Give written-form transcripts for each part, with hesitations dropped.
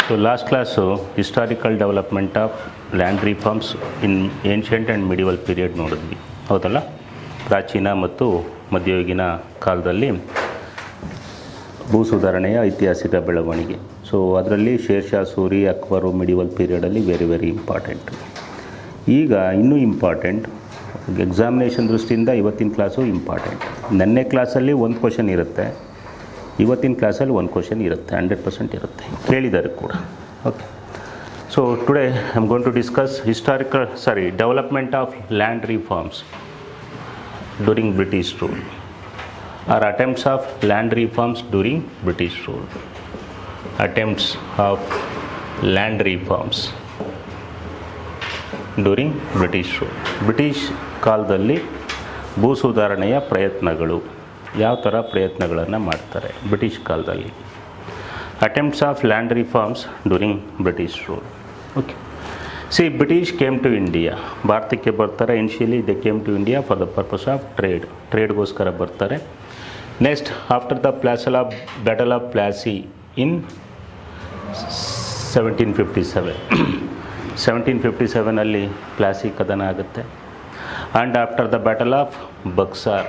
So last class, historical development of land reforms in ancient and medieval period ನೋಡಿದ್ವಿ ಹೌದಲ್ಲ. ಪ್ರಾಚೀನ ಮತ್ತು ಮಧ್ಯಯುಗೀನ ಕಾಲದಲ್ಲಿ ಭೂ ಸುಧಾರಣೆಯ ಐತಿಹಾಸಿಕ ಬೆಳವಣಿಗೆ. ಸೊ ಅದರಲ್ಲಿ ಶೇರ್ಷಾ ಸೂರಿ ಅಕ್ಬರು ಮಿಡಿವಲ್ ಪೀರಿಯಡಲ್ಲಿ ವೆರಿ ಇಂಪಾರ್ಟೆಂಟ್. ಈಗ ಇನ್ನೂ ಇಂಪಾರ್ಟೆಂಟ್ ಎಕ್ಸಾಮಿನೇಷನ್ ದೃಷ್ಟಿಯಿಂದ ಇವತ್ತಿನ ಕ್ಲಾಸು ಇಂಪಾರ್ಟೆಂಟ್. ನೆನ್ನೆ ಕ್ಲಾಸಲ್ಲಿ ಒಂದು ಕ್ವಶನ್ ಇರುತ್ತೆ, ಇವತ್ತಿನ ಕ್ಲಾಸಲ್ಲಿ ಒಂದು ಕ್ವಶನ್ ಇರುತ್ತೆ, 100% ಇರುತ್ತೆ, ಕೇಳಿದ್ದಾರೆ ಕೂಡ. Okay, so today I am going to discuss development of land reforms during British rule or attempts of land reforms during British rule. Attempts of land reforms during British rule. British ಕಾಲದಲ್ಲಿ ಭೂ ಸುಧಾರಣೆಯ ಪ್ರಯತ್ನಗಳು, ಯಾವ ಥರ ಪ್ರಯತ್ನಗಳನ್ನು ಮಾಡ್ತಾರೆ British ಕಾಲದಲ್ಲಿ. Attempts of land reforms during British rule. Okay, see British came to India, ಭಾರತಕ್ಕೆ ಬರ್ತಾರೆ. Initially they came to India for the purpose of ಟ್ರೇಡ್ಗೋಸ್ಕರ ಬರ್ತಾರೆ. Next after the battle of Plassey in 1757 Plassey ಕದನ ಆಗುತ್ತೆ. And after the battle of Buxar,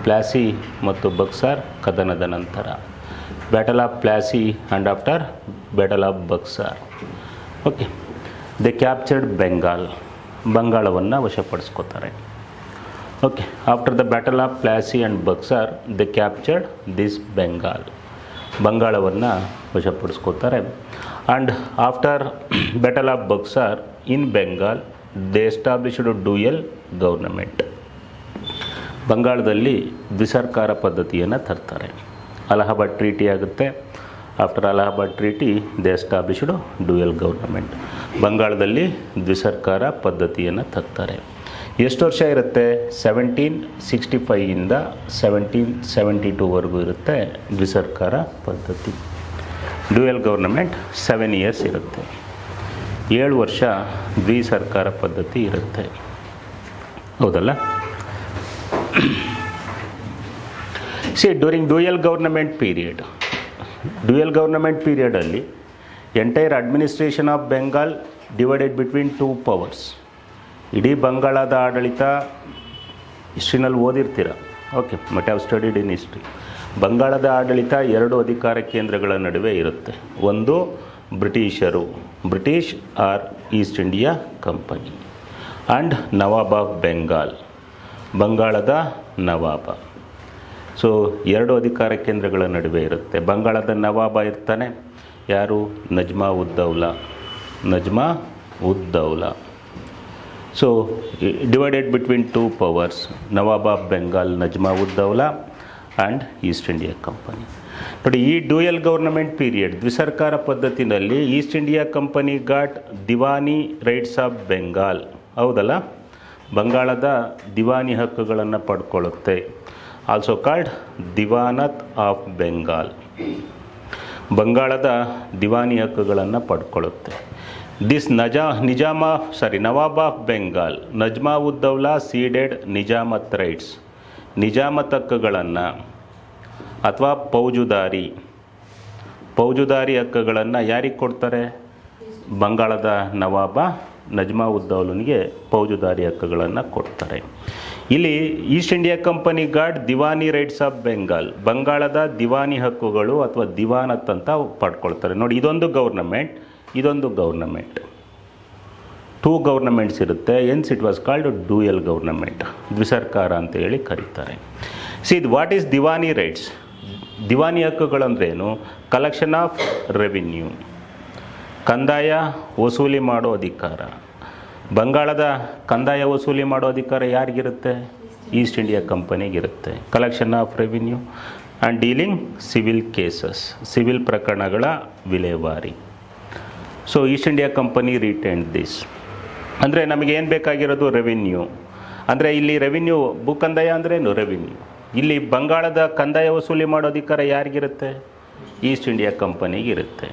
Plassey ಮತ್ತು ಬಕ್ಸಾರ್ ಕದನದ ನಂತರ battle of Plassey and after battle of Buxar. Okay, they captured ಬಂಗಾಳವನ್ನು ವಶಪಡಿಸ್ಕೋತಾರೆ. Okay, after the battle of Plassey and Buxar they captured this ಬಂಗಾಳವನ್ನು ವಶಪಡಿಸ್ಕೋತಾರೆ. And after battle of Buxar in Bengal they established dual government. ಬಂಗಾಳದಲ್ಲಿ ದ್ವಿಸರ್ಕಾರ ಪದ್ಧತಿಯನ್ನು ತರ್ತಾರೆ. ಅಲಹಾಬಾದ್ ಟ್ರೀಟಿ ಆಗುತ್ತೆ. After Allahabad treaty they established dual government. ಬಂಗಾಳದಲ್ಲಿ ದ್ವಿಸರ್ಕಾರ ಪದ್ಧತಿಯನ್ನು ತರ್ತಾರೆ. ಎಷ್ಟು ವರ್ಷ ಇರುತ್ತೆ? 1765 1772ವರೆಗೂ ಇರುತ್ತೆ ದ್ವಿಸರ್ಕಾರ ಪದ್ಧತಿ. ಡ್ಯೂಯಲ್ ಗೌರ್ನಮೆಂಟ್ 7 ಇಯರ್ಸ್ ಇರುತ್ತೆ. 7 ವರ್ಷ ದ್ವಿಸರ್ಕಾರ ಪದ್ಧತಿ ಇರುತ್ತೆ, ಹೌದಲ್ಲ. ಡ್ಯೂರಿಂಗ್ ಡ್ಯೂಯಲ್ ಗೌರ್ನಮೆಂಟ್ ಪೀರಿಯಡಲ್ಲಿ entire administration of Bengal divided between 2 powers. ಇಡೀ ಬಂಗಾಳದ ಆಡಳಿತ ಹಿಸ್ಟ್ರಿನಲ್ಲಿ ಓದಿರ್ತೀರ. Okay, but have studied in history. ಬಂಗಾಳದ ಆಡಳಿತ 2 ಅಧಿಕಾರ ಕೇಂದ್ರಗಳ ನಡುವೆ ಇರುತ್ತೆ. ಒಂದು British or east India company, and nawab of Bengal, ಬಂಗಾಳದ ನವಾಬ. ಸೊ 2 ಅಧಿಕಾರ ಕೇಂದ್ರಗಳ ನಡುವೆ ಇರುತ್ತೆ. ಬಂಗಾಳದ ನವಾಬ ಇರ್ತಾನೆ, ಯಾರು? Najm ud Daula. So divided between 2 powers, nawab of Bengal, Najm ud Daula and east India company. ನೋಡಿ, ಈ ಡ್ಯೂಯಲ್ ಗೌರ್ನಮೆಂಟ್ ಪೀರಿಯಡ್ ದ್ವಿಸರ್ಕಾರ ಪದ್ಧತಿನಲ್ಲಿ east India company got diwani rights of Bengal, ಹೌದಲ್ಲ. ಬಂಗಾಳದ ದಿವಾನಿ ಹಕ್ಕುಗಳನ್ನು ಪಡ್ಕೊಳ್ಳುತ್ತೆ. Also called diwanat of Bengal. ಬಂಗಾಳದ ದಿವಾನಿ ಹಕ್ಕುಗಳನ್ನು ಪಡ್ಕೊಳ್ಳುತ್ತೆ. This nawab of Bengal, Najm ud Daula ceded nizamat rights. Nizamat ಹಕ್ಕುಗಳನ್ನು ಅಥವಾ ಫೌಜುದಾರಿ ಹಕ್ಕುಗಳನ್ನು ಯಾರಿಗೆ ಕೊಡ್ತಾರೆ? ಬಂಗಾಳದ ನವಾಬ ನಜ್ಮಾ ಉದ್ ದೌಲನಿಗೆ ಫೌಜುದಾರಿ ಹಕ್ಕುಗಳನ್ನು ಕೊಡ್ತಾರೆ. ಇಲ್ಲಿ east India company got diwani rights of Bengal, ಬಂಗಾಳದ ದಿವಾನಿ ಹಕ್ಕುಗಳು ಅಥವಾ ದಿವಾನತ್ ಅಂತ ಪಡ್ಕೊಳ್ತಾರೆ. ನೋಡಿ, ಇದೊಂದು ಗೌರ್ನಮೆಂಟ್, ಇದೊಂದು ಗೌರ್ನಮೆಂಟ್, 2 ಗೌರ್ನಮೆಂಟ್ಸ್ ಇರುತ್ತೆ. Hence it was called dual government, ದ್ವಿಸರ್ಕಾರ ಅಂತ ಹೇಳಿ ಕರೀತಾರೆ. What is diwani rights? Diwani ಹಕ್ಕುಗಳಂದ್ರೇನು? ಕಲೆಕ್ಷನ್ ಆಫ್ ರೆವಿನ್ಯೂ, ಕಂದಾಯ ವಸೂಲಿ ಮಾಡೋ ಅಧಿಕಾರ. ಬಂಗಾಳದ ಕಂದಾಯ ವಸೂಲಿ ಮಾಡೋ ಅಧಿಕಾರ ಯಾರಿಗಿರುತ್ತೆ? ಈಸ್ಟ್ ಇಂಡಿಯಾ ಕಂಪನಿಗಿರುತ್ತೆ. Collection of revenue and dealing civil cases, civil ಪ್ರಕರಣಗಳ ವಿಲೇವಾರಿ. So east India company retained this. ಅಂದರೆ ನಮಗೇನು ಬೇಕಾಗಿರೋದು? ರೆವಿನ್ಯೂ. ಅಂದರೆ ಇಲ್ಲಿ ರೆವಿನ್ಯೂ, ಭೂಕಂದಾಯ ಅಂದ್ರೇನು? ರೆವಿನ್ಯೂ. ಇಲ್ಲಿ ಬಂಗಾಳದ ಕಂದಾಯ ವಸೂಲಿ ಮಾಡೋ ಅಧಿಕಾರ ಯಾರಿಗಿರುತ್ತೆ? East India ಕಂಪನಿಗಿರುತ್ತೆ.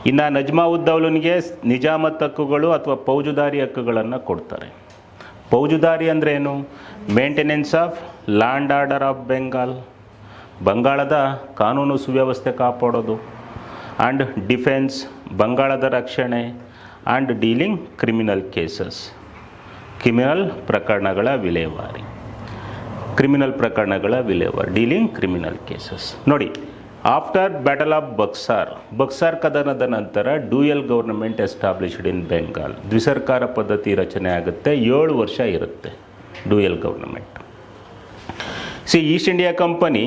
ಇನ್ನು ನಜ್ಮಾ ಉದ್ ದೌಲನಿಗೆ ನಿಜಾಮತ್ ಹಕ್ಕುಗಳು ಅಥವಾ ಫೌಜುದಾರಿ ಹಕ್ಕುಗಳನ್ನು ಕೊಡ್ತಾರೆ. ಫೌಜುದಾರಿ ಅಂದ್ರೇನು? Maintenance of law and order of Bengal, ಬಂಗಾಳದ ಕಾನೂನು ಸುವ್ಯವಸ್ಥೆ ಕಾಪಾಡೋದು. ಆ್ಯಂಡ್ ಡಿಫೆನ್ಸ್, ಬಂಗಾಳದ ರಕ್ಷಣೆ, and dealing criminal cases, criminal ಪ್ರಕರಣಗಳ ವಿಲೇವಾರಿ, ಡೀಲಿಂಗ್ ಕ್ರಿಮಿನಲ್ ಕೇಸಸ್. ನೋಡಿ, ಆಫ್ಟರ್ ಬ್ಯಾಟಲ್ ಆಫ್ ಬಕ್ಸಾರ್ ಕದನದ ನಂತರ dual government established in Bengal. ದ್ವಿಸರ್ಕಾರ ಪದ್ಧತಿ ರಚನೆ ಆಗುತ್ತೆ, 7 ವರ್ಷ ಇರುತ್ತೆ dual government. East India company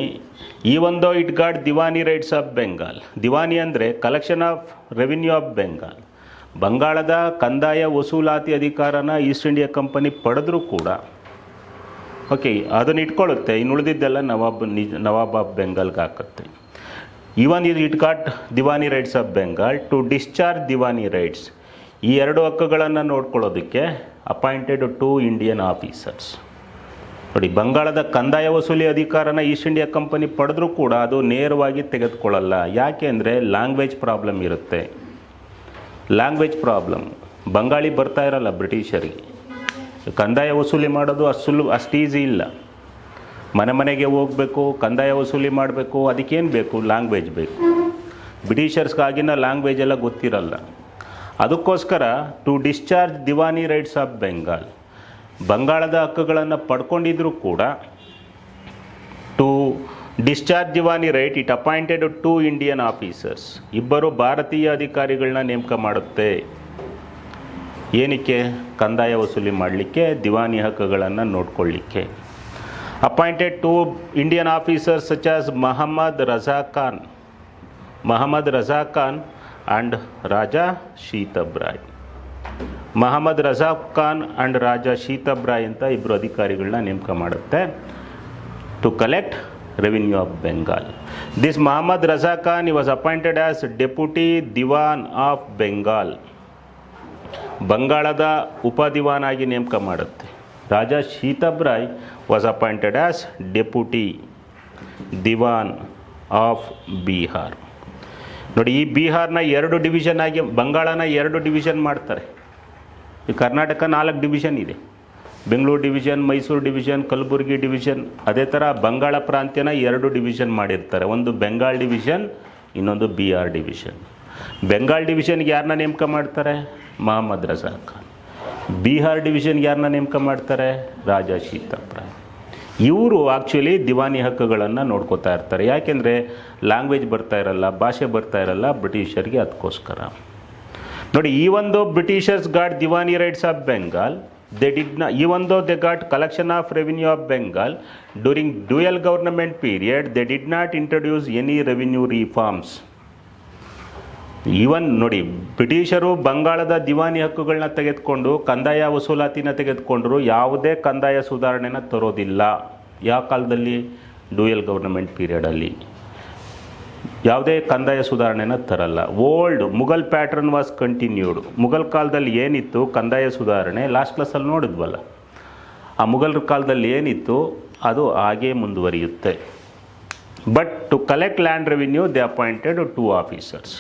even though it got diwani rights of Bengal. Diwani ಅಂದರೆ collection of revenue of Bengal. ಬಂಗಾಳದ ಕಂದಾಯ ವಸೂಲಾತಿ ಅಧಿಕಾರನ ಈಸ್ಟ್ ಇಂಡಿಯಾ ಕಂಪನಿ ಪಡೆದರೂ ಕೂಡ ಓಕೆ ಅದನ್ನು ಇಟ್ಕೊಳ್ಳುತ್ತೆ, ಇನ್ನು ಉಳಿದಿದ್ದೆಲ್ಲ ನವಾಬ್ ಆಫ್ ಬೆಂಗಾಲ್ಗೆ ಹಾಕುತ್ತೆ. Even it got diwani rights of Bengal to discharge diwani rights. ಈ 2 ಹಕ್ಕುಗಳನ್ನು ನೋಡ್ಕೊಳ್ಳೋದಕ್ಕೆ ಅಪಾಯಿಂಟೆಡ್ 2 ಇಂಡಿಯನ್ ಆಫೀಸರ್ಸ್. ನೋಡಿ, ಬಂಗಾಳದ ಕಂದಾಯ ವಸೂಲಿ ಅಧಿಕಾರನ ಈಸ್ಟ್ ಇಂಡಿಯಾ ಕಂಪನಿ ಪಡೆದ್ರೂ ಕೂಡ ಅದು ನೇರವಾಗಿ ತೆಗೆದುಕೊಳ್ಳಲ್ಲ. ಯಾಕೆ ಅಂದರೆ ಲ್ಯಾಂಗ್ವೇಜ್ ಪ್ರಾಬ್ಲಮ್ ಇರುತ್ತೆ. ಲ್ಯಾಂಗ್ವೇಜ್ ಪ್ರಾಬ್ಲಮ್, ಬಂಗಾಳಿ ಬರ್ತಾ ಇರಲ್ಲ ಬ್ರಿಟಿಷರಿಗೆ. ಕಂದಾಯ ವಸೂಲಿ ಮಾಡೋದು ಅಷ್ಟು ಈಸಿ ಇಲ್ಲ. ಮನೆಗೆ ಹೋಗಬೇಕು, ಕಂದಾಯ ವಸೂಲಿ ಮಾಡಬೇಕು, ಅದಕ್ಕೇನು ಬೇಕು? ಲ್ಯಾಂಗ್ವೇಜ್ ಬೇಕು. ಬ್ರಿಟಿಷರ್ಸ್ಗಾಗಿನ ಲ್ಯಾಂಗ್ವೇಜ್ ಎಲ್ಲ ಗೊತ್ತಿರಲ್ಲ. ಅದಕ್ಕೋಸ್ಕರ to discharge diwani rights of Bengal, ಬಂಗಾಳದ ಹಕ್ಕುಗಳನ್ನು ಪಡ್ಕೊಂಡಿದ್ರೂ ಕೂಡ to discharge diwani right it appointed 2 Indian officers. 2 ಭಾರತೀಯ ಅಧಿಕಾರಿಗಳನ್ನ ನೇಮಕ ಮಾಡುತ್ತೆ. ಏನಕ್ಕೆ? ಕಂದಾಯ ವಸೂಲಿ ಮಾಡಲಿಕ್ಕೆ, ದಿವಾನಿ ಹಕ್ಕುಗಳನ್ನು ನೋಡ್ಕೊಳ್ಳಿಕ್ಕೆ. Appointed 2 Indian officers such as Mohammad Raza Khan and Raja Shitab Roy. Mohammad Raza Khan and Raja ಶೀತಬ್ರಾಯ್ ಅಂತ 2 ಅಧಿಕಾರಿಗಳನ್ನ ನೇಮಕ ಮಾಡುತ್ತೆ to collect revenue of Bengal. This Mohammad Raza Khan was appointed as deputy diwan of Bengal. ಬಂಗಾಳದ ಉಪದಿವಾನ್ ಆಗಿ ನೇಮಕ ಮಾಡುತ್ತೆ. Raja Shitab Roy was appointed as deputy diwan of Bihar. ನೋಡಿ, ಈ ಬಿಹಾರ್ನ 2 ಡಿವಿಷನ್ ಆಗಿ, ಬಂಗಾಳನ 2 ಡಿವಿಷನ್ ಮಾಡ್ತಾರೆ. ಈ ಕರ್ನಾಟಕ 4 ಡಿವಿಷನ್ ಇದೆ. Bengaluru division, Mysuru division, Kalaburagi division. ಅದೇ ಥರ ಬಂಗಾಳ ಪ್ರಾಂತ್ಯನ 2 ಡಿವಿಷನ್ ಮಾಡಿರ್ತಾರೆ. ಒಂದು ಬೆಂಗಾಲ್ ಡಿವಿಷನ್, ಇನ್ನೊಂದು ಬಿಹಾರ್ ಡಿವಿಷನ್. ಬೆಂಗಾಲ್ ಡಿವಿಷನ್ಗೆ ಯಾರನ್ನ ನೇಮಕ ಮಾಡ್ತಾರೆ? ಮೊಹಮ್ಮದ್ ರಜಾ ಖಾನ್. ಬಿಹಾರ್ ಡಿವಿಷನ್ಗೆ ಯಾರನ್ನ ನೇಮಕ ಮಾಡ್ತಾರೆ? ರಾಜಾ ಶೀತಬ್ರಾಯ್. ಇವರು ಆ್ಯಕ್ಚುಲಿ ದಿವಾನಿ ಹಕ್ಕುಗಳನ್ನು ನೋಡ್ಕೋತಾ ಇರ್ತಾರೆ. ಯಾಕೆಂದರೆ ಲ್ಯಾಂಗ್ವೇಜ್ ಬರ್ತಾ ಇರಲ್ಲ, ಭಾಷೆ ಬರ್ತಾ ಇರಲ್ಲ ಬ್ರಿಟಿಷರಿಗೆ. ಅದಕ್ಕೋಸ್ಕರ ನೋಡಿ, even though Britishers got diwani rights of Bengal, even though they got collection of revenue of Bengal, during dual government period, they did not introduce any revenue reforms. Even ನೋಡಿ, ಬ್ರಿಟಿಷರು ಬಂಗಾಳದ ದಿವಾನಿ ಹಕ್ಕುಗಳನ್ನ ತೆಗೆದುಕೊಂಡು ಕಂದಾಯ ವಸೂಲಾತಿನ ತೆಗೆದುಕೊಂಡರು, ಯಾವುದೇ ಕಂದಾಯ ಸುಧಾರಣೆನ ತರೋದಿಲ್ಲ. ಯಾವ ಕಾಲದಲ್ಲಿ? ಡ್ಯೂಯಲ್ ಗೌರ್ನಮೆಂಟ್ ಪೀರಿಯಡಲ್ಲಿ ಯಾವುದೇ ಕಂದಾಯ ಸುಧಾರಣೆನ ತರಲ್ಲ. Old Mughal pattern was continued. Mughal ಕಾಲದಲ್ಲಿ ಏನಿತ್ತು ಕಂದಾಯ ಸುಧಾರಣೆ, ಲಾಸ್ಟ್ ಕ್ಲಾಸಲ್ಲಿ ನೋಡಿದ್ವಲ್ಲ. ಆ ಮುಘಲ್ ಕಾಲದಲ್ಲಿ ಏನಿತ್ತು ಅದು ಹಾಗೇ ಮುಂದುವರಿಯುತ್ತೆ. But to collect land revenue they appointed 2 officers.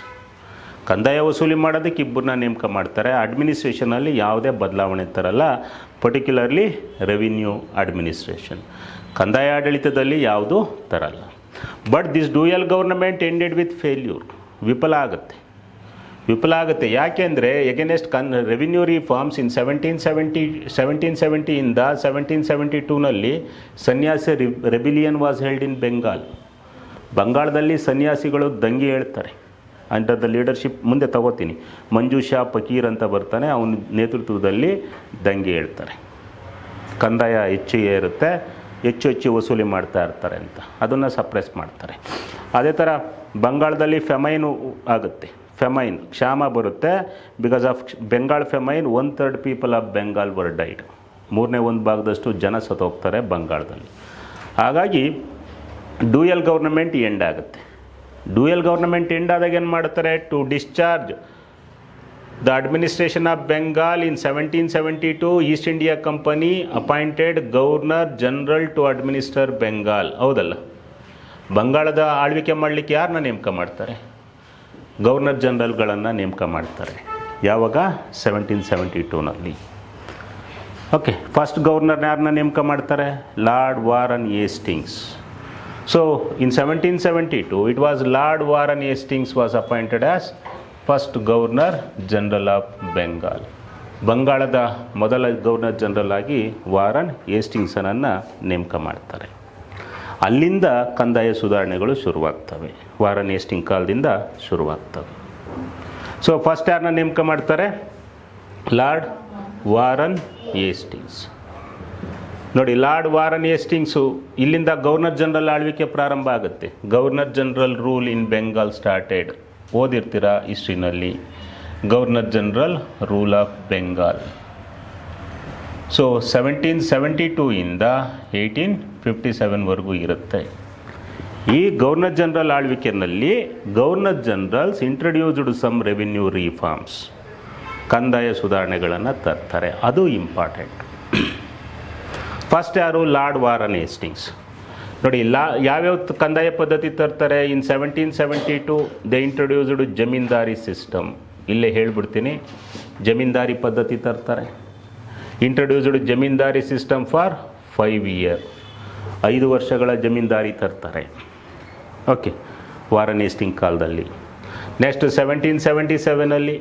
ಕಂದಾಯ ವಸೂಲಿ ಮಾಡೋದಕ್ಕೆ 2 ನೇಮಕ ಮಾಡ್ತಾರೆ. ಅಡ್ಮಿನಿಸ್ಟ್ರೇಷನಲ್ಲಿ ಯಾವುದೇ ಬದಲಾವಣೆ ತರಲ್ಲ, ಪರ್ಟಿಕ್ಯುಲರ್ಲಿ ರೆವಿನ್ಯೂ ಅಡ್ಮಿನಿಸ್ಟ್ರೇಷನ್. ಕಂದಾಯ ಆಡಳಿತದಲ್ಲಿ ಯಾವುದೂ ತರಲ್ಲ. But this dual government ended with failure. ವಿಫಲ ಆಗುತ್ತೆ. ಯಾಕೆಂದರೆ ಎಗೇನೆಸ್ಟ್ ರೆವಿನ್ಯೂ ರಿಫಾರ್ಮ್ಸ್ ಇನ್ 1770 ಇಂದ 1772ನಲ್ಲಿ ಸನ್ಯಾಸಿ rebellion was held in Bengal. ಬಂಗಾಳದಲ್ಲಿ ಸನ್ಯಾಸಿಗಳು ದಂಗೆ ಹೇಳ್ತಾರೆ. ಅಂಡರ್ ದ ಲೀಡರ್ಶಿಪ್, ಮುಂದೆ ತಗೋತೀನಿ, ಮಂಜು ಶಾ ಫಕೀರ್ ಅಂತ ಬರ್ತಾನೆ, ಅವನ ನೇತೃತ್ವದಲ್ಲಿ ದಂಗೆ ಹೇಳ್ತಾರೆ. ಕಂದಾಯ ಹೆಚ್ಚಿಗೆ ಇರುತ್ತೆ, ಹೆಚ್ಚು ವಸೂಲಿ ಮಾಡ್ತಾ ಇರ್ತಾರೆ ಅಂತ ಅದನ್ನು ಸಪ್ರೆಸ್ ಮಾಡ್ತಾರೆ. ಅದೇ ಥರ ಬಂಗಾಳದಲ್ಲಿ ಫೆಮೈನು ಆಗುತ್ತೆ. ಕ್ಷಾಮ ಬರುತ್ತೆ. Because of Bengal famine 1/3 people of Bengal were died. 1/3 ಭಾಗದಷ್ಟು ಜನ ಸತ್ತೋಗ್ತಾರೆ ಬಂಗಾಳದಲ್ಲಿ. ಹಾಗಾಗಿ ಡ್ಯೂಯಲ್ ಗೌರ್ನಮೆಂಟ್ ಎಂಡ್ ಆಗುತ್ತೆ. ಡ್ಯೂಯಲ್ ಗೌರ್ನಮೆಂಟ್ ಎಂಡ್ ಆದಾಗ ಏನು ಮಾಡ್ತಾರೆ? To discharge the administration of Bengal in 1772 East India company appointed governor general to administer Bengal. ಹೌದಲ್ಲ, ಬಂಗಾಳದ ಆಳ್ವಿಕೆ ಮಾಡಲಿಕ್ಕೆ ಯಾರನ್ನ ನೇಮಕ ಮಾಡ್ತಾರೆ? ಗವರ್ನರ್ ಜನರಲ್ಗಳನ್ನು ನೇಮಕ ಮಾಡ್ತಾರೆ. ಯಾವಾಗ? 1772ನಲ್ಲಿ. ಓಕೆ, ಫಸ್ಟ್ ಗವರ್ನರ್ ಯಾರನ್ನ ನೇಮಕ ಮಾಡ್ತಾರೆ? Lord Warren Hastings. So in 1772, it was Lord Warren Hastings was appointed as first Governor General of Bengal. ಬಂಗಾಳದ ಮೊದಲ ಗವರ್ನರ್ ಜನರಲ್ ಆಗಿ ವಾರನ್ ಹೇಸ್ಟಿಂಗ್ಸನನ್ನು ನೇಮಕ ಮಾಡ್ತಾರೆ. ಅಲ್ಲಿಂದ ಕಂದಾಯ ಸುಧಾರಣೆಗಳು ಶುರುವಾಗ್ತವೆ. ವಾರನ್ ಹೇಸ್ಟಿಂಗ್ ಕಾಲದಿಂದ ಶುರುವಾಗ್ತವೆ. ಸೊ ಫಸ್ಟ್ ಯಾರನ್ನ ನೇಮಕ ಮಾಡ್ತಾರೆ? Lord Warren Hastings. ನೋಡಿ, ಲಾರ್ಡ್ ವಾರನ್ ಹೇಸ್ಟಿಂಗ್ಸು ಇಲ್ಲಿಂದ ಗವರ್ನರ್ ಜನರಲ್ ಆಳ್ವಿಕೆ ಪ್ರಾರಂಭ ಆಗುತ್ತೆ. Governor general rule in Bengal started. ಓದಿರ್ತೀರ ಹಿಸ್ಟ್ರಿನಲ್ಲಿ, governor general rule of Bengal. So 1772 ಇಂದ 1857ವರೆಗೂ ಇರುತ್ತೆ. ಈ ಗವರ್ನರ್ ಜನರಲ್ ಆಳ್ವಿಕೆಯಲ್ಲಿ governor generals introduced some revenue reforms, ಕಂದಾಯ ಸುಧಾರಣೆಗಳನ್ನು ತರ್ತಾರೆ. ಅದು ಇಂಪಾರ್ಟೆಂಟ್. ಫಸ್ಟ್ ಯಾರು? Lord Warren Hastings. ನೋಡಿ, ಯಾವ್ಯಾವ ಕಂದಾಯ ಪದ್ಧತಿ ತರ್ತಾರೆ? In 1772 they introduced zamindari system. ಇಲ್ಲೇ ಹೇಳ್ಬಿಡ್ತೀನಿ, ಜಮೀನ್ದಾರಿ ಪದ್ಧತಿ ತರ್ತಾರೆ. Introduced zamindari system for 5 years, 5 ವರ್ಷಗಳ ಜಮೀನ್ದಾರಿ ತರ್ತಾರೆ. ಓಕೆ, ವಾರನ್ ಹೇಸ್ಟಿಂಗ್ ಕಾಲದಲ್ಲಿ. Next 1777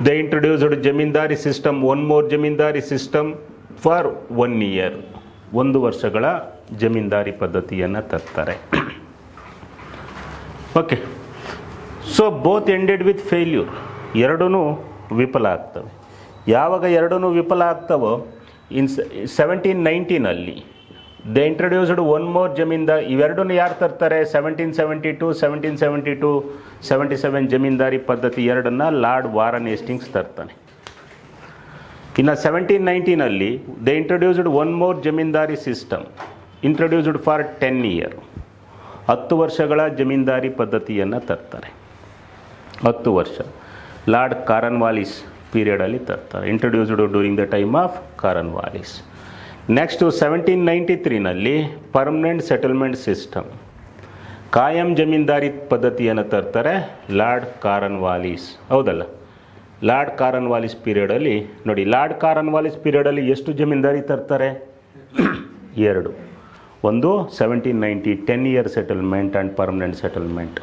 they introduced zamindari system, one more zamindari system for 1 year, 1 ವರ್ಷಗಳ ಜಮೀನ್ದಾರಿ ಪದ್ಧತಿಯನ್ನು ತರ್ತಾರೆ. Okay, so both ended with failure. ಎರಡೂ ವಿಫಲ ಆಗ್ತವೆ. ಯಾವಾಗ ಎರಡೂ ವಿಫಲ ಆಗ್ತವೋ, ಇನ್ 1790 they introduced one more zamindari. ಇವೆರಡೂ ಯಾರು ತರ್ತಾರೆ? 1772, 1772, 77 ಜಮೀನ್ದಾರಿ ಪದ್ಧತಿ ಎರಡನ್ನು ಲಾರ್ಡ್ ವಾರನ್ ಹೇಸ್ಟಿಂಗ್ಸ್ ತರ್ತಾನೆ. ಇನ್ನು 1790 they introduced one more zamindari system, introduced for 10 years, 10 ವರ್ಷಗಳ ಜಮೀನ್ದಾರಿ ಪದ್ಧತಿಯನ್ನು ತರ್ತಾರೆ. 10 ವರ್ಷ ಲಾರ್ಡ್ ಕಾರನ್ವಾಲಿಸ್ ಪೀರಿಯಡಲ್ಲಿ ತರ್ತಾರೆ. Introduced during the time of Cornwallis. Next 1793 permanent settlement system, ಕಾಯಂ ಜಮೀನ್ದಾರಿ ಪದ್ಧತಿಯನ್ನು ತರ್ತಾರೆ ಲಾರ್ಡ್ ಕಾರನ್ವಾಲಿಸ್. ಹೌದಲ್ಲ? ಲಾರ್ಡ್ ಕಾರನ್ವಾಲಿಸ್ ಪೀರಿಯಡಲ್ಲಿ ನೋಡಿ, ಲಾರ್ಡ್ ಕಾರನ್ವಾಲಿಸ್ ಪೀರಿಯಡಲ್ಲಿ ಎಷ್ಟು ಜಮೀನ್ದಾರಿ ತರ್ತಾರೆ? 2. ಒಂದು 1790 10 year settlement and permanent settlement,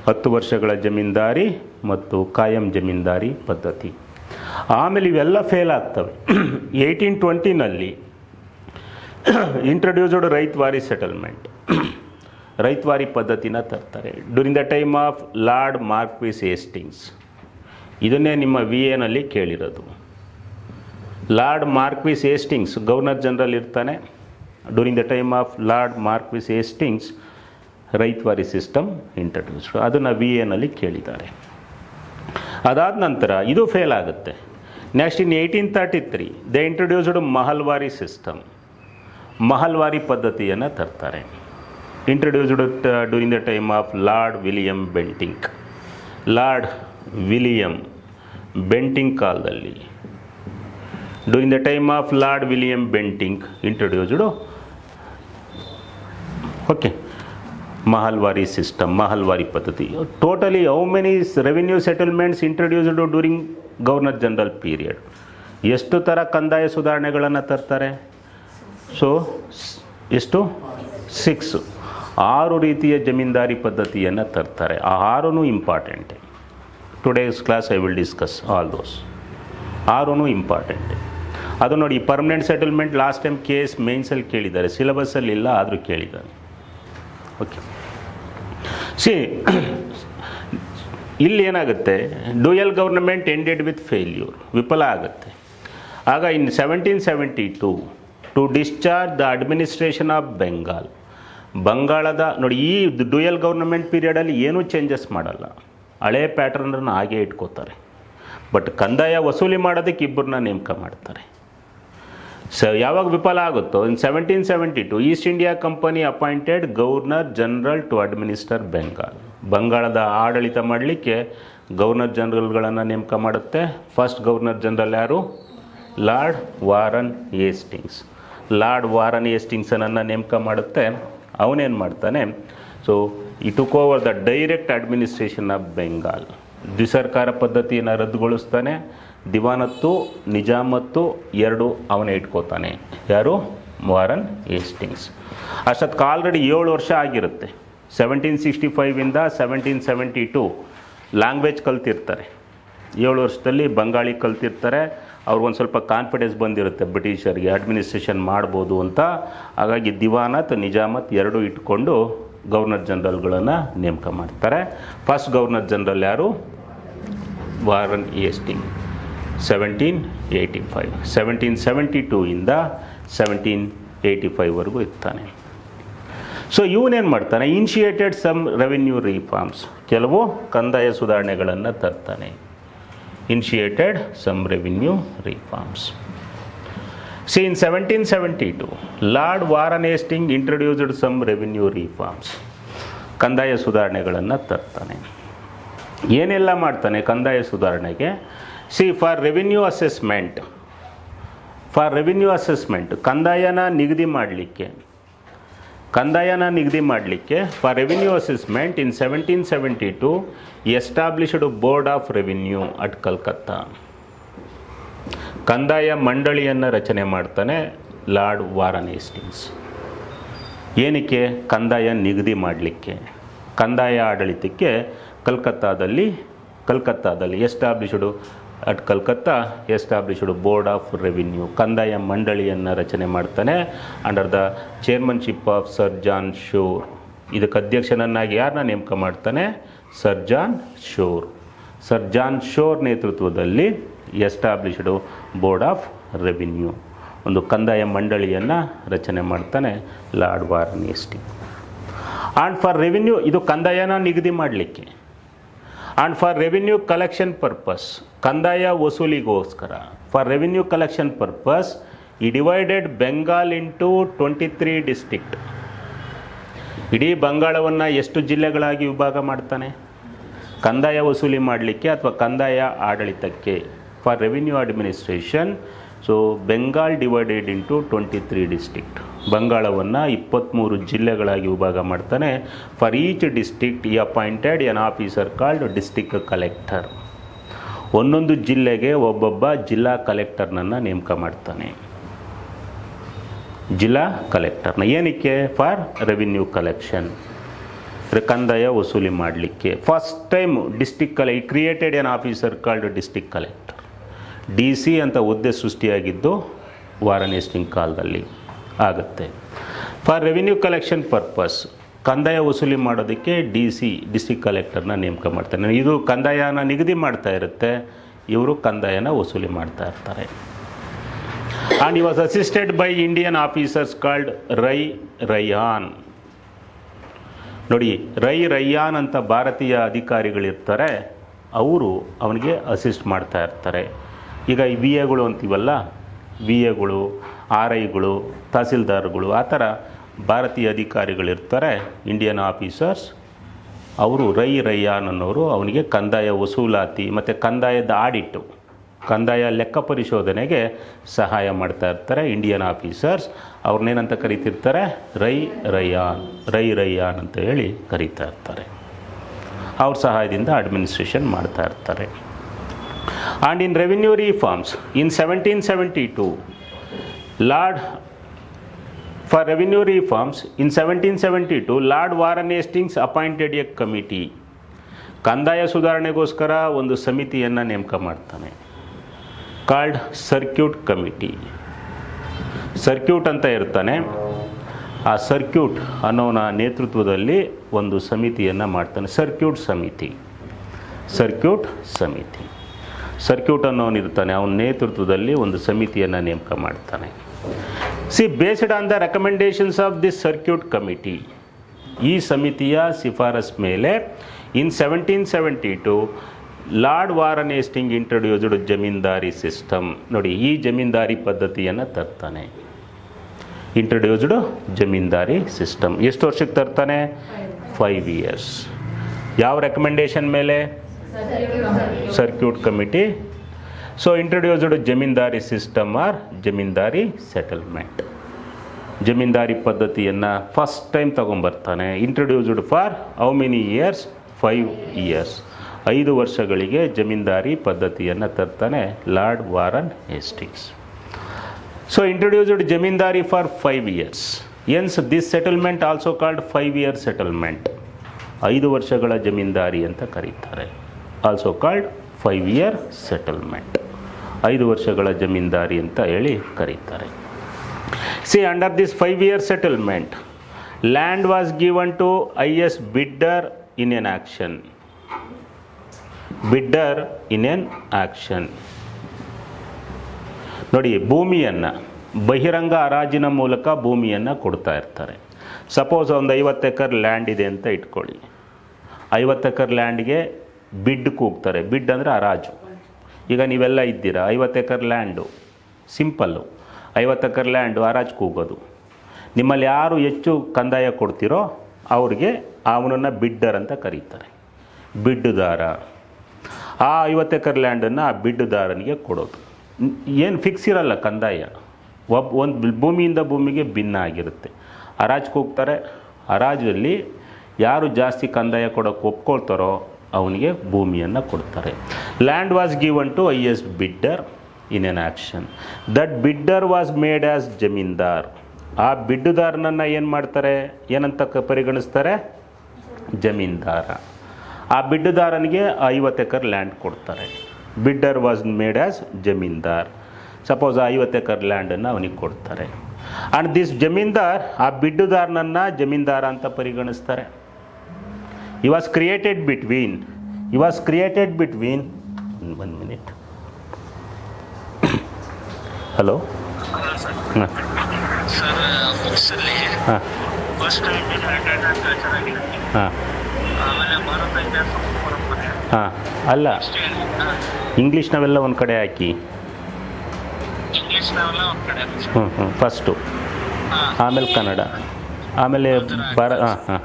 10 ವರ್ಷಗಳ ಜಮೀನ್ದಾರಿ ಮತ್ತು ಕಾಯಂ ಜಮೀನ್ದಾರಿ ಪದ್ಧತಿ. ಆಮೇಲೆ ಇವೆಲ್ಲ ಫೇಲ್ ಆಗ್ತವೆ. 1820 ಇಂಟ್ರೊಡ್ಯೂಸ್ಡ್ ರೈತ್ವಾರಿ ಸೆಟಲ್ಮೆಂಟ್, ರೈತ್ವಾರಿ ಪದ್ಧತಿನ ತರ್ತಾರೆ during the time of lord Marquis Hastings. ಇದನ್ನೇ ನಿಮ್ಮ VA ಕೇಳಿರೋದು. Lord Marquis Hastings governor general ಇರ್ತಾನೆ. During the time of lord Marquis Hastings ryotwari system introduced. ಅದನ್ನು VA ಕೇಳಿದ್ದಾರೆ. ಅದಾದ ನಂತರ ಇದು ಫೇಲ್ ಆಗುತ್ತೆ. Next in 1833 they introduced mahalwari system, mahalwari ಪದ್ಧತಿಯನ್ನು ತರ್ತಾರೆ. Introduced during the time of lord William Bentinck. Lord William Bentinck ಕಾಲದಲ್ಲಿ, during the time of lord William Bentinck introduced okay mahalwari system, mahalwari ಪದ್ಧತಿ. Totally how many revenue settlements introduced during governor general period? ಎಷ್ಟು ಥರ ಕಂದಾಯ ಸುಧಾರಣೆಗಳನ್ನು ತರ್ತಾರೆ? So ಎಷ್ಟು? 6. 6 ರೀತಿಯ ಜಮೀನ್ದಾರಿ ಪದ್ಧತಿಯನ್ನು ತರ್ತಾರೆ. ಆ 6 important. Today's class I will discuss all those. 6 important. ಅದು ನೋಡಿ, permanent settlement last time KS ಮೇನ್ಸಲ್ಲಿ ಕೇಳಿದ್ದಾರೆ, ಸಿಲೆಬಸ್ಸಲ್ಲಿ ಇಲ್ಲ, ಆದರೂ ಕೇಳಿದ್ದಾರೆ. ಓಕೆ, ಸಿ ಇಲ್ಲಿ ಏನಾಗುತ್ತೆ? Dual government ended with failure, ವಿಫಲ ಆಗುತ್ತೆ. ಆಗ in 1772 to discharge the administration of Bengal, ಬಂಗಾಳದ ನೋಡಿ, ಈ ಡ್ಯೂಯಲ್ ಗವರ್ನಮೆಂಟ್ ಪೀರಿಯಡಲ್ಲಿ ಏನೂ ಚೇಂಜಸ್ ಮಾಡಲ್ಲ, ಹಳೆ ಪ್ಯಾಟ್ರನನ್ನು ಹಾಗೆ ಇಟ್ಕೋತಾರೆ. ಬಟ್ ಕಂದಾಯ ವಸೂಲಿ ಮಾಡೋದಕ್ಕೆ ಇಬ್ಬರನ್ನ ನೇಮಕ ಮಾಡ್ತಾರೆ. ಯಾವಾಗ ವಿಫಲ ಆಗುತ್ತೋ, in 1772 East India company appointed governor general to administer Bengal. ಬಂಗಾಳದ ಆಡಳಿತ ಮಾಡಲಿಕ್ಕೆ ಗವರ್ನರ್ ಜನರಲ್ಗಳನ್ನು ನೇಮಕ ಮಾಡುತ್ತೆ. ಫಸ್ಟ್ ಗವರ್ನರ್ ಜನರಲ್ ಯಾರು? Lord Warren Hastings. Lord Warren ಹೇಸ್ಟಿಂಗ್ಸನನ್ನು ನೇಮಕ ಮಾಡುತ್ತೆ. ಅವನೇನು ಮಾಡ್ತಾನೆ? So he took over the direct administration of Bengal. ದ್ವಿಸರ್ಕಾರ ಪದ್ಧತಿಯನ್ನು ರದ್ದುಗೊಳಿಸ್ತಾನೆ. ದಿವಾನತ್ತು ನಿಜಾಮತ್ತು 2 ಅವನೇ ಇಟ್ಕೋತಾನೆ. ಯಾರು? Warren Hastings. ಅಷ್ಟೊತ್ತಿಗೆ ಆಲ್ರೆಡಿ 7 ವರ್ಷ ಆಗಿರುತ್ತೆ. 1765ಇಂದ 1772 ಲ್ಯಾಂಗ್ವೇಜ್ ಕಲ್ತಿರ್ತಾರೆ. 7 ವರ್ಷದಲ್ಲಿ ಬಂಗಾಳಿ ಕಲ್ತಿರ್ತಾರೆ. ಅವ್ರಿಗೊಂದು ಸ್ವಲ್ಪ ಕಾನ್ಫಿಡೆನ್ಸ್ ಬಂದಿರುತ್ತೆ ಬ್ರಿಟಿಷರಿಗೆ ಅಡ್ಮಿನಿಸ್ಟ್ರೇಷನ್ ಮಾಡ್ಬೋದು ಅಂತ. ಹಾಗಾಗಿ ದಿವಾನತ್ ನಿಜಾಮತ್ ಎರಡೂ ಇಟ್ಕೊಂಡು ಗವರ್ನರ್ ಜನರಲ್ಗಳನ್ನು ನೇಮಕ ಮಾಡ್ತಾರೆ. ಫಸ್ಟ್ ಗವರ್ನರ್ ಜನರಲ್ ಯಾರು? Warren Hastings. 1785 1772ಇಂದ 1785ವರೆಗೂ ಇರ್ತಾನೆ. ಸೊ ಇವನೇನು ಮಾಡ್ತಾನೆ? ಇನಿಷಿಯೇಟೆಡ್ ಸಮ್ ರೆವಿನ್ಯೂ ರಿಫಾರ್ಮ್ಸ್, ಕೆಲವು ಕಂದಾಯ ಸುಧಾರಣೆಗಳನ್ನು ತರ್ತಾನೆ. Initiated some revenue reforms. See, in 1772, Lord Warren Hastings introduced some revenue reforms. ಕಂದಾಯ ಸುಧಾರಣೆಗಳನ್ನು ತರ್ತಾನೆ. ಏನೆಲ್ಲ ಮಾಡ್ತಾನೆ ಕಂದಾಯ ಸುಧಾರಣೆಗೆ? ಸಿ ಫಾರ್ ರೆವಿನ್ಯೂ ಅಸೆಸ್ಮೆಂಟ್, ಕಂದಾಯನ ನಿಗದಿ ಮಾಡಲಿಕ್ಕೆ for revenue assessment in 1772 established board of revenue at Calcutta. ಕಂದಾಯ ಮಂಡಳಿಯನ್ನು ರಚನೆ ಮಾಡ್ತಾನೆ ಲಾರ್ಡ್ ವಾರನ್ ಹೇಸ್ಟಿಂಗ್ಸ್. ಏನಕ್ಕೆ? ಕಂದಾಯ ನಿಗದಿ ಮಾಡಲಿಕ್ಕೆ, ಕಂದಾಯ ಆಡಳಿತಕ್ಕೆ ಕಲ್ಕತ್ತಾದಲ್ಲಿ established at Calcutta established board of revenue, ಕಂದಾಯ ಮಂಡಳಿಯನ್ನು ರಚನೆ ಮಾಡ್ತಾನೆ under the chairmanship of sir John Shore. ಇದಕ್ಕೆ ಅಧ್ಯಕ್ಷನನ್ನಾಗಿ ಯಾರನ್ನ ನೇಮಕ ಮಾಡ್ತಾನೆ? ಸರ್ ಜಾನ್ ಶೋರ್ ನೇತೃತ್ವದಲ್ಲಿ ಎಸ್ಟಾಬ್ಲಿಷ್ಡ್ ಬೋರ್ಡ್ ಆಫ್ ರೆವಿನ್ಯೂ, ಒಂದು ಕಂದಾಯ ಮಂಡಳಿಯನ್ನು ರಚನೆ ಮಾಡ್ತಾನೆ lord Warren Hastings. And for revenue, ಇದು ಕಂದಾಯನ ನಿಗದಿ ಮಾಡಲಿಕ್ಕೆ. And for revenue collection purpose, ಕಂದಾಯ ವಸೂಲಿಗೋಸ್ಕರ, for revenue collection purpose he divided Bengal into 23 district. ಇಡೀ ಬಂಗಾಳವನ್ನು ಎಷ್ಟು ಜಿಲ್ಲೆಗಳಾಗಿ ವಿಭಾಗ ಮಾಡ್ತಾನೆ? ಕಂದಾಯ ವಸೂಲಿ ಮಾಡಲಿಕ್ಕೆ ಅಥವಾ ಕಂದಾಯ ಆಡಳಿತಕ್ಕೆ, for revenue administration. So Bengal divided into 23 district, ಬಂಗಾಳವನ್ನು 23 ಜಿಲ್ಲೆಗಳಾಗಿ ವಿಭಾಗ ಮಾಡ್ತಾನೆ. For each district he appointed an officer called district collector. ಒಂದೊಂದು ಜಿಲ್ಲೆಗೆ ಒಬ್ಬೊಬ್ಬ ಜಿಲ್ಲಾ ಕಲೆಕ್ಟರ್ನನ್ನು ನೇಮಕ ಮಾಡ್ತಾನೆ. ಜಿಲ್ಲಾ ಕಲೆಕ್ಟರ್ನ ಏನಕ್ಕೆ? ಫಾರ್ ರೆವಿನ್ಯೂ ಕಲೆಕ್ಷನ್, ಕಂದಾಯ ವಸೂಲಿ ಮಾಡಲಿಕ್ಕೆ. First time created N officer called district collector. DC ಅಂತ ಹುದ್ದೆ ಸೃಷ್ಟಿಯಾಗಿದ್ದು ವಾರನ್ ಹೇಸ್ಟಿಂಗ್ ಕಾಲದಲ್ಲಿ ಆಗುತ್ತೆ. ಫಾರ್ ರೆವಿನ್ಯೂ ಕಲೆಕ್ಷನ್ ಪರ್ಪಸ್, ಕಂದಾಯ ವಸೂಲಿ ಮಾಡೋದಕ್ಕೆ ಡಿಸ್ಟ್ರಿಕ್ಟ್ ಕಲೆಕ್ಟರ್ನ ನೇಮಕ ಮಾಡ್ತಾನೆ. ಇದು ಕಂದಾಯನ ನಿಗದಿ ಮಾಡ್ತಾ ಇರುತ್ತೆ, ಇವರು ಕಂದಾಯನ ವಸೂಲಿ ಮಾಡ್ತಾ ಇರ್ತಾರೆ. And he was assisted by Indian officers called raiyan. ನೋಡಿ, ರೈಯಾನ್ ಅಂತ ಭಾರತೀಯ ಅಧಿಕಾರಿಗಳಿರ್ತಾರೆ, ಅವರು ಅವನಿಗೆ ಅಸಿಸ್ಟ್ ಮಾಡ್ತಾ ಇರ್ತಾರೆ. ಈಗ ಈ VAಗಳು ಅಂತೀವಲ್ಲ, VAಗಳು, RIಗಳು, ತಹಸೀಲ್ದಾರ್ಗಳು, ಆ ಥರ ಭಾರತೀಯ ಅಧಿಕಾರಿಗಳಿರ್ತಾರೆ, ಇಂಡಿಯನ್ ಆಫೀಸರ್ಸ್. ಅವರು ರೈಯಾನ್ ಅನ್ನೋರು ಅವನಿಗೆ ಕಂದಾಯ ವಸೂಲಾತಿ ಮತ್ತು ಕಂದಾಯದ ಆಡಿಟ್ಟು, ಕಂದಾಯ ಲೆಕ್ಕ ಪರಿಶೋಧನೆಗೆ ಸಹಾಯ ಮಾಡ್ತಾ ಇರ್ತಾರೆ ಇಂಡಿಯನ್ ಆಫೀಸರ್ಸ್. ಅವ್ರನ್ನೇನಂತ ಕರೀತಿರ್ತಾರೆ? ರೈಯಾನ್ ಅಂತ ಹೇಳಿ ಕರೀತಾ ಇರ್ತಾರೆ. ಅವ್ರ ಸಹಾಯದಿಂದ ಅಡ್ಮಿನಿಸ್ಟ್ರೇಷನ್ ಮಾಡ್ತಾ ಇರ್ತಾರೆ. And in revenue reforms in 1772 for revenue reforms in 1772 lord Warren Hastings appointed A committee. ಕಂದಾಯ ಸುಧಾರಣೆಗೋಸ್ಕರ ಒಂದು ಸಮಿತಿಯನ್ನು ನೇಮಕ ಮಾಡ್ತಾನೆ, ಕಾಲ್ಡ್ ಸರ್ಕ್ಯೂಟ್ ಕಮಿಟಿ. ಸರ್ಕ್ಯೂಟ್ ಅಂತ ಇರ್ತಾನೆ, ಆ ಸರ್ಕ್ಯೂಟ್ ಅನ್ನೋನ ನೇತೃತ್ವದಲ್ಲಿ ಒಂದು ಸಮಿತಿಯನ್ನು ಮಾಡ್ತಾನೆ, ಸರ್ಕ್ಯೂಟ್ ಸಮಿತಿ. ಸರ್ಕ್ಯೂಟ್ ಅನ್ನೋನಿರ್ತಾನೆ, ಅವನ ನೇತೃತ್ವದಲ್ಲಿ ಒಂದು ಸಮಿತಿಯನ್ನು ನೇಮಕ ಮಾಡ್ತಾನೆ. Based on the recommendations of this circuit committee, ಈ ಸಮಿತಿಯ ಶಿಫಾರಸ್ ಮೇಲೆ ಇನ್ 1772 lord Warren Hasting introduced zamindari system. ನೋಡಿ, ಈ ಜಮೀನ್ದಾರಿ ಪದ್ಧತಿಯನ್ನು ತರ್ತಾನೆ. ಇಂಟ್ರೊಡ್ಯೂಸ್ಡ್ ಜಮೀನ್ದಾರಿ ಸಿಸ್ಟಮ್ ಎಷ್ಟು ವರ್ಷಕ್ಕೆ ತರ್ತಾನೆ? 5 years. ಯಾವ ರೆಕಮೆಂಡೇಷನ್ ಮೇಲೆ? Circuit committee. So introduced zamindari system or zamindari settlement. Zamindari ಪದ್ಧತಿಯನ್ನು ಫಸ್ಟ್ ಟೈಮ್ ತಗೊಂಬರ್ತಾನೆ. Introduced for how many years? 5 years. 5 ವರ್ಷಗಳಿಗೆ ಜಮೀನ್ದಾರಿ ಪದ್ಧತಿಯನ್ನು ತರ್ತಾನೆ lord Warren Hastings. So introduced Jamindari for 5 years. Hence this settlement also called 5-year settlement. 5 ವರ್ಷಗಳ ಜಮೀನ್ದಾರಿ ಅಂತ ಕರೀತಾರೆ. Also called 5-year settlement. 5 ವರ್ಷಗಳ ಜಮೀನ್ದಾರಿ ಅಂತ ಹೇಳಿ ಕರೀತಾರೆ. See, under this 5-year settlement, land was given to highest bidder in an action. Bidder in an action. ನೋಡಿ, ಭೂಮಿಯನ್ನು ಬಹಿರಂಗ ಹರಾಜಿನ ಮೂಲಕ ಭೂಮಿಯನ್ನು ಕೊಡ್ತಾ ಇರ್ತಾರೆ. ಸಪೋಸ್ ಒಂದು 50 ಎಕರ್ ಲ್ಯಾಂಡ್ ಇದೆ ಅಂತ ಇಟ್ಕೊಳ್ಳಿ. 50 ಎಕರ್ ಲ್ಯಾಂಡ್ಗೆ ಬಿಡ್ ಕೂಗ್ತಾರೆ. ಬಿಡ್ ಅಂದರೆ ಹರಾಜು. ಈಗ ನೀವೆಲ್ಲ ಇದ್ದೀರಾ, 50 acre land, simple. 50 acre land ಹರಾಜು ಕೂಗೋದು. ನಿಮ್ಮಲ್ಲಿ ಯಾರು ಹೆಚ್ಚು ಕಂದಾಯ ಕೊಡ್ತೀರೋ ಅವ್ರಿಗೆ ಅವನನ್ನು ಬಿಡ್ಡರ್ ಅಂತ ಕರೀತಾರೆ. ಬಿಡ್ಡುದಾರ. ಆ 50 ಎಕರ್ ಲ್ಯಾಂಡನ್ನು ಆ ಬಿಡ್ಡುದಾರನಿಗೆ ಕೊಡೋದು. ಏನು ಫಿಕ್ಸ್ ಇರಲ್ಲ ಕಂದಾಯ. ಒಂದು ಭೂಮಿಯಿಂದ ಭೂಮಿಗೆ ಭಿನ್ನ ಆಗಿರುತ್ತೆ. ಹರಾಜಿಗೆ ಹೋಗ್ತಾರೆ. ಹರಾಜಲ್ಲಿ ಯಾರು ಜಾಸ್ತಿ ಕಂದಾಯ ಕೊಡೋಕ್ಕೆ ಒಪ್ಕೊಳ್ತಾರೋ ಅವನಿಗೆ ಭೂಮಿಯನ್ನು ಕೊಡ್ತಾರೆ. Land was given to highest bidder in an auction. That bidder was made as zamindar. ಆ ಬಿಡ್ಡುದಾರನನ್ನು ಏನು ಮಾಡ್ತಾರೆ, ಏನಂತ ಪರಿಗಣಿಸ್ತಾರೆ? ಜಮೀನ್ದಾರ. ಆ ಬಿಡ್ಡುದಾರನಿಗೆ 50 ಎಕರ್ ಲ್ಯಾಂಡ್ ಕೊಡ್ತಾರೆ. Bidder was made as zamindar. Suppose 50 acre ಲ್ಯಾಂಡನ್ನು ಅವನಿಗೆ ಕೊಡ್ತಾರೆ. ಆ್ಯಂಡ್ ದಿಸ್ ಜಮೀನ್ದಾರ್, ಆ ಬಿಡ್ಡುದಾರನನ್ನು ಜಮೀನ್ದಾರ ಅಂತ ಪರಿಗಣಿಸ್ತಾರೆ. He was created between 1 minute. Hello. ಹಾಂ ಹಾಂ ಹಾಂ ಅಲ್ಲ, ಇಂಗ್ಲೀಷ್ ನಾವೆಲ್ಲ ಒಂದು ಕಡೆ ಹಾಕಿ. ಫಸ್ಟು, ಆಮೇಲೆ ಕನ್ನಡ, ಆಮೇಲೆ ಹಾಂ ಹಾಂ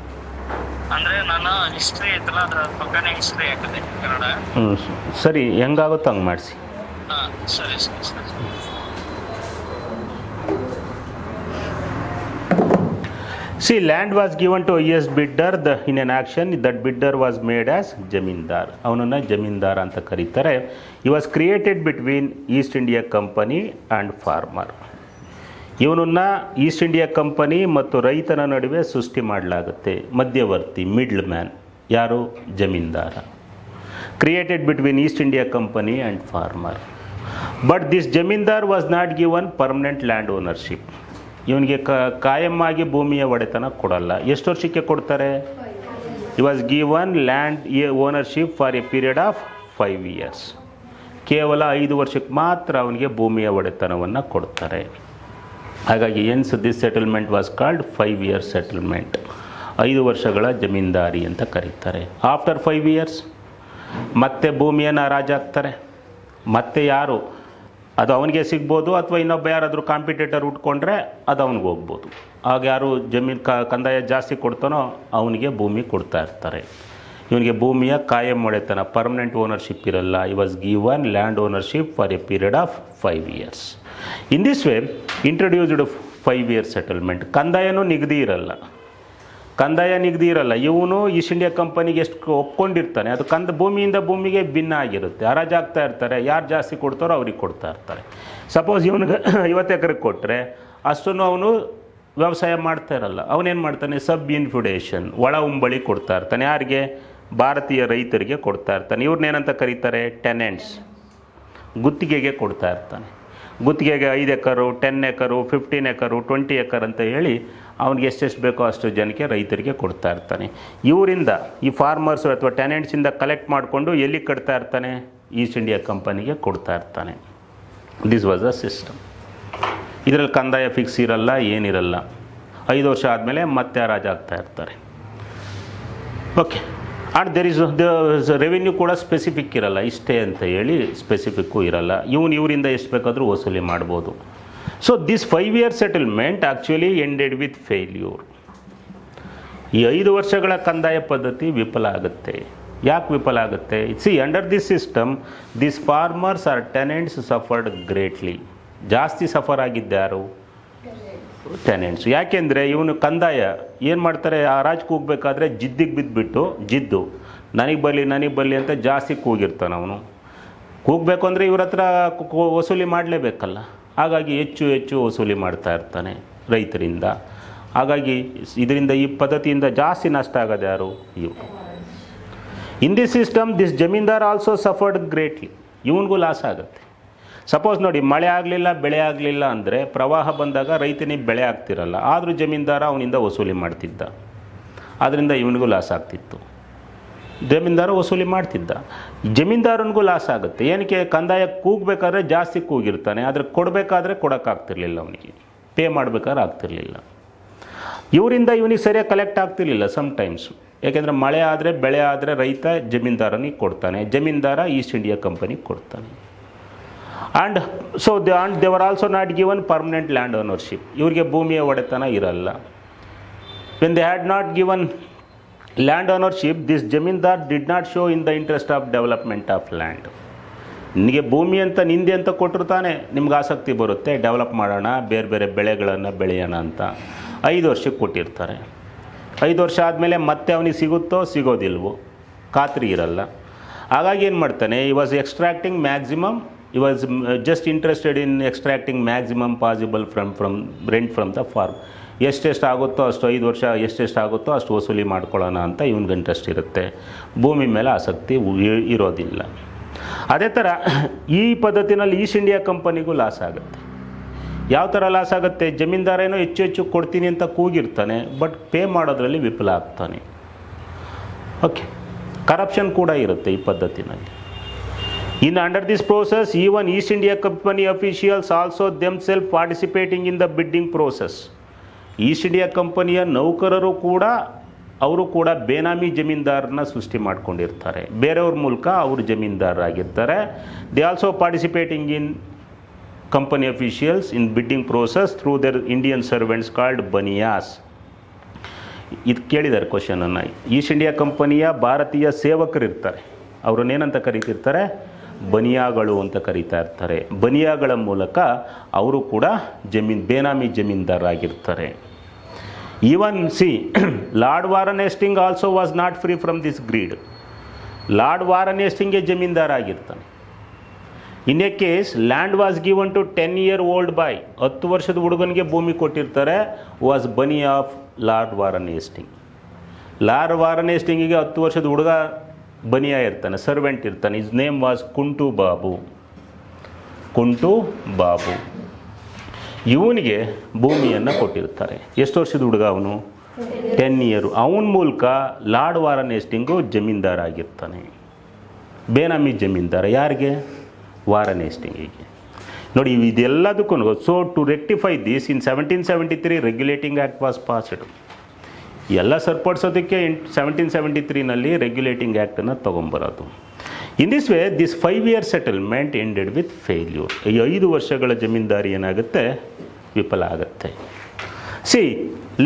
ಸರಿ, ಹೆಂಗಾಗುತ್ತೋ ಹಂಗೆ ಮಾಡಿಸಿ. See, land was given to highest bidder in an action. That bidder was made as Jamindar. ಅವನನ್ನು ಜಮೀನ್ದಾರ ಅಂತ ಕರೀತಾರೆ. He was created between East India Company and farmer. ಇವನನ್ನು ಈಸ್ಟ್ ಇಂಡಿಯಾ ಕಂಪನಿ ಮತ್ತು ರೈತನ ನಡುವೆ ಸೃಷ್ಟಿ ಮಾಡಲಾಗುತ್ತೆ. ಮಧ್ಯವರ್ತಿ, ಮಿಡ್ಲ್ ಮ್ಯಾನ್. ಯಾರು? ಜಮೀನ್ದಾರ. Created between East India company and farmer. But this zamindar was not given permanent land ownership. ಇವನಿಗೆ ಕಾಯಮ್ಮಾಗಿ ಭೂಮಿಯ ಒಡೆತನ ಕೊಡಲ್ಲ. ಎಷ್ಟು ವರ್ಷಕ್ಕೆ ಕೊಡ್ತಾರೆ? He was given land ownership for a period of 5 years. ಕೇವಲ 5 ವರ್ಷಕ್ಕೆ ಮಾತ್ರ ಅವನಿಗೆ ಭೂಮಿಯ ಒಡೆತನವನ್ನು ಕೊಡ್ತಾರೆ. ಹಾಗಾಗಿ hence this settlement was called 5-year settlement. 5 ವರ್ಷಗಳ ಜಮೀನ್ದಾರಿ ಅಂತ ಕರೀತಾರೆ. ಆಫ್ಟರ್ 5 years ಮತ್ತೆ ಭೂಮಿಯನ್ನು ಹರಾಜಾಕ್ತಾರೆ. ಮತ್ತೆ ಯಾರು ಅದು ಅವನಿಗೆ ಸಿಗ್ಬೋದು, ಅಥವಾ ಇನ್ನೊಬ್ಬ ಯಾರಾದರೂ ಕಾಂಪಿಟೇಟರ್ ಉಟ್ಕೊಂಡ್ರೆ ಅದು ಅವನಿಗೆ ಹೋಗ್ಬೋದು. ಆಗ ಯಾರು ಜಮೀನು ಕಂದಾಯ ಜಾಸ್ತಿ ಕೊಡ್ತಾನೋ ಅವನಿಗೆ ಭೂಮಿ ಕೊಡ್ತಾ ಇರ್ತಾರೆ. ಇವನಿಗೆ ಭೂಮಿಯ ಕಾಯಂ ಒಡೆತನ, ಪರ್ಮನೆಂಟ್ ಓನರ್ಶಿಪ್ ಇರಲ್ಲ. He was given land ownership for a period of 5 years. In this way introduced 5-year settlement. ಕಂದಾಯನೂ ನಿಗದಿ ಇರಲ್ಲ. ಇವನು ಈಸ್ಟ್ ಇಂಡಿಯಾ ಕಂಪನಿಗೆ ಎಷ್ಟು ಒಪ್ಕೊಂಡಿರ್ತಾನೆ ಅದು ಭೂಮಿಯಿಂದ ಭೂಮಿಗೆ ಭಿನ್ನ ಆಗಿರುತ್ತೆ. ಹರಾಜಾಗ್ತಾ ಇರ್ತಾರೆ. ಯಾರು ಜಾಸ್ತಿ ಕೊಡ್ತಾರೋ ಅವ್ರಿಗೆ ಕೊಡ್ತಾ ಇರ್ತಾರೆ. ಸಪೋಸ್ ಇವನಿಗೆ 50 ಎಕರೆಗೆ ಕೊಟ್ಟರೆ ಅಷ್ಟನ್ನು ಅವನು ವ್ಯವಸಾಯ ಮಾಡ್ತಾ ಇರಲ್ಲ. ಅವನೇನು ಮಾಡ್ತಾನೆ? ಸಬ್ ಇನ್ಫ್ಯುಡೇಷನ್, ಒಳ ಉಂಬಳಿ ಕೊಡ್ತಾ ಇರ್ತಾನೆ. ಯಾರಿಗೆ? ಭಾರತೀಯ ರೈತರಿಗೆ ಕೊಡ್ತಾ ಇರ್ತಾನೆ. ಇವ್ರನ್ನೇನಂತ ಕರೀತಾರೆ? ಟೆನೆಂಟ್ಸ್. ಗುತ್ತಿಗೆಗೆ ಕೊಡ್ತಾ ಇರ್ತಾನೆ. ಗುತ್ತಿಗೆಗೆ 5 ಎಕರು, 10 ಎಕರು, 15 ಎಕರು, 20 ಎಕರ್ ಅಂತ ಹೇಳಿ ಅವನಿಗೆ ಎಷ್ಟೆಷ್ಟು ಬೇಕೋ ಅಷ್ಟು ಜನಕ್ಕೆ ರೈತರಿಗೆ ಕೊಡ್ತಾ ಇರ್ತಾನೆ. ಇವರಿಂದ ಈ ಫಾರ್ಮರ್ಸು ಅಥವಾ ಟೆನೆಂಟ್ಸಿಂದ ಕಲೆಕ್ಟ್ ಮಾಡಿಕೊಂಡು ಎಲ್ಲಿ ಕಟ್ತಾ ಇರ್ತಾನೆ? ಈಸ್ಟ್ ಇಂಡಿಯಾ ಕಂಪನಿಗೆ ಕೊಡ್ತಾ ಇರ್ತಾನೆ. This was a system. ಇದರಲ್ಲಿ ಕಂದಾಯ ಫಿಕ್ಸ್ ಇರಲ್ಲ, ಏನಿರಲ್ಲ. 5 ವರ್ಷ ಆದಮೇಲೆ ಮತ್ತೆ ಹರಾಜಾಗ್ತಾ ಇರ್ತಾರೆ. Okay. And there is revenue ಕೂಡ ಸ್ಪೆಸಿಫಿಕ್ ಇರಲ್ಲ. ಇಷ್ಟೇ ಅಂತ ಹೇಳಿ ಸ್ಪೆಸಿಫಿಕ್ಕು ಇರಲ್ಲ. ಇವರಿಂದ ಎಷ್ಟು ಬೇಕಾದರೂ ವಸೂಲಿ ಮಾಡ್ಬೋದು. So this 5-year settlement actually ended with failure. ಈ 5 ವರ್ಷಗಳ ಕಂದಾಯ ಪದ್ಧತಿ ವಿಫಲ ಆಗುತ್ತೆ. ಯಾಕೆ ವಿಫಲ ಆಗುತ್ತೆ? Under this system this farmers are tenants suffered greatly. ಜಾಸ್ತಿ ಸಫರ್ ಆಗಿದ್ದ್ಯಾರು? ಟೆನೆಂಟ್ಸ್. ಯಾಕೆಂದರೆ ಇವನು ಕಂದಾಯ ಏನು ಮಾಡ್ತಾರೆ? ಹರಾಜಿಗೆ ಕೂಗಬೇಕಾದ್ರೆ ಜಿದ್ದಿಗೆ ಬಿದ್ದುಬಿಟ್ಟು ನನಗೆ ಬರಲಿ ಅಂತ ಜಾಸ್ತಿ ಕೂಗಿರ್ತಾನೆ ಅವನು. ಕೂಗಬೇಕು ಅಂದರೆ ಇವ್ರ ಹತ್ರ ವಸೂಲಿ ಮಾಡಲೇಬೇಕಲ್ಲ. ಹಾಗಾಗಿ ಹೆಚ್ಚು ಹೆಚ್ಚು ವಸೂಲಿ ಮಾಡ್ತಾ ಇರ್ತಾನೆ ರೈತರಿಂದ. ಹಾಗಾಗಿ ಇದರಿಂದ ಈ ಪದ್ಧತಿಯಿಂದ ಜಾಸ್ತಿ ನಷ್ಟ ಆಗೋದು ಯಾರು? ಇವು. In this system this zamindar also suffered greatly. ಇವನಿಗೂ ಲಾಸ್ ಆಗುತ್ತೆ. ಸಪೋಸ್ ನೋಡಿ, ಮಳೆ ಆಗಲಿಲ್ಲ, ಬೆಳೆ ಆಗಲಿಲ್ಲ ಅಂದರೆ, ಪ್ರವಾಹ ಬಂದಾಗ ರೈತನಿಗೆ ಬೆಳೆ ಆಗ್ತಿರಲ್ಲ, ಆದರೂ ಜಮೀನ್ದಾರ ಅವನಿಂದ ವಸೂಲಿ ಮಾಡ್ತಿದ್ದ. ಆದ್ದರಿಂದ ಇವನಿಗೂ ಲಾಸ್ ಆಗ್ತಿತ್ತು. ಜಮೀನ್ದಾರ ವಸೂಲಿ ಮಾಡ್ತಿದ್ದ. ಜಮೀನ್ದಾರನಿಗೂ ಲಾಸ್ ಆಗುತ್ತೆ. ಏನಕ್ಕೆ? ಕಂದಾಯ ಕೂಗಬೇಕಾದ್ರೆ ಜಾಸ್ತಿ ಕೂಗಿರ್ತಾನೆ, ಆದರೆ ಕೊಡಬೇಕಾದ್ರೆ ಕೊಡೋಕ್ಕಾಗ್ತಿರ್ಲಿಲ್ಲ, ಅವನಿಗೆ ಪೇ ಮಾಡಬೇಕಾದ್ರೆ ಆಗ್ತಿರ್ಲಿಲ್ಲ. ಇವರಿಂದ ಇವನಿಗೆ ಸರಿಯಾಗಿ ಕಲೆಕ್ಟ್ ಆಗ್ತಿರ್ಲಿಲ್ಲ ಸಮ್ಟೈಮ್ಸು. ಯಾಕೆಂದರೆ ಮಳೆ ಆದರೆ, ಬೆಳೆ ಆದರೆ ರೈತ ಜಮೀನ್ದಾರನಿಗೆ ಕೊಡ್ತಾನೆ, ಜಮೀನ್ದಾರ ಈಸ್ಟ್ ಇಂಡಿಯಾ ಕಂಪನಿಗೆ ಕೊಡ್ತಾನೆ. And so they were also not given permanent land ownership. ಇವರಿಗೆ ಭೂಮಿಯ ಒಡೆತನ ಇರಲ್ಲ. When they had not given land ownership, this zamindar did not show in the interest of development of land. ನಿನಗೆ ಭೂಮಿ ಅಂತ ನಿಂದೆ ಅಂತ ಕೊಟ್ಟಿರ್ತಾನೆ, ನಿಮ್ಗೆ ಆಸಕ್ತಿ ಬರುತ್ತೆ, ಡೆವಲಪ್ ಮಾಡೋಣ, ಬೇರೆ ಬೇರೆ ಬೆಳೆಗಳನ್ನು ಬೆಳೆಯೋಣ ಅಂತ 5 ವರ್ಷಕ್ಕೆ ಕೊಟ್ಟಿರ್ತಾರೆ. 5 ವರ್ಷ ಆದಮೇಲೆ ಮತ್ತೆ ಅವನಿಗೆ ಸಿಗುತ್ತೋ ಸಿಗೋದಿಲ್ವೋ ಖಾತ್ರಿ ಇರಲ್ಲ. ಹಾಗಾಗಿ ಏನು ಮಾಡ್ತಾನೆ, he was extracting maximum, he was just interested in extracting maximum possible from rent from the farm. ಎಷ್ಟೆಷ್ಟು ಆಗುತ್ತೋ ಅಷ್ಟು, 5 ವರ್ಷ ಎಷ್ಟೆಷ್ಟು ಆಗುತ್ತೋ ಅಷ್ಟು ವಸೂಲಿ ಮಾಡ್ಕೊಳ್ಳೋಣ ಅಂತ ಇವನಿಗೆ ಇಂಟ್ರೆಸ್ಟ್ ಇರುತ್ತೆ. ಭೂಮಿ ಮೇಲೆ ಆಸಕ್ತಿ ಇರೋದಿಲ್ಲ. ಅದೇ ಥರ ಈ ಪದ್ಧತಿನಲ್ಲಿ ಈಸ್ಟ್ ಇಂಡಿಯಾ ಕಂಪನಿಗೂ ಲಾಸ್ ಆಗುತ್ತೆ. ಯಾವ ಥರ ಲಾಸ್ ಆಗುತ್ತೆ? ಜಮೀನ್ದಾರ ಏನೋ ಹೆಚ್ಚು ಹೆಚ್ಚು ಕೊಡ್ತೀನಿ ಅಂತ ಕೂಗಿರ್ತಾನೆ, ಬಟ್ ಪೇ ಮಾಡೋದ್ರಲ್ಲಿ ವಿಫಲ ಆಗ್ತಾನೆ. ಓಕೆ, ಕರಪ್ಷನ್ ಕೂಡ ಇರುತ್ತೆ ಈ ಪದ್ಧತಿನಲ್ಲಿ. In under this process even east India company officials also themself participating in the bidding process. East India ಕಂಪನಿಯ ನೌಕರರು ಕೂಡ, ಅವರು ಕೂಡ ಬೇನಾಮಿ ಜಮೀನ್ದಾರನ ಸೃಷ್ಟಿ ಮಾಡ್ಕೊಂಡಿರ್ತಾರೆ. ಬೇರೆಯವ್ರ ಮೂಲಕ ಅವರು ಜಮೀನ್ದಾರರಾಗಿರ್ತಾರೆ. They also participating in company officials in bidding process through their Indian servants called banias. ಇದು ಕೇಳಿದ್ದಾರೆ ಕ್ವಶನನ್ನು. ಈಸ್ಟ್ ಇಂಡಿಯಾ ಕಂಪನಿಯ ಭಾರತೀಯ ಸೇವಕರಿರ್ತಾರೆ, ಅವ್ರನ್ನೇನಂತ ಕರೀತಿರ್ತಾರೆ? ಬನಿಯಾಗಳು ಅಂತ ಕರೀತಾ ಇರ್ತಾರೆ. ಬನಿಯಾಗಳ ಮೂಲಕ ಅವರು ಕೂಡ ಬೇನಾಮಿ ಜಮೀನ್ದಾರರಾಗಿರ್ತಾರೆ. Even see lord Warren Hasting also was not free from this greed. Lord Warren ಹೇಸ್ಟಿಂಗ್ಗೆ ಜಮೀನ್ದಾರ ಆಗಿರ್ತಾನೆ. In a case land was given to 10-year-old boy. 10 ವರ್ಷದ ಹುಡುಗನಿಗೆ ಭೂಮಿ ಕೊಟ್ಟಿರ್ತಾರೆ. ವಾಸ್ ಬನಿ of lord Warren Hasting. Lord Warren ಹೇಸ್ಟಿಂಗಿಗೆ 10 ವರ್ಷದ ಹುಡುಗ ಬನಿಯ ಇರ್ತಾನೆ, ಸರ್ವೆಂಟ್ ಇರ್ತಾನೆ. ಇಸ್ ನೇಮ್ ವಾಸ್ ಕುಂಟು ಬಾಬು. ಕುಂಟು ಬಾಬು ಇವನಿಗೆ ಭೂಮಿಯನ್ನು ಕೊಟ್ಟಿರ್ತಾರೆ. ಎಷ್ಟು ವರ್ಷದ ಹುಡುಗ ಅವನು? 10 year. ಅವನ ಮೂಲಕ ಲಾರ್ಡ್ ವಾರನ್ ಹೇಸ್ಟಿಂಗು ಜಮೀನ್ದಾರ ಆಗಿರ್ತಾನೆ, ಬೇನಾಮಿ ಜಮೀನ್ದಾರ. ಯಾರಿಗೆ? ವಾರನ್ ಹೇಸ್ಟಿಂಗಿಗೆ. ನೋಡಿ, ಇದೆಲ್ಲದಕ್ಕೂ so to rectify this in 1773 regulating act was passed. ಎಲ್ಲ ಸರಿಪಡಿಸೋದಕ್ಕೆ 1773ನಲ್ಲಿ ರೆಗ್ಯುಲೇಟಿಂಗ್ ಆ್ಯಕ್ಟನ್ನು ತೊಗೊಂಬರೋದು. In this way this 5-year settlement ended with failure. ಈ 5 ವರ್ಷಗಳ ಜಮೀನ್ದಾರಿ ಏನಾಗುತ್ತೆ? ವಿಫಲ ಆಗುತ್ತೆ. See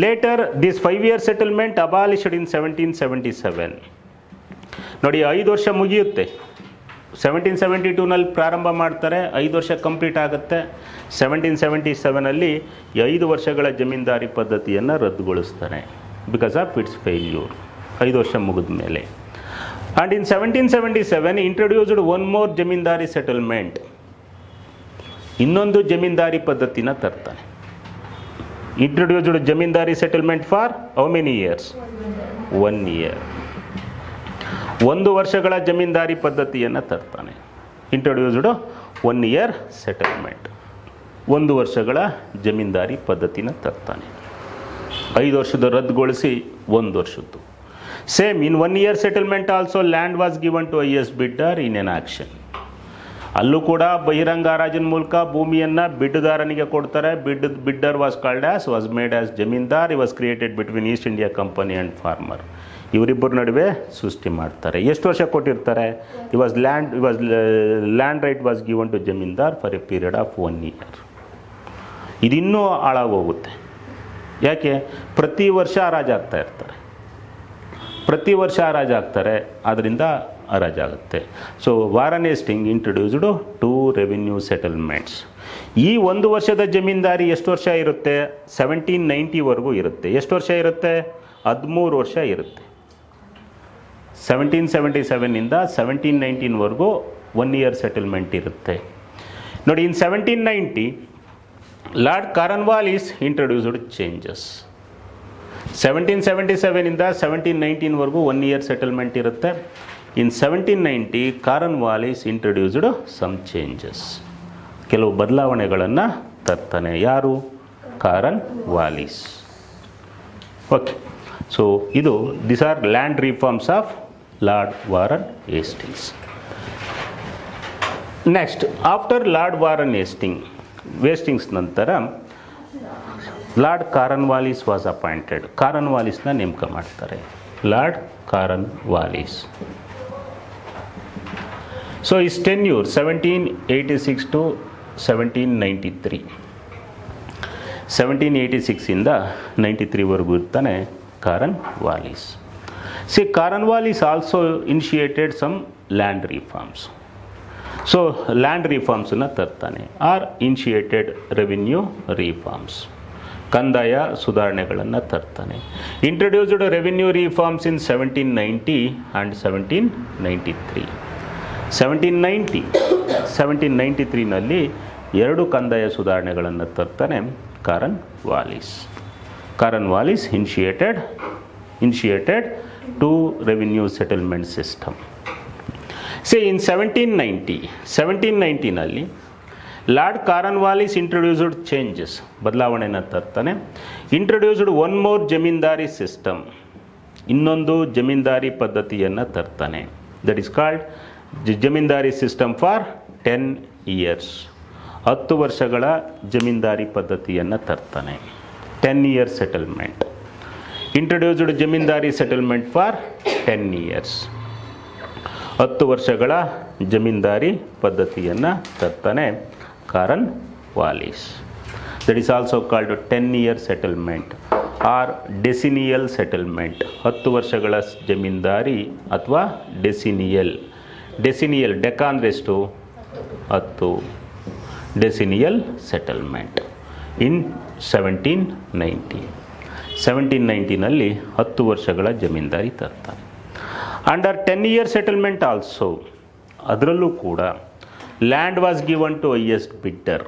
later this 5-year settlement abolished in 1777. ನೋಡಿ, 5 ವರ್ಷ ಮುಗಿಯುತ್ತೆ. 1772ನಲ್ಲಿ ಪ್ರಾರಂಭ ಮಾಡ್ತಾರೆ, 5 ವರ್ಷ ಕಂಪ್ಲೀಟ್ ಆಗುತ್ತೆ. 1777ನಲ್ಲಿ 5 ವರ್ಷಗಳ ಜಮೀನ್ದಾರಿ ಪದ್ಧತಿಯನ್ನು ರದ್ದುಗೊಳಿಸ್ತಾರೆ ಬಿಕಾಸ್ ಆಫ್ ಇಟ್ಸ್ ಫೇಲ್ಯೂರ್. 5 ವರ್ಷ ಮುಗಿದ ಮೇಲೆ. And in 1777 introduced one more zamindari settlement. ಇನ್ನೊಂದು ಜಮೀನ್ದಾರಿ ಪದ್ಧತಿನ ತರ್ತಾನೆ. Introduced zamindari settlement for how many years? 1 year. 1 ವರ್ಷಗಳ ಜಮೀನ್ದಾರಿ ಪದ್ಧತಿಯನ್ನು ತರ್ತಾನೆ. Introduced 1 year settlement. 1 ವರ್ಷಗಳ ಜಮೀನ್ದಾರಿ ಪದ್ಧತಿನ ತರ್ತಾನೆ. 5 ವರ್ಷದ ರದ್ದುಗೊಳಿಸಿ 1 ವರ್ಷದ್ದು. Same in 1 year settlement also land was given to highest bidder in an auction. ಅಲ್ಲೂ ಕೂಡ ಬಹಿರಂಗ ಹರಾಜಿನ ಮೂಲಕ ಭೂಮಿಯನ್ನು ಬಿಡ್ಡುದಾರನಿಗೆ ಕೊಡ್ತಾರೆ. Bidder was called as was made as zamindar. Was created between East India company and farmer. ಇವರಿಬ್ಬರ ನಡುವೆ ಸೃಷ್ಟಿ ಮಾಡ್ತಾರೆ. ಎಷ್ಟು ವರ್ಷ ಕೊಟ್ಟಿರ್ತಾರೆ? Land right was given to zamindar for a period of 1 year. ಇದಿನ್ನೂ ಹಾಳಾಗೋಗುತ್ತೆ. ಯಾಕೆ? ಪ್ರತಿ ವರ್ಷ ಹರಾಜಾಗ್ತಾ ಇರ್ತಾರೆ. ಪ್ರತಿ ವರ್ಷ ಹರಾಜಾಗ್ತಾರೆ, ಆದ್ದರಿಂದ ಹರಾಜಾಗುತ್ತೆ. So Warren Hasting introduced 2 revenue settlements. ಈ 1 ವರ್ಷದ ಜಮೀನ್ದಾರಿ ಎಷ್ಟು ವರ್ಷ ಇರುತ್ತೆ? 1790ವರೆಗೂ ಇರುತ್ತೆ. ಎಷ್ಟು ವರ್ಷ ಇರುತ್ತೆ? 13 ವರ್ಷ ಇರುತ್ತೆ. 1777ನಿಂದ 1719ವರೆಗೂ 1 year ಸೆಟಲ್ಮೆಂಟ್ ಇರುತ್ತೆ. ನೋಡಿ, in 1790 Lord Cornwallis introduced changes. 1777 ಇಂದ 1719ವರೆಗೂ 1 ಇಯರ್ ಸೆಟಲ್ಮೆಂಟ್ ಇರುತ್ತೆ. In 1790 Cornwallis introduced some changes, ಕೆಲವು ಬದಲಾವಣೆಗಳನ್ನು ತರ್ತಾನೆ. ಯಾರು? ಕಾರ್ನ್ವಾಲಿಸ್. ಓಕೆ, ಸೊ ಇದು this are land reforms of lord Warren Hastings. Next, after Lord Warren Hastings ನಂತರ ಲಾರ್ಡ್ ಕಾರ್ನ್ವಾಲಿಸ್ ವಾಸ್ ಅಪಾಯಿಂಟೆಡ್. ಕಾರ್ನ್ವಾಲಿಸ್ನ ನೇಮಕ ಮಾಡ್ತಾರೆ, Lord Cornwallis. So his tenure 1786 to 1793. 1786 ಇಂದ 93ವರೆಗೂ ಇರ್ತಾನೆ ಕಾರ್ನ್ವಾಲಿಸ್. See, Cornwallis also initiated some land reforms. So land ರಿಫಾರ್ಮ್ಸನ್ನು ತರ್ತಾನೆ. ಆರ್ ಇನಿಷಿಯೇಟೆಡ್ ರೆವಿನ್ಯೂ ರಿಫಾರ್ಮ್ಸ್, ಕಂದಾಯ ಸುಧಾರಣೆಗಳನ್ನು ತರ್ತಾನೆ. Introduced revenue reforms in 1790 and 1793. 1793ನಲ್ಲಿ 2 ಕಂದಾಯ ಸುಧಾರಣೆಗಳನ್ನು ತರ್ತಾನೆ Cornwallis. Cornwallis initiated 2 revenue settlement system. Say in 1790ನಲ್ಲಿ ಲಾರ್ಡ್ ಕಾರ್ನ್ವಾಲಿಸ್ ಇಂಟ್ರೊಡ್ಯೂಸ್ಡ್ ಚೇಂಜಸ್, ಬದಲಾವಣೆಯನ್ನು ತರ್ತಾನೆ. Introduced one more zamindari system, ಇನ್ನೊಂದು ಜಮೀನ್ದಾರಿ ಪದ್ಧತಿಯನ್ನು ತರ್ತಾನೆ. That is called zamindari system for 10 years. 10 ವರ್ಷಗಳ ಜಮೀನ್ದಾರಿ ಪದ್ಧತಿಯನ್ನು ತರ್ತಾನೆ. 10 year settlement. Introduced zamindari settlement for 10 years. 10 ವರ್ಷಗಳ ಜಮೀನ್ದಾರಿ ಪದ್ಧತಿಯನ್ನು ತರ್ತಾನೆ Cornwallis. That is also called 10 year settlement or decennial settlement. 10 ವರ್ಷಗಳ ಜಮೀನ್ದಾರಿ ಅಥವಾ ಡೆಸಿನಿಯಲ್. ಡೆಕ ಅಂದರೆ ಎಷ್ಟು? 10. ಡೆಸಿನಿಯಲ್ ಸೆಟಲ್ಮೆಂಟ್ ಇನ್ 1790ನಲ್ಲಿ 10 ವರ್ಷಗಳ ಜಮೀನ್ದಾರಿ ತರ್ತಾನೆ. ಅಂಡರ್ 10 ಇಯರ್ ಸೆಟಲ್ಮೆಂಟ್ ಆಲ್ಸೋ, ಅದರಲ್ಲೂ ಕೂಡ land was given to highest bidder.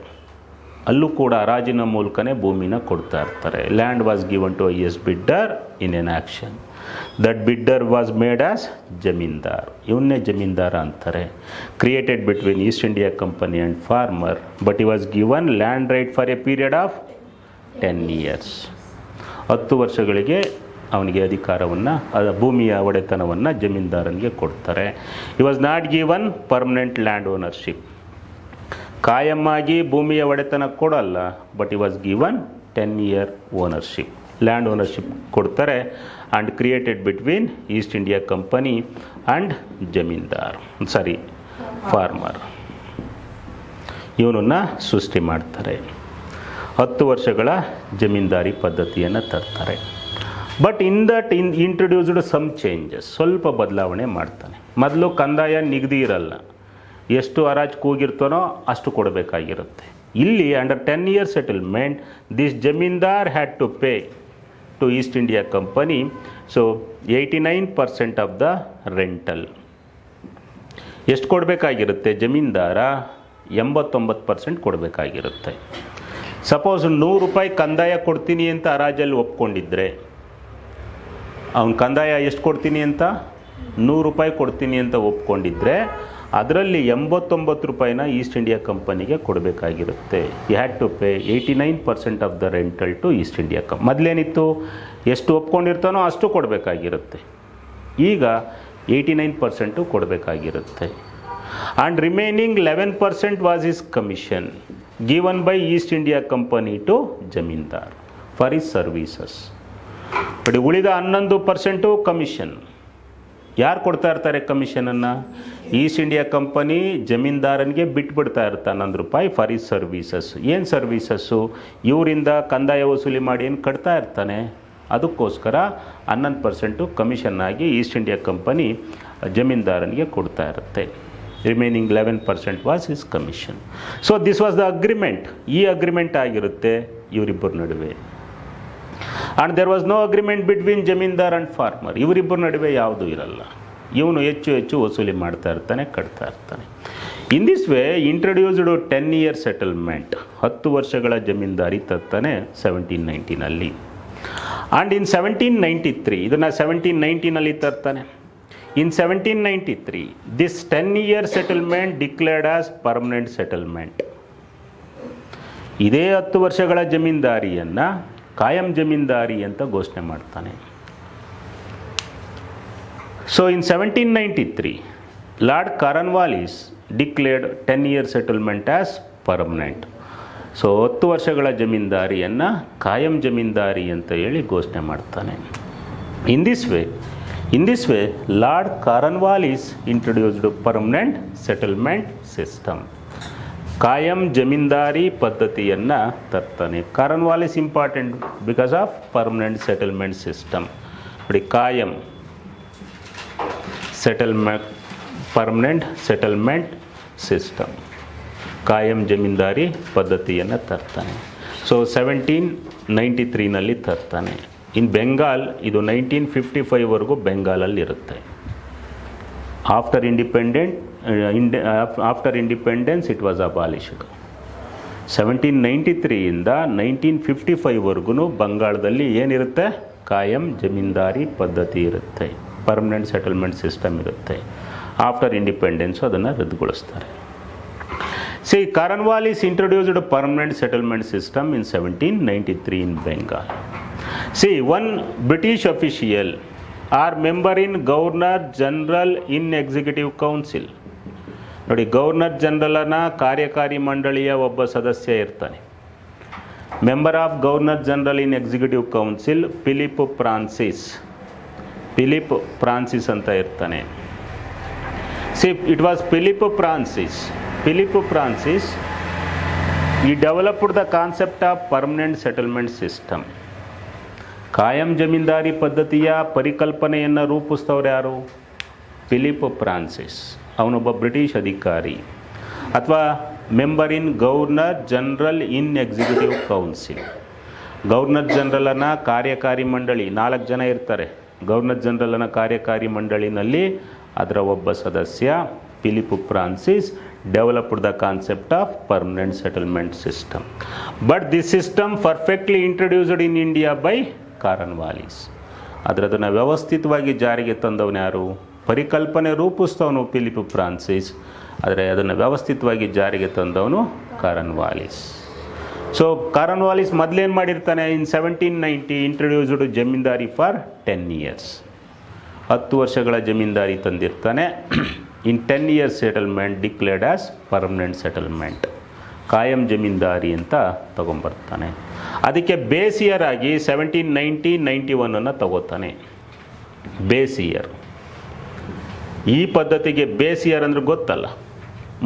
ಅಲ್ಲೂ ಕೂಡ ಹರಾಜಿನ ಮೂಲಕನೇ ಭೂಮಿನ ಕೊಡ್ತಾ ಇರ್ತಾರೆ. Land was given to highest bidder in an auction. That bidder was made as zamindar. ಇವನ್ನೇ ಜಮೀನ್ದಾರ ಅಂತಾರೆ. Created between East India company and farmer, but he was given land right for a period of 10 years. 10 ವರ್ಷಗಳಿಗೆ ಅವನಿಗೆ ಅಧಿಕಾರವನ್ನು, ಭೂಮಿಯ ಒಡೆತನವನ್ನು ಜಮೀನ್ದಾರನಿಗೆ ಕೊಡ್ತಾರೆ. He was not given permanent land ownership. ಕಾಯಮ್ಮಾಗಿ ಭೂಮಿಯ ಒಡೆತನ ಕೊಡಲ್ಲ, but he was given 10 year ownership. Land ownership ಕೊಡ್ತಾರೆ. And created between East India company and farmer. ಇವನನ್ನು ಸೃಷ್ಟಿ ಮಾಡ್ತಾರೆ. 10 ವರ್ಷಗಳ ಜಮೀನ್ದಾರಿ ಪದ್ಧತಿಯನ್ನು ತರ್ತಾರೆ. But in that introduced some changes, ಸ್ವಲ್ಪ ಬದಲಾವಣೆ ಮಾಡ್ತಾನೆ. ಮೊದಲು ಕಂದಾಯ ನಿಗದಿ ಇರಲ್ಲ, ಎಷ್ಟು ಹರಾಜು ಕೂಗಿರ್ತಾನೋ ಅಷ್ಟು ಕೊಡಬೇಕಾಗಿರುತ್ತೆ. ಇಲ್ಲಿ under 10 year settlement this zamindar had to pay to East India Company. So 89% of the rental. ಎಷ್ಟು ಕೊಡಬೇಕಾಗಿರುತ್ತೆ? ಜಮೀನ್ದಾರ 89% ಕೊಡಬೇಕಾಗಿರುತ್ತೆ. ಸಪೋಸ್ 100 ರೂಪಾಯಿ ಕಂದಾಯ ಕೊಡ್ತೀನಿ ಅಂತ ಹರಾಜಲ್ಲಿ ಒಪ್ಕೊಂಡಿದ್ರೆ, ಅವ್ನು ಕಂದಾಯ ಎಷ್ಟು ಕೊಡ್ತೀನಿ ಅಂತ 100 ರೂಪಾಯಿ ಕೊಡ್ತೀನಿ ಅಂತ ಒಪ್ಕೊಂಡಿದ್ರೆ, ಅದರಲ್ಲಿ 89 ರೂಪಾಯಿನ ಈಸ್ಟ್ ಇಂಡಿಯಾ ಕಂಪನಿಗೆ ಕೊಡಬೇಕಾಗಿರುತ್ತೆ. You had to pay 89% of the rental to East India company. ಮೊದಲೇನಿತ್ತು? ಎಷ್ಟು ಒಪ್ಕೊಂಡಿರ್ತಾನೋ ಅಷ್ಟು ಕೊಡಬೇಕಾಗಿರುತ್ತೆ. ಈಗ 89% ಕೊಡಬೇಕಾಗಿರುತ್ತೆ. And remaining 11% was is commission given by East India company to zamindar for his services. But ಉಳಿದ 11% ಕಮಿಷನ್. ಯಾರು ಕೊಡ್ತಾ ಇರ್ತಾರೆ ಕಮಿಷನನ್ನು? ಈಸ್ಟ್ ಇಂಡಿಯಾ ಕಂಪನಿ ಜಮೀನ್ದಾರನಿಗೆ ಬಿಟ್ಬಿಡ್ತಾ ಇರ್ತಾನೆ 11 ರೂಪಾಯಿ ಫಾರ್ ಇಸ್ ಸರ್ವೀಸಸ್. ಏನು ಸರ್ವೀಸಸ್ಸು? ಇವರಿಂದ ಕಂದಾಯ ವಸೂಲಿ ಮಾಡಿ ಏನು ಕಟ್ತಾ ಇರ್ತಾನೆ, ಅದಕ್ಕೋಸ್ಕರ 11% ಕಮಿಷನ್ ಆಗಿ ಈಸ್ಟ್ ಇಂಡಿಯಾ ಕಂಪನಿ ಜಮೀನ್ದಾರನಿಗೆ ಕೊಡ್ತಾ ಇರುತ್ತೆ. Remaining 11% was is commission. So this was the agreement. ಈ ಅಗ್ರಿಮೆಂಟ್ ಆಗಿರುತ್ತೆ ಇವರಿಬ್ಬರ ನಡುವೆ. And there was no agreement between zamindar and farmer. ಇವರಿಬ್ಬರ ನಡುವೆ ಯಾವುದೂ ಇರಲ್ಲ. ಇವನು ಹೆಚ್ಚು ವಸೂಲಿ ಮಾಡ್ತಾ ಇರ್ತಾನೆ, ಕಟ್ತಾ ಇರ್ತಾನೆ. ಇನ್ this way introduced 10 year settlement. 10 ವರ್ಷಗಳ ಜಮೀನ್ದಾರಿ ತರ್ತಾನೆ 1790ನಲ್ಲಿ. ಆ್ಯಂಡ್ ಇನ್ 1793, ಇದನ್ನು 1790ನಲ್ಲಿ ತರ್ತಾನೆ. ಇನ್ 1793 this 10-year settlement declared as permanent settlement. ಇದೇ 10 ವರ್ಷಗಳ ಜಮೀನ್ದಾರಿಯನ್ನು ಕಾಯಂ ಜಮೀನ್ದಾರಿ ಅಂತ ಘೋಷಣೆ ಮಾಡ್ತಾನೆ. So in 1793 lord Cornwallis declared 10-year settlement as permanent. So 10 ವರ್ಷಗಳ ಜಮೀನ್ದಾರಿಯನ್ನು ಕಾಯಂ ಜಮೀನ್ದಾರಿ ಅಂತ ಹೇಳಿ ಘೋಷಣೆ ಮಾಡ್ತಾನೆ. ಇನ್ this way lord Cornwallis introduced permanent settlement system. ಕಾಯಂ ಜಮೀನ್ದಾರಿ ಪದ್ಧತಿಯನ್ನು ತರ್ತಾನೆ. Cornwallis important because of permanent settlement system. ನೋಡಿ, ಕಾಯಂ ಸೆಟಲ್ಮೆಂಟ್, ಪರ್ಮನೆಂಟ್ ಸೆಟಲ್ಮೆಂಟ್ ಸಿಸ್ಟಮ್, ಕಾಯಂ ಜಮೀನ್ದಾರಿ ಪದ್ಧತಿಯನ್ನು ತರ್ತಾನೆ. ಸೊ 1793ನಲ್ಲಿ ತರ್ತಾನೆ. ಇನ್ ಬೆಂಗಾಲ್ ಇದು 1955ವರೆಗೂ ಬೆಂಗಾಲಲ್ಲಿರುತ್ತೆ. After independence it was abolished. 1793ಇಂದ 1955ವರೆಗೂ ಬಂಗಾಳದಲ್ಲಿ ಏನಿರುತ್ತೆ? ಕಾಯಂ ಜಮೀನ್ದಾರಿ ಪದ್ಧತಿ ಇರುತ್ತೆ, ಪರ್ಮನೆಂಟ್ ಸೆಟಲ್ಮೆಂಟ್ ಸಿಸ್ಟಮ್ ಇರುತ್ತೆ. ಆಫ್ಟರ್ ಇಂಡಿಪೆಂಡೆನ್ಸು ಅದನ್ನು ರದ್ದುಗೊಳಿಸ್ತಾರೆ. See, Cornwallis introduced permanent settlement system in 1793 in Bengal. See, one British official or member in governor general in executive council. ನೋಡಿ, ಗವರ್ನರ್ ಜನರಲ್ನ ಕಾರ್ಯಕಾರಿ ಮಂಡಳಿಯ ಒಬ್ಬ ಸದಸ್ಯ ಇರ್ತಾನೆ. Member of governor general in executive council Philip Francis ಅಂತ ಇರ್ತಾನೆ. See, it was Philip Francis ಈ developed the concept of permanent settlement system. ಕಾಯಂ ಜಮೀನ್ದಾರಿ ಪದ್ಧತಿಯ ಪರಿಕಲ್ಪನೆಯನ್ನು ರೂಪಿಸ್ತವ್ರು ಯಾರು? Philip Francis. ಅವನೊಬ್ಬ ಬ್ರಿಟಿಷ್ ಅಧಿಕಾರಿ ಅಥವಾ member in governor general in executive council. Governor ಜನರಲನ ಕಾರ್ಯಕಾರಿ ಮಂಡಳಿ 4 ಜನ ಇರ್ತಾರೆ. ಗವರ್ನರ್ ಜನರಲ್ನ ಕಾರ್ಯಕಾರಿ ಮಂಡಳಿನಲ್ಲಿ ಅದರ ಒಬ್ಬ ಸದಸ್ಯ Philip Francis developed the concept of permanent settlement system. But this system perfectly introduced in India by Cornwallis. ಅದನ್ನು ವ್ಯವಸ್ಥಿತವಾಗಿ ಜಾರಿಗೆ ತಂದವನು ಯಾರು? ಪರಿಕಲ್ಪನೆ ರೂಪಿಸ್ತವನು ಫಿಲಿಪ್ ಫ್ರಾನ್ಸಿಸ್, ಆದರೆ ಅದನ್ನು ವ್ಯವಸ್ಥಿತವಾಗಿ ಜಾರಿಗೆ ತಂದವನು ಕಾರ್ನ್ವಾಲಿಸ್. ಸೊ ಕಾರ್ನ್ವಾಲಿಸ್ ಮೊದಲೇನು ಮಾಡಿರ್ತಾನೆ? In 1790 introduced zamindari for 10 years. 10 ವರ್ಷಗಳ ಜಮೀನ್ದಾರಿ ತಂದಿರ್ತಾನೆ. In 10 year settlement declared as permanent settlement, ಕಾಯಂ ಜಮೀನ್ದಾರಿ ಅಂತ ತಗೊಂಬರ್ತಾನೆ. ಅದಕ್ಕೆ ಬೇಸ್ ಇಯರ್ ಆಗಿ 1790-91 ತಗೋತಾನೆ. ಬೇಸ್ ಇಯರ್, ಈ ಪದ್ಧತಿಗೆ ಬೇಸ್ ಇಯರ್ ಅಂದರೆ ಗೊತ್ತಲ್ಲ,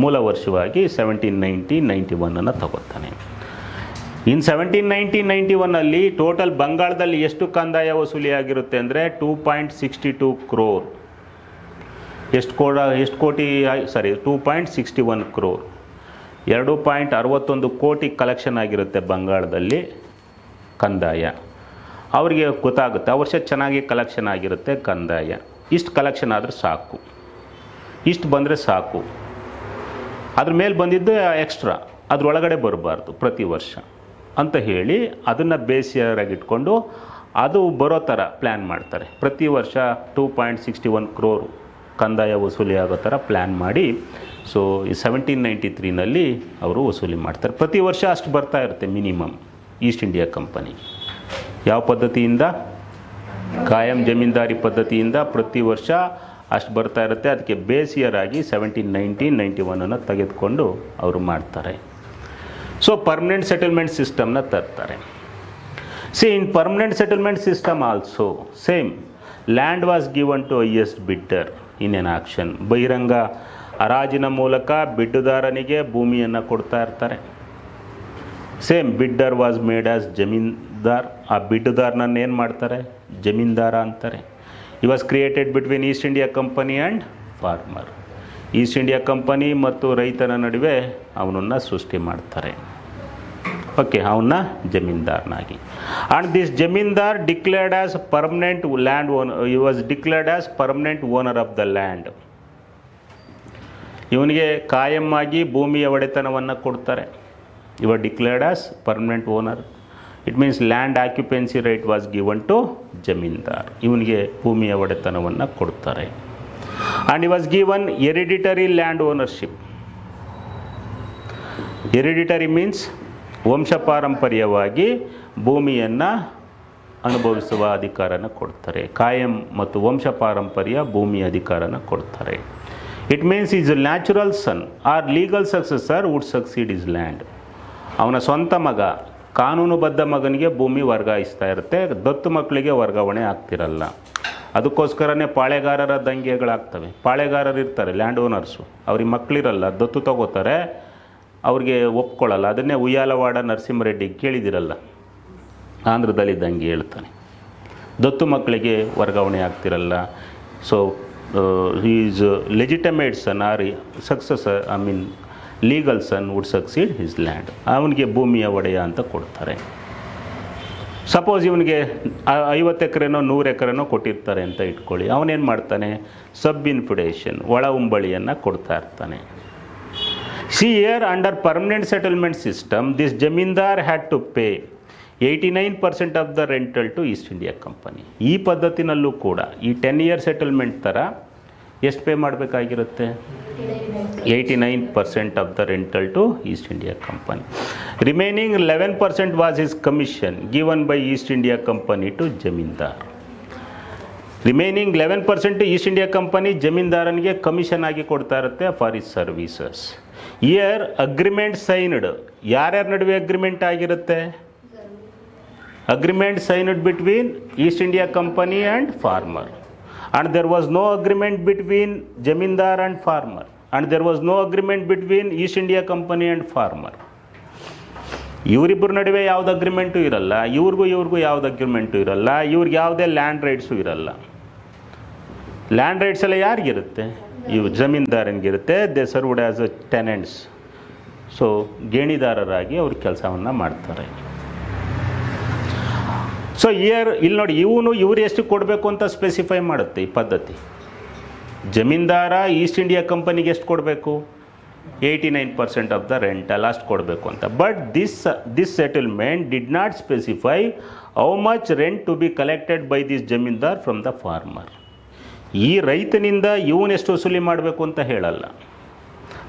ಮೂಲ ವರ್ಷವಾಗಿ 1790-91 ತಗೋತಾನೆ. ಇನ್ 1790-91 ಟೋಟಲ್ ಬಂಗಾಳದಲ್ಲಿ ಎಷ್ಟು ಕಂದಾಯ ವಸೂಲಿ ಆಗಿರುತ್ತೆ ಅಂದರೆ 2.62 crore. ಎಷ್ಟು ಕೋಟಿ? 2.61 crore. 2.61 ಕೋಟಿ ಕಲೆಕ್ಷನ್ ಆಗಿರುತ್ತೆ ಬಂಗಾಳದಲ್ಲಿ ಕಂದಾಯ. ಅವರಿಗೆ ಗೊತ್ತಾಗುತ್ತೆ, ಆ ವರ್ಷ ಚೆನ್ನಾಗಿ ಕಲೆಕ್ಷನ್ ಆಗಿರುತ್ತೆ ಕಂದಾಯ. ಇಷ್ಟು ಕಲೆಕ್ಷನ್ ಆದರೆ ಸಾಕು, ಇಷ್ಟು ಬಂದರೆ ಸಾಕು, ಅದ್ರ ಮೇಲೆ ಬಂದಿದ್ದು ಎಕ್ಸ್ಟ್ರಾ, ಅದರೊಳಗಡೆ ಬರಬಾರ್ದು ಪ್ರತಿ ವರ್ಷ ಅಂತ ಹೇಳಿ ಅದನ್ನು ಬೇಸಿಯಾಗಿಟ್ಕೊಂಡು ಅದು ಬರೋ ಥರ ಪ್ಲ್ಯಾನ್ ಮಾಡ್ತಾರೆ. ಪ್ರತಿ ವರ್ಷ 2.61 crore ಕಂದಾಯ ವಸೂಲಿ ಆಗೋ ಥರ ಪ್ಲ್ಯಾನ್ ಮಾಡಿ ಸೊ ಈ 1793 ಅವರು ವಸೂಲಿ ಮಾಡ್ತಾರೆ. ಪ್ರತಿ ವರ್ಷ ಅಷ್ಟು ಬರ್ತಾ ಇರುತ್ತೆ ಮಿನಿಮಮ್. ಈಸ್ಟ್ ಇಂಡಿಯಾ ಕಂಪನಿ ಯಾವ ಪದ್ಧತಿಯಿಂದ? ಕಾಯಂ ಜಮೀನ್ದಾರಿ ಪದ್ಧತಿಯಿಂದ ಪ್ರತಿ ವರ್ಷ ಅಷ್ಟು ಬರ್ತಾ ಇರುತ್ತೆ. ಅದಕ್ಕೆ ಬೇಸ್ ಇಯರ್ ಆಗಿ 1790-91 ತೆಗೆದುಕೊಂಡು ಅವರು ಮಾಡ್ತಾರೆ. ಸೊ ಪರ್ಮನೆಂಟ್ ಸೆಟಲ್ಮೆಂಟ್ ಸಿಸ್ಟಮ್ನ ತರ್ತಾರೆ. In permanent settlement system also same land was given to highest bidder in an auction. ಬಹಿರಂಗ ಹರಾಜಿನ ಮೂಲಕ ಬಿಡ್ಡುದಾರನಿಗೆ ಭೂಮಿಯನ್ನು ಕೊಡ್ತಾ ಇರ್ತಾರೆ. Same bidder was made as zamindar. ಆ ಬಿಡ್ಡುದಾರನನ್ನು ಏನು ಮಾಡ್ತಾರೆ? ಜಮೀನ್ದಾರ ಅಂತಾರೆ. He was created between East India company and farmer. East India company ಮತ್ತು ರೈತನ ನಡುವೆ ಅವನನ್ನು ಸೃಷ್ಟಿ ಮಾಡ್ತಾರೆ. ಓಕೆ, ಅವನ್ನ ಜಮೀನ್ದಾರನಾಗಿ. And this zamindar declared as permanent land owner. He was declared as permanent owner of the land. ಇವನಿಗೆ ಕಾಯಂ ಆಗಿ ಭೂಮಿಯ ಒಡೆತನವನ್ನು ಕೊಡ್ತಾರೆ. You are declared as permanent owner. It means land occupancy right was given to zamindar. ಇವನಿಗೆ ಭೂಮಿಯ ಒಡೆತನವನ್ನು ಕೊಡ್ತಾರೆ. And he was given hereditary land ownership. Hereditary means ವಂಶಪಾರಂಪರ್ಯವಾಗಿ ಭೂಮಿಯನ್ನು ಅನುಭವಿಸುವ ಅಧಿಕಾರನ ಕೊಡ್ತಾರೆ. ಕಾಯಂ ಮತ್ತು ವಂಶಪಾರಂಪರ್ಯ ಭೂಮಿಯ ಅಧಿಕಾರನ ಕೊಡ್ತಾರೆ. It means is a natural son or legal successor would succeed his land. ಅವನ ಸ್ವಂತ ಮಗ, ಕಾನೂನುಬದ್ಧ ಮಗನಿಗೆ ಭೂಮಿ ವರ್ಗಾಯಿಸ್ತಾ ಇರುತ್ತೆ, ದತ್ತು ಮಕ್ಕಳಿಗೆ ವರ್ಗಾವಣೆ ಆಗ್ತಿರಲ್ಲ. ಅದಕ್ಕೋಸ್ಕರನೇ ಪಾಳೆಗಾರರ ದಂಗೆಗಳಾಗ್ತವೆ. ಪಾಳೆಗಾರರು ಇರ್ತಾರೆ, ಲ್ಯಾಂಡ್ ಓನರ್ಸು, ಅವ್ರಿಗೆ ಮಕ್ಕಳಿರಲ್ಲ, ದತ್ತು ತಗೋತಾರೆ, ಅವ್ರಿಗೆ ಒಪ್ಕೊಳ್ಳಲ್ಲ. ಅದನ್ನೇ ಉಯ್ಯಾಲವಾಡ ನರಸಿಂಹರೆಡ್ಡಿ ಕೇಳಿದಿರಲ್ಲ, ಆಂಧ್ರದಲ್ಲಿ ದಂಗೆ ಹೇಳ್ತಾನೆ, ದತ್ತು ಮಕ್ಕಳಿಗೆ ವರ್ಗಾವಣೆ ಆಗ್ತಿರಲ್ಲ. So is legitimate son or successor, I mean legal son would succeed his land. ಅವನಿಗೆ ಭೂಮಿಯ ಒಡೆಯ ಅಂತ ಕೊಡ್ತಾರೆ. ಸಪೋಸ್ ಇವನಿಗೆ 50 ಎಕರೆನೋ 100 ಎಕರೆನೋ ಕೊಟ್ಟಿರ್ತಾರೆ ಅಂತ ಇಟ್ಕೊಳ್ಳಿ. ಅವನೇನು ಮಾಡ್ತಾನೆ, ಸಬ್ ಇನ್ಫಿಡೇಷನ್, ಒಳ ಉಂಬಳಿಯನ್ನು ಕೊಡ್ತಾ ಇರ್ತಾನೆ. See here under permanent settlement system this zamindar had to pay 89% of the rental to East India company. ಈ ಪದ್ಧತಿನಲ್ಲೂ ಕೂಡ ಈ 10 ಇಯರ್ ಸೆಟಲ್ಮೆಂಟ್ ಥರ ಎಷ್ಟು ಪೇ ಮಾಡಬೇಕಾಗಿರುತ್ತೆ? 89% of the rental to East India company. Remaining 11% was his commission given by East India company to zamindar. Remaining 11% East India company ಜಮೀನ್ದಾರನಿಗೆ commission ಆಗಿ ಕೊಡ್ತಾ ಇರುತ್ತೆ for his services. Year agreement signed, ಯಾರ್ಯಾರ ನಡುವೆ agreement ಆಗಿರುತ್ತೆ? Agreement signed between East India company and farmer. And there was no agreement between Jamindar and farmer, and there was no agreement between East India Company and farmer. ಇವರಿಬ್ಬರ ನಡುವೆ ಯಾವ್ದು agreement ಇರಲ್ಲ, ಇವ್ರಿಗೂ ಯಾವ್ದು agreement ಇರಲ್ಲ, ಇವ್ರಿಗೆ ಯಾವುದೇ ಲ್ಯಾಂಡ್ ರೈಟ್ಸು ಇರಲ್ಲ. ಲ್ಯಾಂಡ್ ರೈಟ್ಸ್ ಎಲ್ಲ ಯಾರಿಗಿರುತ್ತೆ? ಇವು ಜಮೀನ್ದಾರನಿಗಿರುತ್ತೆ. They served as a tenants. So ಗೇಣಿದಾರರಾಗಿ ಅವ್ರ ಕೆಲಸವನ್ನು ಮಾಡ್ತಾರೆ. ಸೊ ಇಲ್ಲಿ ನೋಡಿ, ಇವರು ಎಷ್ಟು ಕೊಡಬೇಕು ಅಂತ ಸ್ಪೆಸಿಫೈ ಮಾಡುತ್ತೆ ಈ ಪದ್ಧತಿ. ಜಮೀನ್ದಾರ ಈಸ್ಟ್ ಇಂಡಿಯಾ ಕಂಪನಿಗೆ ಎಷ್ಟು ಕೊಡಬೇಕು? 89% ಆಫ್ ದ ರೆಂಟಲ್ ಅಷ್ಟು ಕೊಡಬೇಕು ಅಂತ. But this settlement did not specify how much rent to be collected by this zamindar from the farmer. ಈ ರೈತನಿಂದ ಇವನೆಷ್ಟು ವಸೂಲಿ ಮಾಡಬೇಕು ಅಂತ ಹೇಳಲ್ಲ,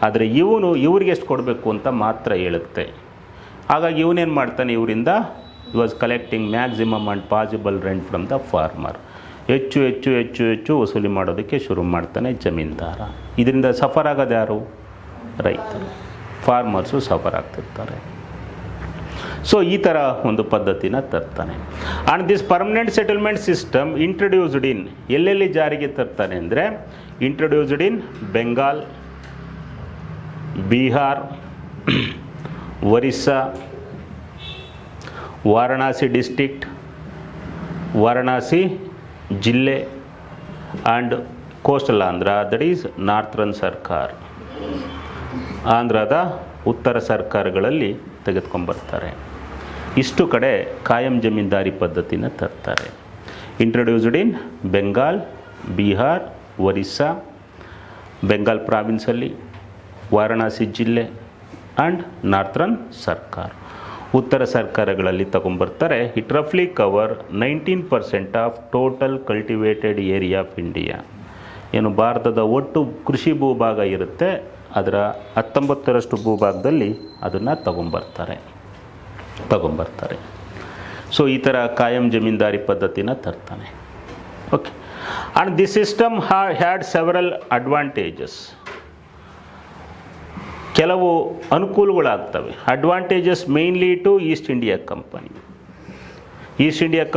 ಆದರೆ ಇವ್ರಿಗೆ ಎಷ್ಟು ಕೊಡಬೇಕು ಅಂತ ಮಾತ್ರ ಹೇಳುತ್ತೆ. ಹಾಗಾಗಿ ಇವನೇನು ಮಾಡ್ತಾನೆ, ಇವರಿಂದ he was collecting maximum and possible rent from the farmer. ಹೆಚ್ಚು ವಸೂಲಿ ಮಾಡೋದಕ್ಕೆ ಶುರು ಮಾಡ್ತಾನೆ ಜಮೀನ್ದಾರ. ಇದರಿಂದ ಸಫರ್ ಆಗೋದು ಯಾರು? ರೈತರು, ಫಾರ್ಮರ್ಸು ಸಫರ್ ಆಗ್ತಿರ್ತಾರೆ. ಸೊ ಈ ಥರ ಒಂದು ಪದ್ಧತಿನ ತರ್ತಾನೆ. And this permanent settlement system introduced in, ಎಲ್ಲೆಲ್ಲಿ ಜಾರಿಗೆ ತರ್ತಾನೆ ಅಂದರೆ, introduced in Bengal, Bihar, Orissa, Varanasi district, Varanasi ಜಿಲ್ಲೆ, and coastal Andhra, that is northern Sarkar. ಆಂಧ್ರದ ಉತ್ತರ ಸರ್ಕಾರಗಳಲ್ಲಿ ತೆಗೆದುಕೊಂಬರ್ತಾರೆ. ಇಷ್ಟು ಕಡೆ ಕಾಯಂ ಜಮೀನ್ದಾರಿ ಪದ್ಧತಿನ ತರ್ತಾರೆ. ಇಂಟ್ರೊಡ್ಯೂಸ್ಡ್ ಇನ್ ಬೆಂಗಾಲ್, ಬಿಹಾರ್, ಒರಿಸ್ಸಾ, ಬೆಂಗಾಲ್ ಪ್ರಾವಿನ್ಸಲ್ಲಿ, ವಾರಣಾಸಿ ಜಿಲ್ಲೆ ಆ್ಯಂಡ್ ನಾರ್ಥರ್ನ್ ಸರ್ಕಾರ. ಉತ್ತರ ಸರ್ಕಾರಗಳಲ್ಲಿ ತಗೊಂಬರ್ತಾರೆ. ಇಟ್ ರಫ್ಲಿ cover 19% of total cultivated area of India. ಏನು ಭಾರತದ ಒಟ್ಟು ಕೃಷಿ ಭೂಭಾಗ ಇರುತ್ತೆ, ಅದರ 19% ಭೂಭಾಗದಲ್ಲಿ ಅದನ್ನು ತಗೊಂಬರ್ತಾರೆ. ಸೊ ಈ ಥರ ಕಾಯಂ ಜಮೀನ್ದಾರಿ ಪದ್ಧತಿನ ತರ್ತಾನೆ. Okay. And this system had several advantages. ಕೆಲವು ಅನುಕೂಲಗಳಾಗ್ತವೆ. Advantages mainly to East India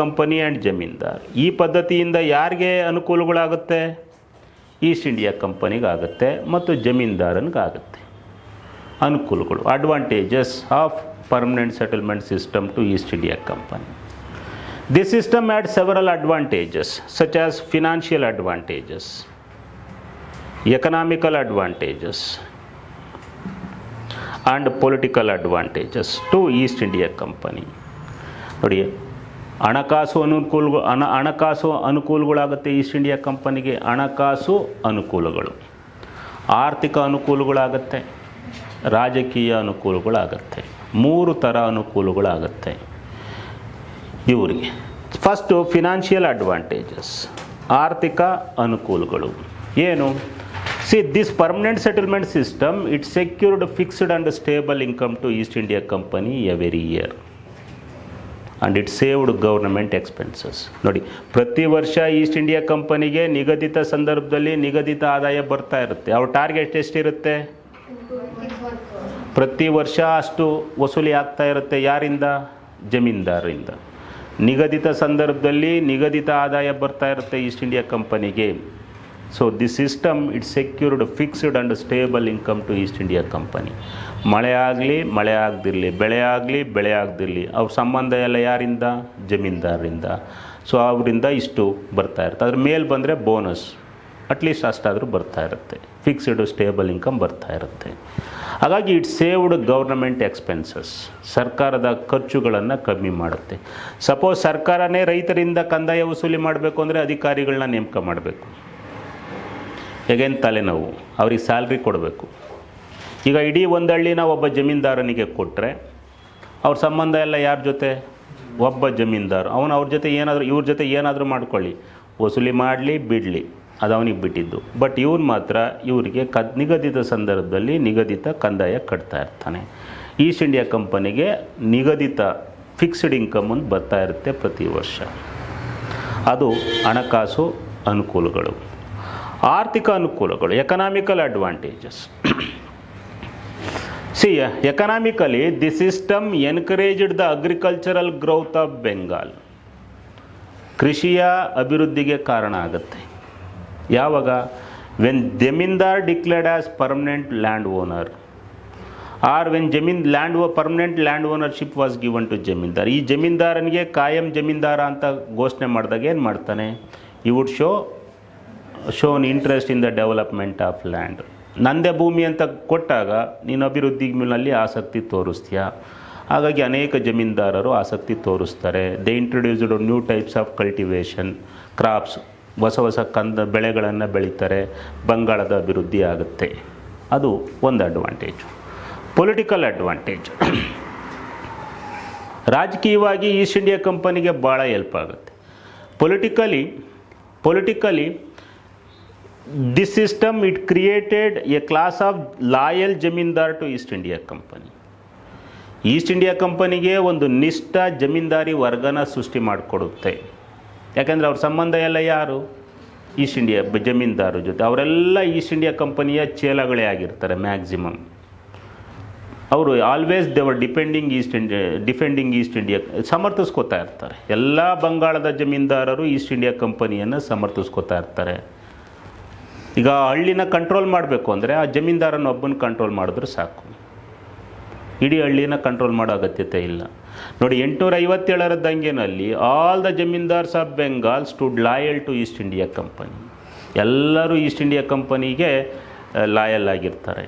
company and zamindar. ಈ ಪದ್ಧತಿಯಿಂದ ಯಾರಿಗೆ ಅನುಕೂಲಗಳಾಗುತ್ತೆ? ಈಸ್ಟ್ ಇಂಡಿಯಾ ಕಂಪನಿಗಾಗುತ್ತೆ ಮತ್ತು ಜಮೀನ್ದಾರನಿಗಾಗುತ್ತೆ ಅನುಕೂಲಗಳು. Advantages of permanent settlement system to East India Company. This system had several advantages such as financial advantages, economical advantages and political advantages to East India company. ನೋಡಿ, ಹಣಕಾಸು ಅನುಕೂಲಗಳಾಗುತ್ತೆ East India ಕಂಪನಿಗೆ. ಹಣಕಾಸು ಅನುಕೂಲಗಳು, ಆರ್ಥಿಕ ಅನುಕೂಲಗಳಾಗುತ್ತೆ, ರಾಜಕೀಯ ಅನುಕೂಲಗಳಾಗುತ್ತೆ. 3 ಥರ ಅನುಕೂಲಗಳಾಗುತ್ತೆ ಇವರಿಗೆ. ಫಸ್ಟು ಫಿನಾನ್ಷಿಯಲ್ ಅಡ್ವಾಂಟೇಜಸ್, ಆರ್ಥಿಕ ಅನುಕೂಲಗಳು ಏನು? See this permanent settlement system it secured fixed and stable income to East India Company every year and it saved government expenses. ನೋಡಿ, ಪ್ರತಿ ವರ್ಷ ಈಸ್ಟ್ ಇಂಡಿಯಾ ಕಂಪನಿಗೆ ನಿಗದಿತ ಸಂದರ್ಭದಲ್ಲಿ ನಿಗದಿತ ಆದಾಯ ಬರ್ತಾ ಇರುತ್ತೆ. ಅವ್ರ ಟಾರ್ಗೆಟ್ ಎಷ್ಟಿರುತ್ತೆ? ಪ್ರತಿ ವರ್ಷ ಅಷ್ಟು ವಸೂಲಿ ಆಗ್ತಾ ಇರುತ್ತೆ. ಯಾರಿಂದ? ಜಮೀನ್ದಾರರಿಂದ. ನಿಗದಿತ ಸಂದರ್ಭದಲ್ಲಿ ನಿಗದಿತ ಆದಾಯ ಬರ್ತಾ ಇರುತ್ತೆ ಈಸ್ಟ್ ಇಂಡಿಯಾ ಕಂಪನಿಗೆ. So this system it secured fixed and stable income to East India Company. ಮಳೆ ಆಗಲಿ ಮಳೆ ಆಗದಿರಲಿ, ಬೆಳೆ ಆಗಲಿ ಬೆಳೆ ಆಗದಿರಲಿ, ಅವ್ರ ಸಂಬಂಧ ಎಲ್ಲ ಯಾರಿಂದ? ಜಮೀನ್ದಾರರಿಂದ. ಸೊ ಅವರಿಂದ ಇಷ್ಟು ಬರ್ತಾ ಇರುತ್ತೆ. ಅದ್ರ ಮೇಲೆ ಬಂದರೆ ಬೋನಸ್ ಅಟ್ಲೀಸ್ಟ್ ಅಷ್ಟಾದರೂ ಬರ್ತಾ ಇರುತ್ತೆ. ಫಿಕ್ಸ್ಡ್ ಸ್ಟೇಬಲ್ ಇನ್ಕಮ್ ಬರ್ತಾ ಇರುತ್ತೆ. ಹಾಗಾಗಿ ಇಟ್ ಸೇವ್ಡ್ ಗೌರ್ನಮೆಂಟ್ ಎಕ್ಸ್ಪೆನ್ಸಸ್, ಸರ್ಕಾರದ ಖರ್ಚುಗಳನ್ನು ಕಮ್ಮಿ ಮಾಡುತ್ತೆ. ಸಪೋಸ್ ಸರ್ಕಾರನೇ ರೈತರಿಂದ ಕಂದಾಯ ವಸೂಲಿ ಮಾಡಬೇಕು ಅಂದರೆ ಅಧಿಕಾರಿಗಳನ್ನ ನೇಮಕ ಮಾಡಬೇಕು. ಹೇಗೇನು ತಲೆನೋವು, ಅವ್ರಿಗೆ ಸ್ಯಾಲ್ರಿ ಕೊಡಬೇಕು. ಈಗ ಇಡೀ ಒಂದು ಹಳ್ಳಿನ ಒಬ್ಬ ಜಮೀನ್ದಾರನಿಗೆ ಕೊಟ್ಟರೆ ಅವ್ರ ಸಂಬಂಧ ಎಲ್ಲ ಯಾರ ಜೊತೆ? ಒಬ್ಬ ಜಮೀನ್ದಾರ. ಅವನು ಅವ್ರ ಜೊತೆ ಏನಾದರೂ ಇವ್ರ ಜೊತೆ ಏನಾದರೂ ಮಾಡ್ಕೊಳ್ಳಿ, ವಸೂಲಿ ಮಾಡಲಿ ಬಿಡಲಿ, ಅದು ಅವನಿಗೆ ಬಿಟ್ಟಿದ್ದು. ಬಟ್ ಇವ್ನು ಮಾತ್ರ ಇವರಿಗೆ ನಿಗದಿತ ಸಂದರ್ಭದಲ್ಲಿ ನಿಗದಿತ ಕಂದಾಯ ಕಟ್ತಾ ಇರ್ತಾನೆ. ಈಸ್ಟ್ ಇಂಡಿಯಾ ಕಂಪನಿಗೆ ನಿಗದಿತ ಫಿಕ್ಸ್ಡ್ ಇನ್ಕಮ್ ಒಂದು ಬರ್ತಾ ಇರುತ್ತೆ ಪ್ರತಿ ವರ್ಷ. ಅದು ಹಣಕಾಸು ಅನುಕೂಲಗಳು. ಆರ್ಥಿಕ ಅನುಕೂಲಗಳು, economical advantages. See economically the system encouraged the agricultural growth of Bengal. ಕೃಷಿಯ ಅಭಿವೃದ್ಧಿಗೆ ಕಾರಣ ಆಗುತ್ತೆ. ಯಾವಾಗ? When zamindar declared as permanent land owner or when permanent land ownership was given to zamindar. ಈ ಜಮೀನ್ದಾರನಿಗೆ ಕಾಯಂ ಜಮೀನ್ದಾರ ಅಂತ ಘೋಷಣೆ ಮಾಡಿದಾಗ ಏನು ಮಾಡ್ತಾನೆ? He would shown interest in the development of land. ನಂದೇ ಭೂಮಿ ಅಂತ ಕೊಟ್ಟಾಗ ನೀನು ಅಭಿವೃದ್ಧಿ ಮೇಲೆ ಆಸಕ್ತಿ ತೋರಿಸ್ತೀಯಾ. ಹಾಗಾಗಿ ಅನೇಕ ಜಮೀನ್ದಾರರು ಆಸಕ್ತಿ ತೋರಿಸ್ತಾರೆ. They introduced new types of cultivation, crops, ಹೊಸ ಬೆಳೆಗಳನ್ನು ಬೆಳೀತಾರೆ. ಬಂಗಾಳದ ಅಭಿವೃದ್ಧಿ ಆಗುತ್ತೆ. ಅದು ಒಂದು ಅಡ್ವಾಂಟೇಜು. ಪೊಲಿಟಿಕಲ್ ಅಡ್ವಾಂಟೇಜ್, ರಾಜಕೀಯವಾಗಿ ಈಸ್ಟ್ ಇಂಡಿಯಾ ಕಂಪನಿಗೆ ಭಾಳ ಹೆಲ್ಪ್ ಆಗುತ್ತೆ. Politically this system it created a class of loyal zamindar to East India company. East India ಕಂಪನಿಗೆ ಒಂದು ನಿಷ್ಠ ಜಮೀನ್ದಾರಿ ವರ್ಗನ ಸೃಷ್ಟಿ ಮಾಡಿಕೊಡುತ್ತೆ. ಯಾಕೆಂದರೆ ಅವ್ರ ಸಂಬಂಧ ಎಲ್ಲ ಯಾರು? ಈಸ್ಟ್ ಇಂಡಿಯಾ ಜಮೀನ್ದಾರ ಜೊತೆ. ಅವರೆಲ್ಲ ಈಸ್ಟ್ ಇಂಡಿಯಾ ಕಂಪನಿಯ ಚೇಲಗಳೇ ಆಗಿರ್ತಾರೆ ಮ್ಯಾಕ್ಸಿಮಮ್. ಅವರು ಆಲ್ವೇಸ್ ದೇವರ್ ಡಿಫೆಂಡಿಂಗ್ ಈಸ್ಟ್ ಇಂಡಿಯಾ ಸಮರ್ಥಿಸ್ಕೋತಾ ಇರ್ತಾರೆ. ಎಲ್ಲ ಬಂಗಾಳದ ಜಮೀನ್ದಾರರು ಈಸ್ಟ್ ಇಂಡಿಯಾ ಕಂಪನಿಯನ್ನು ಸಮರ್ಥಿಸ್ಕೋತಾ ಇರ್ತಾರೆ. ಈಗ ಹಳ್ಳಿನ ಕಂಟ್ರೋಲ್ ಮಾಡಬೇಕು ಅಂದರೆ ಆ ಜಮೀನ್ದಾರನ ಒಬ್ಬನ ಕಂಟ್ರೋಲ್ ಮಾಡಿದ್ರೆ ಸಾಕು, ಇಡೀ ಹಳ್ಳಿನ ಕಂಟ್ರೋಲ್ ಮಾಡೋ ಅಗತ್ಯತೆ ಇಲ್ಲ. ನೋಡಿ, 857ರ ದಂಗೆನಲ್ಲಿ all the zamindars of Bengal stood loyal to East India company. ಎಲ್ಲರೂ ಈಸ್ಟ್ ಇಂಡಿಯಾ ಕಂಪನಿಗೆ ಲಾಯಲ್ ಆಗಿರ್ತಾರೆ.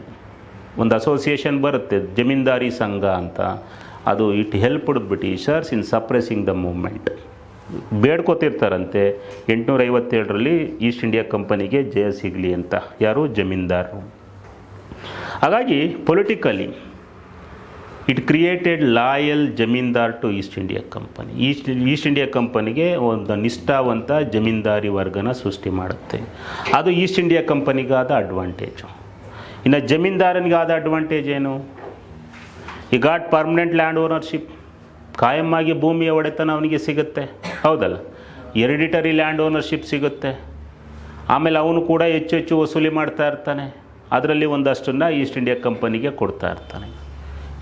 ಒಂದು ಅಸೋಸಿಯೇಷನ್ ಬರುತ್ತೆ, ಜಮೀನ್ದಾರಿ ಸಂಘ ಅಂತ. ಅದು it helped Britishers in suppressing the movement. ಬೇಡ್ಕೋತಿರ್ತಾರಂತೆ 857ರಲ್ಲಿ ಈಸ್ಟ್ ಇಂಡಿಯಾ ಕಂಪನಿಗೆ ಜಯ ಸಿಗಲಿ ಅಂತ. ಯಾರು? ಜಮೀನ್ದಾರರು. ಹಾಗಾಗಿ politically it created loyal zamindar to East India company. East India ಕಂಪನಿಗೆ ಒಂದು ನಿಷ್ಠಾವಂತ ಜಮೀನ್ದಾರಿ ವರ್ಗನ ಸೃಷ್ಟಿ ಮಾಡುತ್ತೆ. ಅದು ಈಸ್ಟ್ ಇಂಡಿಯಾ ಕಂಪನಿಗಾದ ಅಡ್ವಾಂಟೇಜು. ಇನ್ನು ಜಮೀನ್ದಾರನಿಗಾದ ಅಡ್ವಾಂಟೇಜ್ ಏನು? ಈ ಗಾಟ್ ಪರ್ಮನೆಂಟ್ ಲ್ಯಾಂಡ್ ಓನರ್ಶಿಪ್, ಕಾಯಮ್ಮಾಗಿ ಭೂಮಿಯ ಒಡೆತನ ಅವನಿಗೆ ಸಿಗುತ್ತೆ, ಹೌದಲ್ಲ. ಹೆರಿಡಿಟರಿ ಲ್ಯಾಂಡ್ ಓನರ್ಶಿಪ್ ಸಿಗುತ್ತೆ. ಆಮೇಲೆ ಅವನು ಕೂಡ ಹೆಚ್ಚು ವಸೂಲಿ ಮಾಡ್ತಾ ಇರ್ತಾನೆ. ಅದರಲ್ಲಿ ಒಂದಷ್ಟನ್ನು ಈಸ್ಟ್ ಇಂಡಿಯಾ ಕಂಪನಿಗೆ ಕೊಡ್ತಾ ಇರ್ತಾನೆ.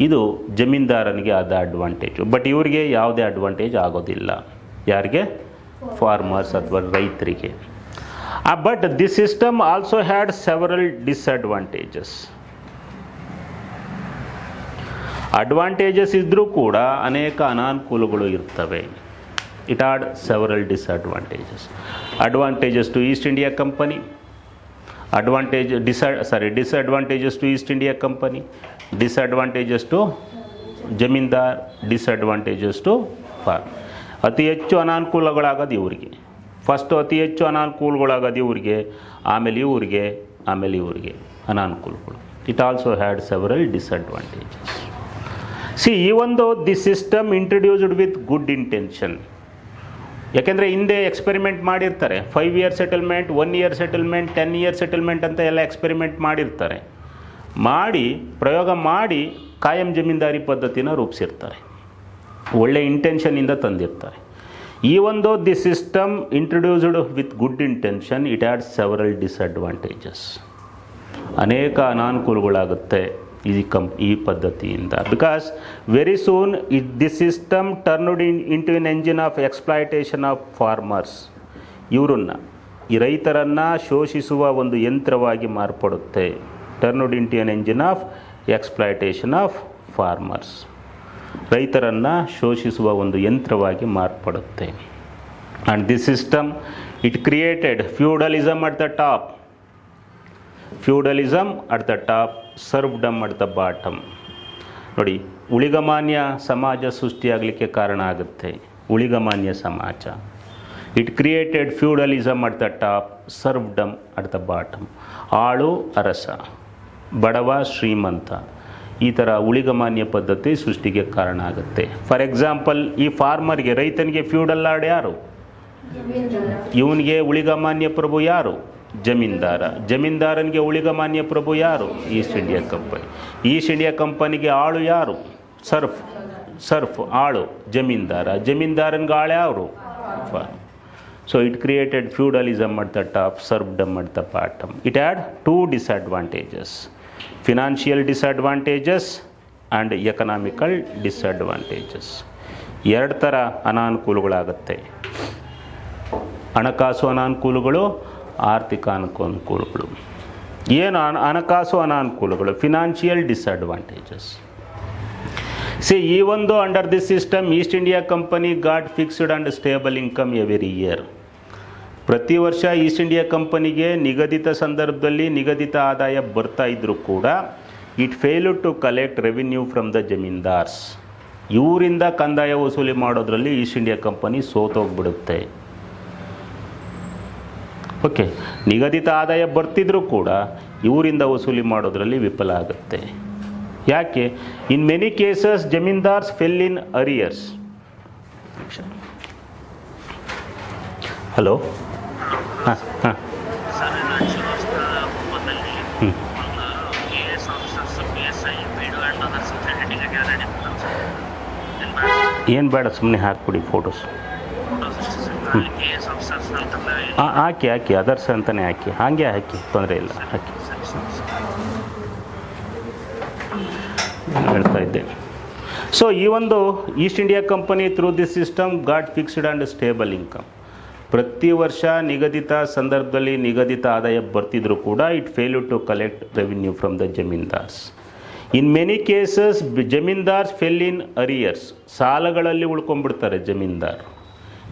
ಇದು ಜಮೀನ್ದಾರನಿಗೆ ಆದ ಅಡ್ವಾಂಟೇಜು. ಬಟ್ ಇವರಿಗೆ ಯಾವುದೇ ಅಡ್ವಾಂಟೇಜ್ ಆಗೋದಿಲ್ಲ. ಯಾರಿಗೆ? ಫಾರ್ಮರ್ಸ್ ಅಥವಾ ರೈತರಿಗೆ. But this system also had several disadvantages. Advantages ಇದ್ದರೂ ಕೂಡ ಅನೇಕ ಅನಾನುಕೂಲಗಳು ಇರ್ತವೆ. It had several disadvantages. Advantages to East India Company, disadvantages to East India Company, disadvantages to zamindar, disadvantages to farm. ಅತಿ ಹೆಚ್ಚು ಅನಾನುಕೂಲಗಳಾಗೋದು ಇವರಿಗೆ. ಫಸ್ಟು ಅತಿ ಹೆಚ್ಚು ಅನಾನುಕೂಲಗಳಾಗೋದು ಇವರಿಗೆ, ಆಮೇಲೆ ಇವರಿಗೆ ಅನಾನುಕೂಲಗಳು. It also had several disadvantages. Even though the system introduced with good intention, ಯಾಕೆಂದರೆ ಹಿಂದೆ ಎಕ್ಸ್ಪೆರಿಮೆಂಟ್ ಮಾಡಿರ್ತಾರೆ, 5 year settlement, 1 year settlement, 10 year settlement ಅಂತ ಎಲ್ಲ ಎಕ್ಸ್ಪೆರಿಮೆಂಟ್ ಮಾಡಿರ್ತಾರೆ. ಪ್ರಯೋಗ ಮಾಡಿ ಕಾಯಂ ಜಮೀನ್ದಾರಿ ಪದ್ಧತಿನ ರೂಪಿಸಿರ್ತಾರೆ, ಒಳ್ಳೆ ಇಂಟೆನ್ಷನಿಂದ ತಂದಿರ್ತಾರೆ. Even though the system introduced with good intention, it had several disadvantages. ಅನೇಕ ಅನಾನುಕೂಲಗಳಾಗುತ್ತೆ ಈ ಪದ್ಧತಿಯಿಂದ. Because very soon this system turned into an engine of exploitation of farmers. ಈ ರೈತರನ್ನು ಶೋಷಿಸುವ ಒಂದು ಯಂತ್ರವಾಗಿ ಮಾರ್ಪಡುತ್ತೆ. Turned into an engine of exploitation of farmers, ರೈತರನ್ನು ಶೋಷಿಸುವ ಒಂದು ಯಂತ್ರವಾಗಿ ಮಾರ್ಪಡುತ್ತೆ. And this system it created feudalism at the top, feudalism at the top, serfdom at the bottom. ನೋಡಿ, ಉಳಿಗಮಾನ್ಯ ಸಮಾಜ ಸೃಷ್ಟಿಯಾಗಲಿಕ್ಕೆ ಕಾರಣ ಆಗುತ್ತೆ, ಉಳಿಗಮಾನ್ಯ ಸಮಾಜ. It created feudalism at the top, serfdom at the bottom. ಆಳು ಅರಸ, ಬಡವ ಶ್ರೀಮಂತ, ಈ ಥರ ಉಳಿಗಮಾನ್ಯ ಪದ್ಧತಿ ಸೃಷ್ಟಿಗೆ ಕಾರಣ ಆಗುತ್ತೆ. ಫಾರ್ ಎಕ್ಸಾಂಪಲ್, ಈ ಫಾರ್ಮರ್ಗೆ, ರೈತನಿಗೆ ಫ್ಯೂಡಲ್ ಲಾರ್ಡ್ ಯಾರು? ಇವನಿಗೆ ಉಳಿಗಮಾನ್ಯ ಪ್ರಭು ಯಾರು? ಜಮೀನ್ದಾರ. ಜಮೀನ್ದಾರನಿಗೆ ಉಳಿಗಮಾನ್ಯ ಪ್ರಭು ಯಾರು? East India company. East India ಕಂಪನಿಗೆ ಆಳು ಯಾರು? ಸರ್ಫ್ ಆಳು ಜಮೀನ್ದಾರ. ಜಮೀನ್ದಾರನಿಗೆ ಆಳು ಯಾರು? Farm. So it created feudalism at the top, serfdom at the bottom. It had 2 disadvantages, financial disadvantages and economical disadvantages. 2 ಥರ ಅನಾನುಕೂಲಗಳಾಗುತ್ತೆ, ಹಣಕಾಸು ಅನಾನುಕೂಲಗಳು, ಆರ್ಥಿಕ ಅನಾನುಕೂಲಗಳು. ಏನು ಹಣಕಾಸು ಅನಾನುಕೂಲಗಳು? Financial disadvantages. Even though under this system East India company got fixed and stable income every year. ಪ್ರತಿ ವರ್ಷ ಈಸ್ಟ್ ಇಂಡಿಯಾ ಕಂಪನಿಗೆ ನಿಗದಿತ ಸಂದರ್ಭದಲ್ಲಿ ನಿಗದಿತ ಆದಾಯ ಬರ್ತಾ ಇದ್ದರೂ ಕೂಡ it failed to collect revenue from the zamindars. ಇವರಿಂದ ಕಂದಾಯ ವಸೂಲಿ ಮಾಡೋದ್ರಲ್ಲಿ ಈಸ್ಟ್ ಇಂಡಿಯಾ ಕಂಪನಿ ಸೋತೋಗ್ಬಿಡುತ್ತೆ. ಓಕೆ, ನಿಗದಿತ ಆದಾಯ ಬರ್ತಿದ್ರೂ ಕೂಡ ಇವರಿಂದ ವಸೂಲಿ ಮಾಡೋದ್ರಲ್ಲಿ ವಿಫಲ ಆಗುತ್ತೆ. ಯಾಕೆ? In many cases zamindars fell in arrears. Hello, ಹಾಂ ಹಾಂ ಏನು ಬೇಡ, ಸುಮ್ಮನೆ ಹಾಕ್ಬಿಡಿ ಫೋಟೋಸ್. ಹಾಕಿ ಅದರ್ಸ್ ಅಂತಲೇ ಹಾಕಿ, ತೊಂದರೆ ಇಲ್ಲ, ಹಾಕಿ. ಹೇಳ್ತಾ ಇದ್ದೆ. ಸೊ ಈ ಒಂದು East India company through this system got fixed and stable income. ಪ್ರತಿ ವರ್ಷ ನಿಗದಿತ ಸಂದರ್ಭದಲ್ಲಿ ನಿಗದಿತ ಆದಾಯ ಬರ್ತಿದ್ರು ಕೂಡ it fail to collect revenue from the zamindars. In many cases zamindars fell in arrears. ಸಾಲಗಳಲ್ಲಿ ಉಳ್ಕೊಂಡ್ಬಿಡ್ತಾರೆ ಜಮೀನ್ದಾರ್.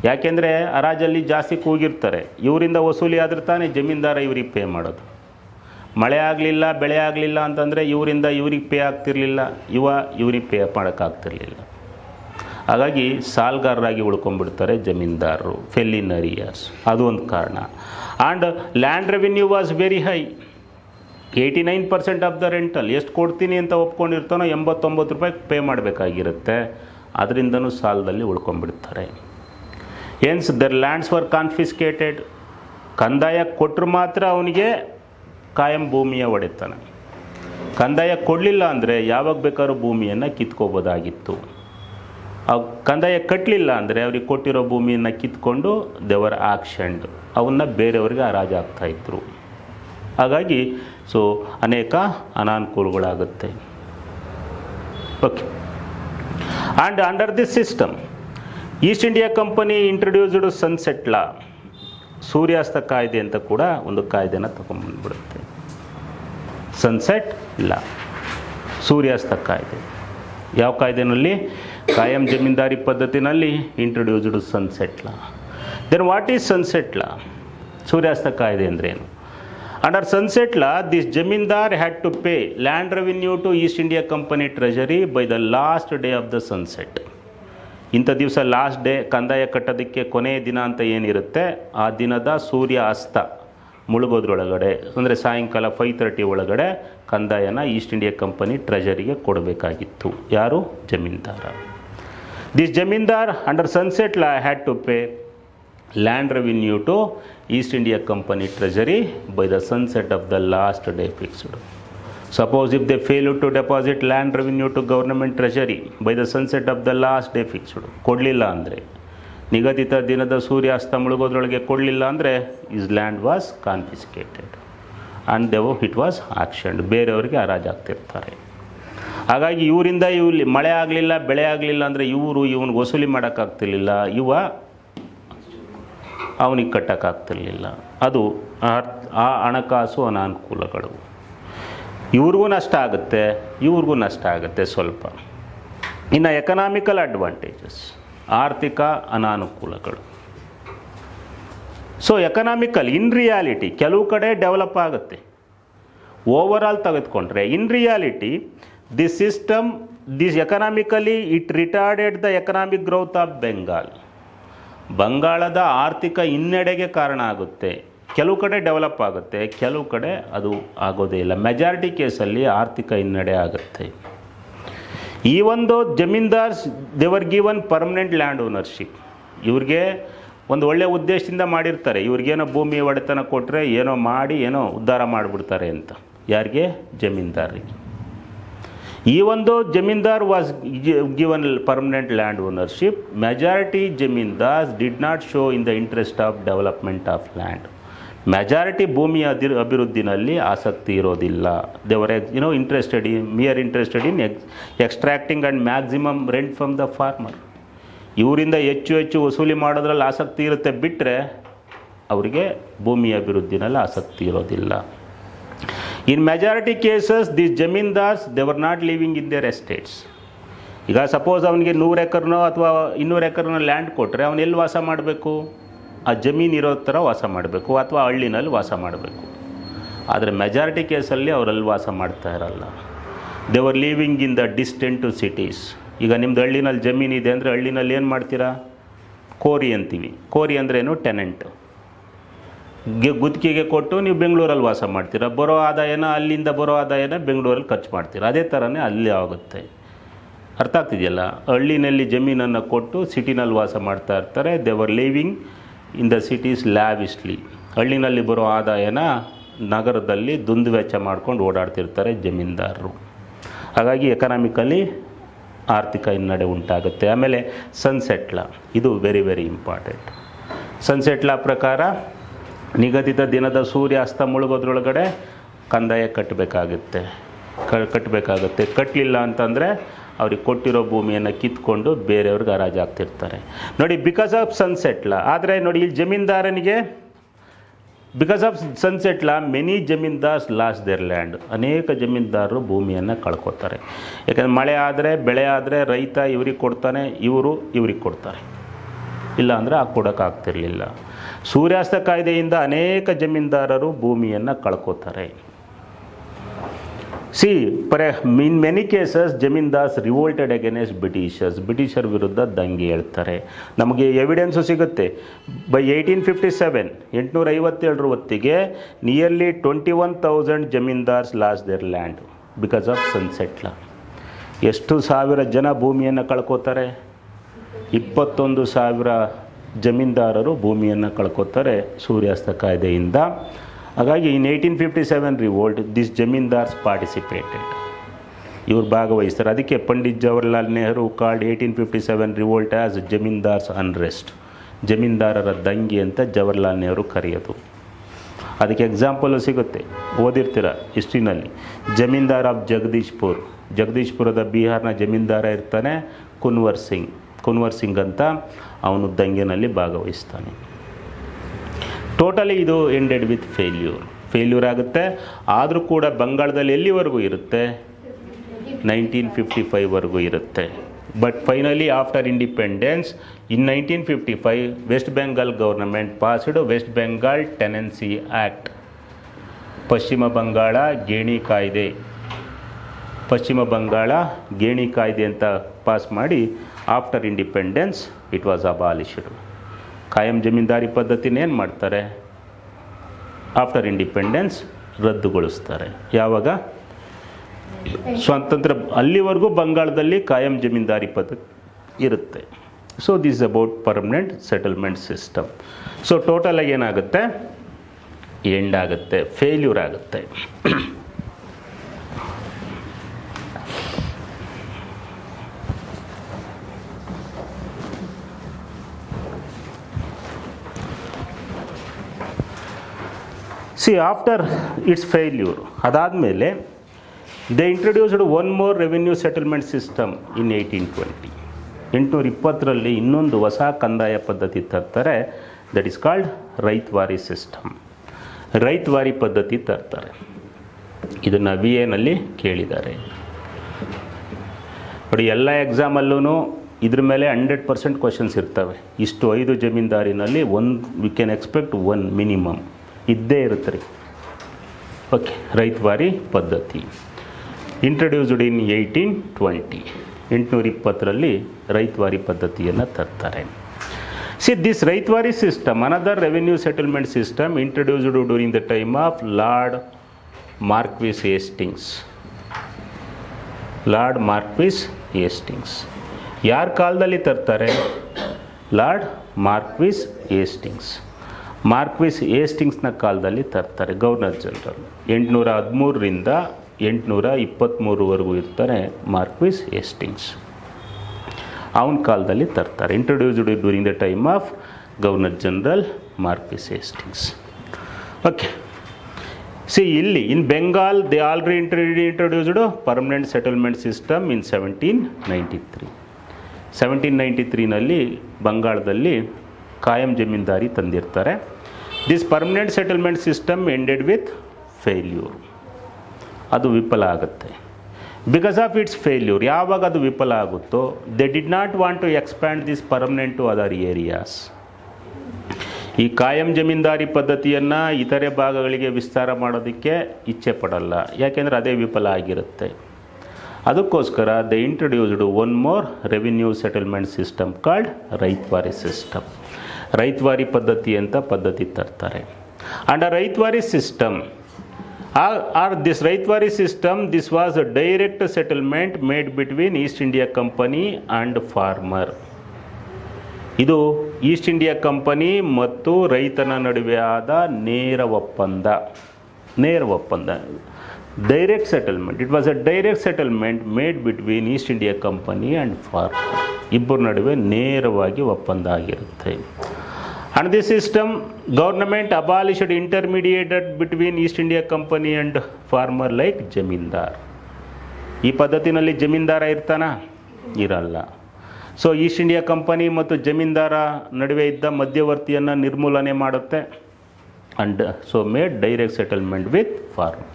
ಯಾಕೆಂದರೆ ಹರಾಜಲ್ಲಿ ಜಾಸ್ತಿ ಕೂಗಿರ್ತಾರೆ, ಇವರಿಂದ ವಸೂಲಿ ಆದ್ರೆ ತಾನೇ ಜಮೀನ್ದಾರ ಇವ್ರಿಗೆ ಪೇ ಮಾಡೋದು. ಮಳೆ ಆಗಲಿಲ್ಲ, ಬೆಳೆ ಆಗಲಿಲ್ಲ ಅಂತಂದರೆ ಇವರಿಂದ ಇವ್ರಿಗೆ ಪೇ ಆಗ್ತಿರ್ಲಿಲ್ಲ, ಇವ್ರಿಗೆ ಪೇ ಮಾಡೋಕ್ಕಾಗ್ತಿರ್ಲಿಲ್ಲ. ಹಾಗಾಗಿ ಸಾಲಗಾರರಾಗಿ ಉಳ್ಕೊಂಡ್ಬಿಡ್ತಾರೆ ಜಮೀನ್ದಾರರು, ಫೆಲ್ ಇನ್ ಅರಿಯರ್ಸ್. ಅದು ಒಂದು ಕಾರಣ. And land revenue was very high. 89% of the rental. ಎಷ್ಟು ಕೊಡ್ತೀನಿ ಅಂತ ಒಪ್ಕೊಂಡಿರ್ತಾನೋ 89 ರೂಪಾಯಿ ಪೇ ಮಾಡಬೇಕಾಗಿರುತ್ತೆ. ಅದರಿಂದನೂ ಸಾಲದಲ್ಲಿ ಉಳ್ಕೊಂಡ್ಬಿಡ್ತಾರೆ. Hence their lands were confiscated. ಕಂದಾಯ ಕೊಟ್ಟರು ಮಾತ್ರ ಅವನಿಗೆ ಕಾಯಂ ಭೂಮಿಯ ಒಡೆತನ. ಕಂದಾಯ ಕೊಡಲಿಲ್ಲ ಅಂದರೆ ಯಾವಾಗ ಬೇಕಾದ್ರೂ ಭೂಮಿಯನ್ನು ಕಿತ್ಕೋಬೋದಾಗಿತ್ತು. ಕಂದಾಯ ಕಟ್ಟಲಿಲ್ಲ ಅಂದರೆ ಅವ್ರಿಗೆ ಕೊಟ್ಟಿರೋ ಭೂಮಿಯನ್ನು ಕಿತ್ಕೊಂಡು ದೇವರ್ ಆಕ್ಷನ್ಡ್, ಅವನ್ನ ಬೇರೆಯವ್ರಿಗೆ ಹರಾಜು ಆಗ್ತಾಯಿದ್ರು. ಹಾಗಾಗಿ ಸೊ ಅನೇಕ ಅನಾನುಕೂಲಗಳಾಗುತ್ತೆ. Okay. And under this system East India company introduced sunset law. ಸೂರ್ಯಾಸ್ತ ಕಾಯ್ದೆ ಅಂತ ಕೂಡ ಒಂದು ಕಾಯ್ದೆನ ತಗೊಂಡ್ಬಂದ್ಬಿಡುತ್ತೆ. ಸನ್ಸೆಟ್ ಲಾ, ಸೂರ್ಯಾಸ್ತ ಕಾಯ್ದೆ. ಯಾವ ಕಾಯ್ದೆನಲ್ಲಿ? ಕಾಯಂ ಜಮೀನ್ದಾರಿ ಪದ್ಧತಿನಲ್ಲಿ introduced sunset law. Then what is sunset law? ಸೂರ್ಯಾಸ್ತ ಕಾಯ್ದೆ ಅಂದ್ರೇನು? Under sunset law, this zamindar had to pay land revenue to East India company treasury by the last day of the sunset. ಇಂಥ ದಿವಸ ಲಾಸ್ಟ್ ಡೇ, ಕಂದಾಯ ಕಟ್ಟೋದಕ್ಕೆ ಕೊನೆಯ ದಿನ ಅಂತ ಏನಿರುತ್ತೆ, ಆ ದಿನದ ಸೂರ್ಯ ಅಸ್ತ ಮುಳುಗೋದ್ರೊಳಗಡೆ ಅಂದರೆ ಸಾಯಂಕಾಲ 5:30 ಒಳಗಡೆ ಕಂದಾಯನ ಈಸ್ಟ್ ಇಂಡಿಯಾ ಕಂಪನಿ ಟ್ರೆಜರಿಗೆ ಕೊಡಬೇಕಾಗಿತ್ತು. ಯಾರು? ಜಮೀನ್ದಾರ. This zamindar under sunset law had to pay land revenue to East India company treasury by the sunset of the last day fixed. Suppose if they fail to deposit land revenue to government treasury by the sunset of the last day fixed, ಕೊಡಲಿಲ್ಲ ಅಂದರೆ ನಿಗದಿತ ದಿನದ ಸೂರ್ಯಾಸ್ತ ಮುಳುಗೋದ್ರೊಳಗೆ ಕೊಡಲಿಲ್ಲ ಅಂದರೆ his land was confiscated and it was auctioned. ಬೇರೆಯವರಿಗೆ ಹರಾಜಾಗ್ತಿರ್ತಾರೆ. ಹಾಗಾಗಿ ಇವರಿಂದ ಮಳೆ ಆಗಲಿಲ್ಲ, ಬೆಳೆ ಆಗಲಿಲ್ಲ ಅಂದರೆ ಇವನಿಗೆ ವಸೂಲಿ ಮಾಡೋಕ್ಕಾಗ್ತಿರ್ಲಿಲ್ಲ, ಅವನಿಗೆ ಕಟ್ಟೋಕ್ಕಾಗ್ತಿರ್ಲಿಲ್ಲ. ಅದು ಆ ಹಣಕಾಸು ಅನಾನುಕೂಲಗಳು. ಇವ್ರಿಗೂ ನಷ್ಟ ಆಗುತ್ತೆ, ಇವ್ರಿಗೂ ನಷ್ಟ ಆಗುತ್ತೆ ಸ್ವಲ್ಪ. ಇನ್ನು ಎಕನಾಮಿಕಲ್ ಅಡ್ವಾಂಟೇಜಸ್, ಆರ್ಥಿಕ ಅನಾನುಕೂಲಗಳು. ಸೊ ಎಕನಾಮಿಕಲ್ ಇನ್ ರಿಯಾಲಿಟಿ ಕೆಲವು ಕಡೆ ಡೆವಲಪ್ ಆಗುತ್ತೆ. ಓವರಾಲ್ ತೆಗೆದುಕೊಂಡ್ರೆ in reality this system economically it retarded the economic growth of Bengal. ಬಂಗಾಳದ ಆರ್ಥಿಕ ಹಿನ್ನಡೆಗೆ ಕಾರಣ ಆಗುತ್ತೆ. ಕೆಲವು ಕಡೆ ಡೆವಲಪ್ ಆಗುತ್ತೆ, ಕೆಲವು ಕಡೆ ಅದು ಆಗೋದೇ ಇಲ್ಲ. ಮೆಜಾರಿಟಿ ಕೇಸಲ್ಲಿ ಆರ್ಥಿಕ ಹಿನ್ನಡೆ ಆಗುತ್ತೆ. ಈ ಒಂದು ಜಮೀನ್ದಾರ್ಸ್ ದೇವರ್ ಗಿವನ್ ಪರ್ಮನೆಂಟ್ ಲ್ಯಾಂಡ್ ಓನರ್ಶಿಪ್. ಇವ್ರಿಗೆ ಒಂದು ಒಳ್ಳೆಯ ಉದ್ದೇಶದಿಂದ ಮಾಡಿರ್ತಾರೆ, ಇವ್ರಿಗೇನೋ ಭೂಮಿ ಒಡೆತನ ಕೊಟ್ಟರೆ ಏನೋ ಮಾಡಿ ಏನೋ ಉದ್ಧಾರ ಮಾಡಿಬಿಡ್ತಾರೆ ಅಂತ. ಯಾರಿಗೆ? ಜಮೀನ್ದಾರಿಗೆ. ಈ ಒಂದು zamindar was given permanent land ownership. Majority zamindars did not show in the interest of development of land. Majority ಭೂಮಿಯ ಅಭಿವೃದ್ಧಿನಲ್ಲಿ ಆಸಕ್ತಿ ಇರೋದಿಲ್ಲ. They were interested in extracting and maximum rent from the farmer. ಇವರಿಂದ ಹೆಚ್ಚು ವಸೂಲಿ ಮಾಡೋದ್ರಲ್ಲಿ ಆಸಕ್ತಿ ಇರುತ್ತೆ ಬಿಟ್ಟರೆ ಅವರಿಗೆ ಭೂಮಿಯ ಅಭಿವೃದ್ಧಿನಲ್ಲಿ ಆಸಕ್ತಿ ಇರೋದಿಲ್ಲ. In majority cases this zamindars they were not living in their estates. ಈಗ ಸಪೋಸ್ ಅವನಿಗೆ 100 ಎಕರ್ನೋ ಅಥವಾ 200 ಎಕರ್ನೋ ಲ್ಯಾಂಡ್ ಕೊಟ್ಟರೆ ಅವನು ಎಲ್ಲಿ ವಾಸ ಮಾಡಬೇಕು? ಆ ಜಮೀನು ಇರೋ ಥರ ವಾಸ ಮಾಡಬೇಕು ಅಥವಾ ಹಳ್ಳಿನಲ್ಲಿ ವಾಸ ಮಾಡಬೇಕು. ಆದರೆ ಮೆಜಾರಿಟಿ ಕೇಸಲ್ಲಿ ಅವರಲ್ಲಿ ವಾಸ ಮಾಡ್ತಾ ಇರಲ್ಲ. They were living in the distant to cities. ಈಗ ನಿಮ್ಮದು ಹಳ್ಳಿನಲ್ಲಿ ಜಮೀನಿದೆ ಅಂದರೆ ಹಳ್ಳಿನಲ್ಲಿ ಏನು ಮಾಡ್ತೀರಾ? ಕೋರಿ ಅಂತೀವಿ. ಕೋರಿ ಅಂದ್ರೇನು? ಟೆನೆಂಟ್. ಗುತ್ತಿಗೆಗೆ ಕೊಟ್ಟು ನೀವು ಬೆಂಗಳೂರಲ್ಲಿ ವಾಸ ಮಾಡ್ತೀರಾ. ಬರೋ ಆದಾಯನ ಅಲ್ಲಿಂದ ಬರೋ ಆದಾಯನ ಬೆಂಗಳೂರಲ್ಲಿ ಖರ್ಚು ಮಾಡ್ತೀರಾ. ಅದೇ ಥರನೇ ಅಲ್ಲಿ ಆಗುತ್ತೆ. ಅರ್ಥ ಆಗ್ತಿದೆಯಲ್ಲ? ಹಳ್ಳಿನಲ್ಲಿ ಜಮೀನನ್ನು ಕೊಟ್ಟು ಸಿಟಿನಲ್ಲಿ ವಾಸ ಮಾಡ್ತಾ ಇರ್ತಾರೆ. They were living in the cities lavishly. ಹಳ್ಳಿನಲ್ಲಿ ಬರೋ ಆದಾಯನ ನಗರದಲ್ಲಿ ದುಂದುವೆಚ್ಚ ಮಾಡ್ಕೊಂಡು ಓಡಾಡ್ತಿರ್ತಾರೆ ಜಮೀನ್ದಾರರು. ಹಾಗಾಗಿ ಎಕನಾಮಿಕಲಿ ಆರ್ಥಿಕ ಹಿನ್ನಡೆ ಉಂಟಾಗುತ್ತೆ. ಆಮೇಲೆ ಸನ್ಸೆಟ್ ಲಾ, ಇದು ವೆರಿ ವೆರಿ ಇಂಪಾರ್ಟೆಂಟ್. ಸನ್ಸೆಟ್ ಲಾ ಪ್ರಕಾರ ನಿಗದಿತ ದಿನದ ಸೂರ್ಯಾಸ್ತ ಮುಳುಗೋದ್ರೊಳಗಡೆ ಕಂದಾಯ ಕಟ್ಟಬೇಕಾಗುತ್ತೆ. ಕಟ್ಟಲಿಲ್ಲ ಅಂತಂದರೆ ಅವ್ರಿಗೆ ಕೊಟ್ಟಿರೋ ಭೂಮಿಯನ್ನು ಕಿತ್ಕೊಂಡು ಬೇರೆಯವ್ರಿಗೆ ಹರಾಜು ಆಗ್ತಿರ್ತಾರೆ. ನೋಡಿ, ಬಿಕಾಸ್ ಆಫ್ ಸನ್ಸೆಟ್ ಲಾ. ಆದರೆ ನೋಡಿ, ಇಲ್ಲಿ ಜಮೀನ್ದಾರನಿಗೆ because of sunset law many zamindars lost their land. ಅನೇಕ ಜಮೀನ್ದಾರರು ಭೂಮಿಯನ್ನು ಕಳ್ಕೊತಾರೆ. ಯಾಕಂದರೆ ಮಳೆ ಆದರೆ, ಬೆಳೆ ಆದರೆ ರೈತ ಇವ್ರಿಗೆ ಕೊಡ್ತಾನೆ, ಇವರು ಇವ್ರಿಗೆ ಕೊಡ್ತಾರೆ. ಇಲ್ಲ ಅಂದರೆ ಆ ಕೊಡೋಕ್ಕಾಗ್ತಿರ್ಲಿಲ್ಲ. ಸೂರ್ಯಾಸ್ತ ಕಾಯ್ದೆಯಿಂದ ಅನೇಕ ಜಮೀನ್ದಾರರು ಭೂಮಿಯನ್ನು ಕಳ್ಕೊತಾರೆ. ಇನ್ ಮೆನಿ ಕೇಸಸ್ ಜಮೀನ್ದಾರ್ಸ್ ರಿವೋಲ್ಟೆಡ್ ಅಗೇನೆಸ್ಟ್ ಬ್ರಿಟಿಷರ್ ವಿರುದ್ಧ ದಂಗೆ ಹೇಳ್ತಾರೆ. ನಮಗೆ ಎವಿಡೆನ್ಸು ಸಿಗುತ್ತೆ. ಬೈ 1857 1857 ಹೊತ್ತಿಗೆ nearly 21,000 zamindars lost their land because of sunset law. ಎಷ್ಟು ಸಾವಿರ ಜನ ಭೂಮಿಯನ್ನು ಕಳ್ಕೊತಾರೆ? 21,000 ಜಮೀನ್ದಾರರು ಭೂಮಿಯನ್ನು ಕಳ್ಕೊತಾರೆ ಸೂರ್ಯಾಸ್ತ ಕಾಯ್ದೆಯಿಂದ. ಹಾಗಾಗಿ in 1857 revolt this zamindars participated. ಇವರು ಭಾಗವಹಿಸ್ತಾರೆ. ಅದಕ್ಕೆ Pandit Jawaharlal Nehru called 1857 revolt as zamindars unrest. ಜಮೀನ್ದಾರರ ದಂಗೆ ಅಂತ ಜವಾಹರ್ಲಾಲ್ ನೆಹರು ಕರೆಯೋದು. ಅದಕ್ಕೆ ಎಕ್ಸಾಂಪಲು ಸಿಗುತ್ತೆ, ಓದಿರ್ತೀರ ಹಿಸ್ಟ್ರಿನಲ್ಲಿ. ಜಮೀನ್ದಾರ್ ಆಫ್ ಜಗದೀಶ್ಪುರದ ಬಿಹಾರ್ನ ಜಮೀನ್ದಾರ ಇರ್ತಾನೆ ಕುನ್ವರ್ ಸಿಂಗ್ ಅಂತ. ಅವನು ದಂಗೆನಲ್ಲಿ ಭಾಗವಹಿಸ್ತಾನೆ. ಟೋಟಲಿ ಇದು ಎಂಡೆಡ್ ವಿತ್ ಫೇಲ್ಯೂರ್ ಆಗುತ್ತೆ. ಆದರೂ ಕೂಡ ಬಂಗಾಳದಲ್ಲಿ ಎಲ್ಲಿವರೆಗೂ ಇರುತ್ತೆ? 1955ವರೆಗೂ ಇರುತ್ತೆ. But finally after independence in 1955 West Bengal government passed West Bengal tenancy act. ಪಶ್ಚಿಮ ಬಂಗಾಳ ಗೇಣಿ ಕಾಯ್ದೆ ಅಂತ ಪಾಸ್ ಮಾಡಿ after independence it was abolished. ಕಾಯಂ ಜಮೀನ್ದಾರಿ ಪದ್ಧತಿನ ಏನು ಮಾಡ್ತಾರೆ? ಆಫ್ಟರ್ ಇಂಡಿಪೆಂಡೆನ್ಸ್ ರದ್ದುಗೊಳಿಸ್ತಾರೆ. ಯಾವಾಗ? ಸ್ವಾತಂತ್ರ್ಯ ಅಲ್ಲಿವರೆಗೂ ಬಂಗಾಳದಲ್ಲಿ ಕಾಯಂ ಜಮೀನ್ದಾರಿ ಪದ್ಧತಿ ಇರುತ್ತೆ. So this about permanent settlement system. So ಟೋಟಲಾಗಿ ಏನಾಗುತ್ತೆ? ಎಂಡ್ ಆಗುತ್ತೆ, ಫೇಲ್ಯೂರ್ ಆಗುತ್ತೆ. ಸಿ ಆಫ್ಟರ್ ಇಟ್ಸ್ ಫೇಲ್ಯೂರ್ ಅದಾದಮೇಲೆ they introduced one more revenue settlement system in 1820. 1820ರಲ್ಲಿ ಇನ್ನೊಂದು ಹೊಸ ಕಂದಾಯ ಪದ್ಧತಿ ತರ್ತಾರೆ. That is called ryotwari system. Ryotwari ಪದ್ಧತಿ ತರ್ತಾರೆ. ಇದನ್ನು ವಿ ಎನಲ್ಲಿ ಕೇಳಿದ್ದಾರೆ ನೋಡಿ. ಎಲ್ಲ ಎಕ್ಸಾಮಲ್ಲೂ ಇದ್ರ ಮೇಲೆ 100% ಕ್ವಶನ್ಸ್ ಇರ್ತವೆ. ಇಷ್ಟು 5 ಜಮೀನ್ದಾರಿನಲ್ಲಿ ವಿ ಕ್ಯಾನ್ ಎಕ್ಸ್ಪೆಕ್ಟ್ 1 ಮಿನಿಮಮ್ ಇದ್ದೇ ಇರುತ್ತೆ ರೀ. ಓಕೆ, ರೈತ್ವಾರಿ ಪದ್ಧತಿ ಇಂಟ್ರೊಡ್ಯೂಸ್ಡ್ ಇನ್ 1820. 1820ರಲ್ಲಿ ರೈತ್ವಾರಿ ಪದ್ಧತಿಯನ್ನು ತರ್ತಾರೆ. See this ryotwari system another revenue settlement system introduced during the time of lord Marquis Hastings. Lord Marquis Hastings ಯಾರ ಕಾಲದಲ್ಲಿ ತರ್ತಾರೆ? Lord Marquis Hastings. ಮಾರ್ಕ್ವಿಸ್ ಹೇಸ್ಟಿಂಗ್ಸ್ನ ಕಾಲದಲ್ಲಿ ತರ್ತಾರೆ. ಗವರ್ನರ್ ಜನರಲ್ 813ರಿಂದ 823ವರೆಗೂ ಇರ್ತಾರೆ ಮಾರ್ಕ್ವಿಸ್ ಹೇಸ್ಟಿಂಗ್ಸ್. ಅವನ ಕಾಲದಲ್ಲಿ ತರ್ತಾರೆ. Introduced during the time of governor general Marquis Hastings. Okay, see ಇಲ್ಲಿ in Bengal they already introduced permanent settlement system in 1793. 1793ನಲ್ಲಿ ಬಂಗಾಳದಲ್ಲಿ ಕಾಯಂ ಜಮೀನ್ದಾರಿ ತಂದಿರ್ತಾರೆ. This permanent settlement system ended with failure. ಅದು ವಿಫಲ ಆಗುತ್ತೆ. ಬಿಕಾಸ್ ಆಫ್ ಇಟ್ಸ್ ಫೇಲ್ಯೂರ್, ಯಾವಾಗ ಅದು ವಿಫಲ ಆಗುತ್ತೋ they did not want to expand this permanent to other areas. ಈ ಕಾಯಂ ಜಮೀನ್ದಾರಿ ಪದ್ಧತಿಯನ್ನು ಇತರೆ ಭಾಗಗಳಿಗೆ ವಿಸ್ತಾರ ಮಾಡೋದಕ್ಕೆ ಇಚ್ಛೆ ಪಡಲ್ಲ, ಯಾಕೆಂದರೆ ಅದೇ ವಿಫಲ ಆಗಿರುತ್ತೆ. ಅದಕ್ಕೋಸ್ಕರ they introduced one more revenue settlement system called ryotwari system. Ryotwari ಪದ್ಧತಿ ಅಂತ ಪದ್ಧತಿ ತರ್ತಾರೆ. And a ryotwari system this Raitvari system, this was a direct settlement made between East India Company and farmer. ಇದು ಈಸ್ಟ್ ಇಂಡಿಯಾ ಕಂಪನಿ ಮತ್ತು ರೈತನ ನಡುವೆ ಆದ ನೇರ ಒಪ್ಪಂದ. Direct settlement. It was a direct settlement made between East India company and farmer. ಇಬ್ಬರ ನಡುವೆ ನೇರವಾಗಿ ಒಪ್ಪಂದ ಆಗಿರುತ್ತೆ. And this system, government abolished intermediated between East India Company and farmer like zamindar. ಈ ಪದ್ಧತಿನಲ್ಲಿ ಜಮೀನ್ದಾರ ಇರ್ತಾನ? ಇರಲ್ಲ. ಸೊ ಈಸ್ಟ್ ಇಂಡಿಯಾ ಕಂಪನಿ ಮತ್ತು ಜಮೀನ್ದಾರ ನಡುವೆ ಇದ್ದ ಮಧ್ಯವರ್ತಿಯನ್ನು ನಿರ್ಮೂಲನೆ ಮಾಡುತ್ತೆ. And so made direct settlement with farmer.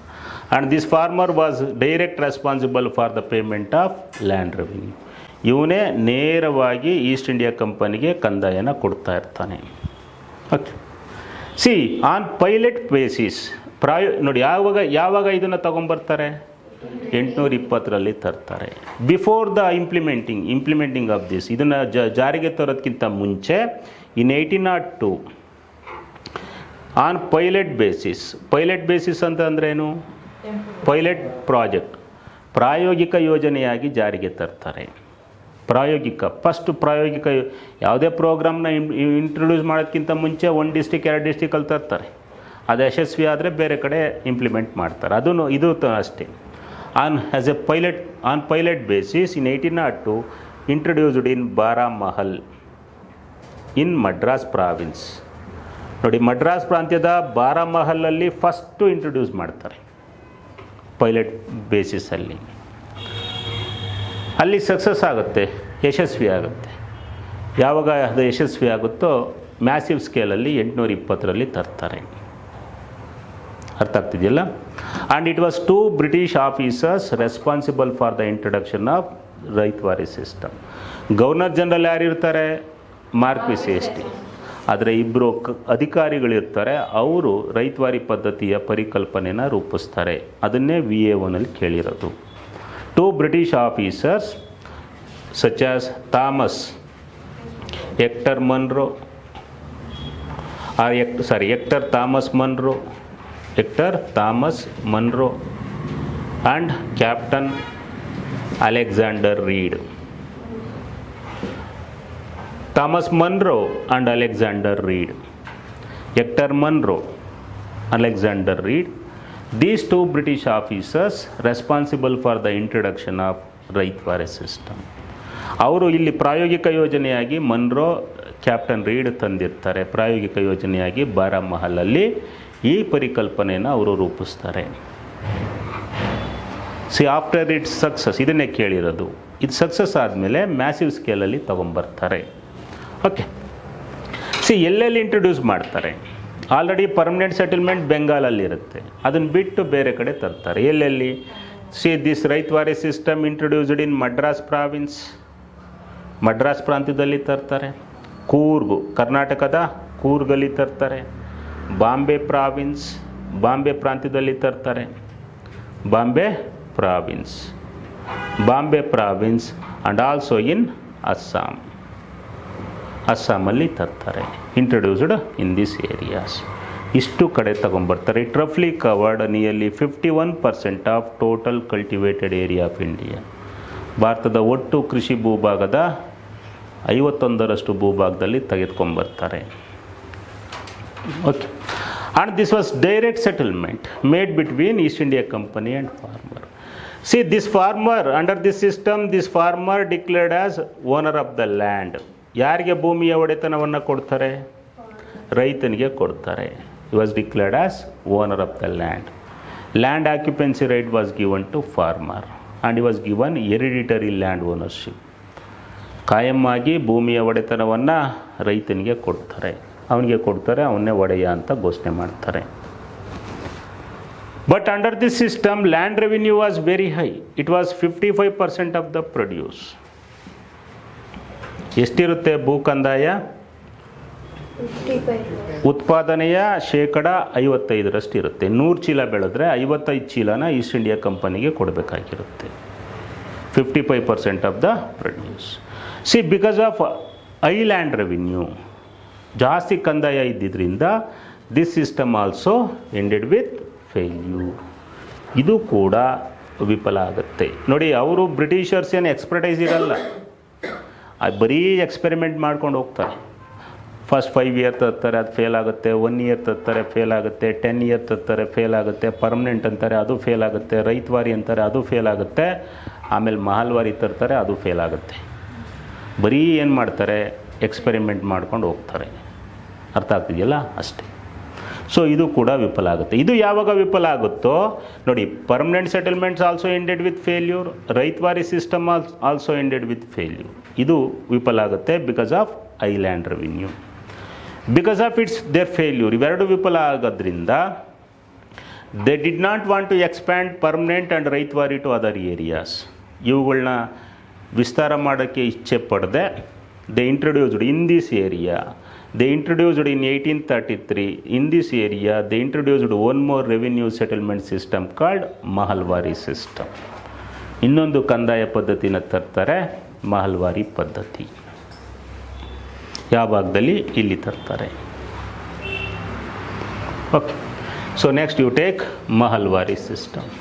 And this farmer was direct responsible for the payment of land revenue. ಇವನೇ ನೇರವಾಗಿ ಈಸ್ಟ್ ಇಂಡಿಯಾ ಕಂಪನಿಗೆ ಕಂದಾಯನ ಕೊಡ್ತಾ ಇರ್ತಾನೆ. Okay, C on pilot basis ನೋಡಿ, ಯಾವಾಗ ಇದನ್ನು ತಗೊಂಬರ್ತಾರೆ? 820ರಲ್ಲಿ ತರ್ತಾರೆ. Before the implementing of this, ಇದನ್ನು ಜಾರಿಗೆ ತರೋದಕ್ಕಿಂತ ಮುಂಚೆ ಇನ್ 1802 ಆನ್ ಪೈಲಟ್ ಬೇಸಿಸ್ ಅಂತ ಅಂದ್ರೇನು? ಪೈಲಟ್ ಪ್ರಾಜೆಕ್ಟ್, ಪ್ರಾಯೋಗಿಕ ಯೋಜನೆಯಾಗಿ ಜಾರಿಗೆ ತರ್ತಾರೆ. ಫಸ್ಟ್ ಪ್ರಾಯೋಗಿಕ ಯಾವುದೇ ಪ್ರೋಗ್ರಾಮ್ನ ಇಂಟ್ರೊಡ್ಯೂಸ್ ಮಾಡೋದಕ್ಕಿಂತ ಮುಂಚೆ 1 ಡಿಸ್ಟಿಕ್ 2 ಡಿಸ್ಟಿಕಲ್ಲಿ ತರ್ತಾರೆ. ಅದು ಯಶಸ್ವಿ ಆದರೆ ಬೇರೆ ಕಡೆ ಇಂಪ್ಲಿಮೆಂಟ್ ಮಾಡ್ತಾರೆ. ಇದು ಅಷ್ಟೇ. On pilot basis in 1802 introduced in Baramahal in Madras province. ನೋಡಿ, ಮಡ್ರಾಸ್ ಪ್ರಾಂತ್ಯದ ಬಾರಾಮಹಲಲ್ಲಿ ಫಸ್ಟು ಇಂಟ್ರೊಡ್ಯೂಸ್ ಮಾಡ್ತಾರೆ ಪೈಲಟ್ ಬೇಸಿಸಲ್ಲಿ. ಅಲ್ಲಿ ಸಕ್ಸಸ್ ಆಗುತ್ತೆ, ಯಶಸ್ವಿ ಆಗುತ್ತೆ. ಯಾವಾಗ ಅದು ಯಶಸ್ವಿ ಆಗುತ್ತೋ ಮ್ಯಾಸಿವ್ ಸ್ಕೇಲಲ್ಲಿ 820ರಲ್ಲಿ ತರ್ತಾರೆ. ಅರ್ಥ ಆಗ್ತಿದೆಯಲ್ಲ? And it was 2 British officers responsible for the introduction of ryotwari system. Governor general ಯಾರಿರ್ತಾರೆ? Marquis Hastings. ಆದರೆ ಇಬ್ಬರು ಅಧಿಕಾರಿಗಳಿರ್ತಾರೆ, ಅವರು ರೈತ್ವಾರಿ ಪದ್ಧತಿಯ ಪರಿಕಲ್ಪನೆನ ರೂಪಿಸ್ತಾರೆ. ಅದನ್ನೇ VA1ನಲ್ಲಿ ಕೇಳಿರೋದು. 2 British officers such as Hector Thomas Munro Hector Thomas Munro and Captain Alexander Reed. Thomas Munro and Alexander Reed. Hector Munro, Alexander Reed. These two British officers responsible for the introduction of ರೈತವಾರಿ system. ಅವರು ಇಲ್ಲಿ ಪ್ರಾಯೋಗಿಕ ಯೋಜನೆಯಾಗಿ Munro, captain read ತಂದಿರ್ತಾರೆ. ಪ್ರಾಯೋಗಿಕ ಯೋಜನೆಯಾಗಿ ಬಾರಾಮಹಲಲ್ಲಿ ಈ ಪರಿಕಲ್ಪನೆಯನ್ನು ಅವರು ರೂಪಿಸ್ತಾರೆ. After it's success, ಇದನ್ನೇ ಕೇಳಿರೋದು. ಇದು success ಆದಮೇಲೆ ಮ್ಯಾಸಿವ್ ಸ್ಕೇಲಲ್ಲಿ ತೊಗೊಂಬರ್ತಾರೆ. ಓಕೆ, ಎಲ್ಲೆಲ್ಲಿ ಇಂಟ್ರೊಡ್ಯೂಸ್ ಮಾಡ್ತಾರೆ? ಆಲ್ರೆಡಿ ಪರ್ಮನೆಂಟ್ ಸೆಟಲ್ಮೆಂಟ್ ಬೆಂಗಾಲಲ್ಲಿರುತ್ತೆ, ಅದನ್ನು ಬಿಟ್ಟು ಬೇರೆ ಕಡೆ ತರ್ತಾರೆ. ಎಲ್ಲೆಲ್ಲಿ? This ರೈತವಾರಿ system introduced in Madras province, Madras ಪ್ರಾಂತ್ಯದಲ್ಲಿ ತರ್ತಾರೆ. ಕೂರ್ಗು, ಕರ್ನಾಟಕದ ಕೂರ್ಗಲ್ಲಿ ತರ್ತಾರೆ. ಬಾಂಬೆ ಪ್ರಾವಿನ್ಸ್, ಬಾಂಬೆ ಪ್ರಾಂತ್ಯದಲ್ಲಿ ತರ್ತಾರೆ. Bombay province and also in Assam, ಅಸ್ಸಾಮಲ್ಲಿ ತರ್ತಾರೆ. Introduced in this areas. ಇಷ್ಟು ಕಡೆ ತಗೊಂಬರ್ತಾರೆ. ಇಟ್ ರಫ್ಲಿ covered nearly 51% of total cultivated area of India. ಭಾರತದ ಒಟ್ಟು ಕೃಷಿ ಭೂಭಾಗದ 51% ಭೂಭಾಗದಲ್ಲಿ ತೆಗೆದುಕೊಂಬರ್ತಾರೆ. Okay, and this was direct settlement made between East India company and farmer. This farmer, under this system, this farmer declared as owner of the land. ಯಾರಿಗೆ ಭೂಮಿಯ ಒಡೆತನವನ್ನು ಕೊಡ್ತಾರೆ? ರೈತನಿಗೆ ಕೊಡ್ತಾರೆ. He was declared as owner of the land. Land occupancy right was given to farmer and he was given hereditary land ownership. ಕಾಯಮ್ಮಾಗಿ ಭೂಮಿಯ ಒಡೆತನವನ್ನು ರೈತನಿಗೆ ಕೊಡ್ತಾರೆ, ಅವನಿಗೆ ಕೊಡ್ತಾರೆ, ಅವನ್ನೇ ಒಡೆಯ ಅಂತ ಘೋಷಣೆ ಮಾಡ್ತಾರೆ. But under this system land revenue was very high. It was 55% of the produce. ಎಷ್ಟಿರುತ್ತೆ ಭೂ ಕಂದಾಯ? ಉತ್ಪಾದನೆಯ 55% ಇರುತ್ತೆ. 100 ಚೀಲ ಬೆಳೆದ್ರೆ 55 ಚೀಲನ ಈಸ್ಟ್ ಇಂಡಿಯಾ ಕಂಪನಿಗೆ ಕೊಡಬೇಕಾಗಿರುತ್ತೆ. 55% of the produce. Because of high land revenue, ಜಾಸ್ತಿ ಕಂದಾಯ ಇದ್ದಿದ್ದರಿಂದ this system also ended with failure. ಇದು ಕೂಡ ವಿಫಲ ಆಗುತ್ತೆ. ನೋಡಿ, ಅವರು ಬ್ರಿಟಿಷರ್ಸ್ ಏನು ಎಕ್ಸ್ಪರ್ಟೈಸ್ ಇರಲ್ಲ, ಬರೀ ಎಕ್ಸ್ಪೆರಿಮೆಂಟ್ ಮಾಡ್ಕೊಂಡು ಹೋಗ್ತಾರೆ. ಫಸ್ಟ್ 5 ಇಯರ್ ತರ್ತಾರೆ, ಅದು ಫೇಲ್ ಆಗುತ್ತೆ. 1 ಇಯರ್ ತರ್ತಾರೆ, ಫೇಲ್ ಆಗುತ್ತೆ. 10 ಇಯರ್ ತರ್ತಾರೆ, ಫೇಲ್ ಆಗುತ್ತೆ. ಪರ್ಮನೆಂಟ್ ಅಂತಾರೆ, ಅದು ಫೇಲ್ ಆಗುತ್ತೆ. ರೈತವಾರಿ ಅಂತಾರೆ, ಅದು ಫೇಲ್ ಆಗುತ್ತೆ. ಆಮೇಲೆ ಮಹಲ್ವಾರಿ ತರ್ತಾರೆ, ಅದು ಫೇಲ್ ಆಗುತ್ತೆ. ಬರೀ ಏನು ಮಾಡ್ತಾರೆ? ಎಕ್ಸ್ಪೆರಿಮೆಂಟ್ ಮಾಡ್ಕೊಂಡು ಹೋಗ್ತಾರೆ. ಅರ್ಥ ಆಗ್ತಿದೆಯಲ್ಲ? ಅಷ್ಟೇ. ಇದು ಕೂಡ ವಿಫಲ ಆಗುತ್ತೆ. ಇದು ಯಾವಾಗ ವಿಫಲ ಆಗುತ್ತೋ ನೋಡಿ, permanent settlements also ended with failure, ryotwari system also ended with failure. ಇದು ವಿಫಲ ಆಗುತ್ತೆ because of high land revenue. Because of their failure, ಇವೆರಡು ವಿಫಲ ಆಗೋದ್ರಿಂದ they did not want to expand permanent and ryotwari to other areas. ಇವುಗಳನ್ನ ವಿಸ್ತಾರ ಮಾಡೋಕ್ಕೆ ಇಚ್ಛೆ ಪಡದೆ they introduced in this area. They introduced in 1833 in this area, they introduced one more revenue settlement system called Mahalwari system. ಇನ್ನೊಂದು ಕಂದಾಯ ಪದ್ಧತಿನ ತರ್ತಾರೆ, ಮಹಲ್ವಾರಿ ಪದ್ಧತಿ. ಯಾವ ಭಾಗದಲ್ಲಿ? ಇಲ್ಲಿ ತರ್ತಾರೆ. Okay, so next you take mahalwari system.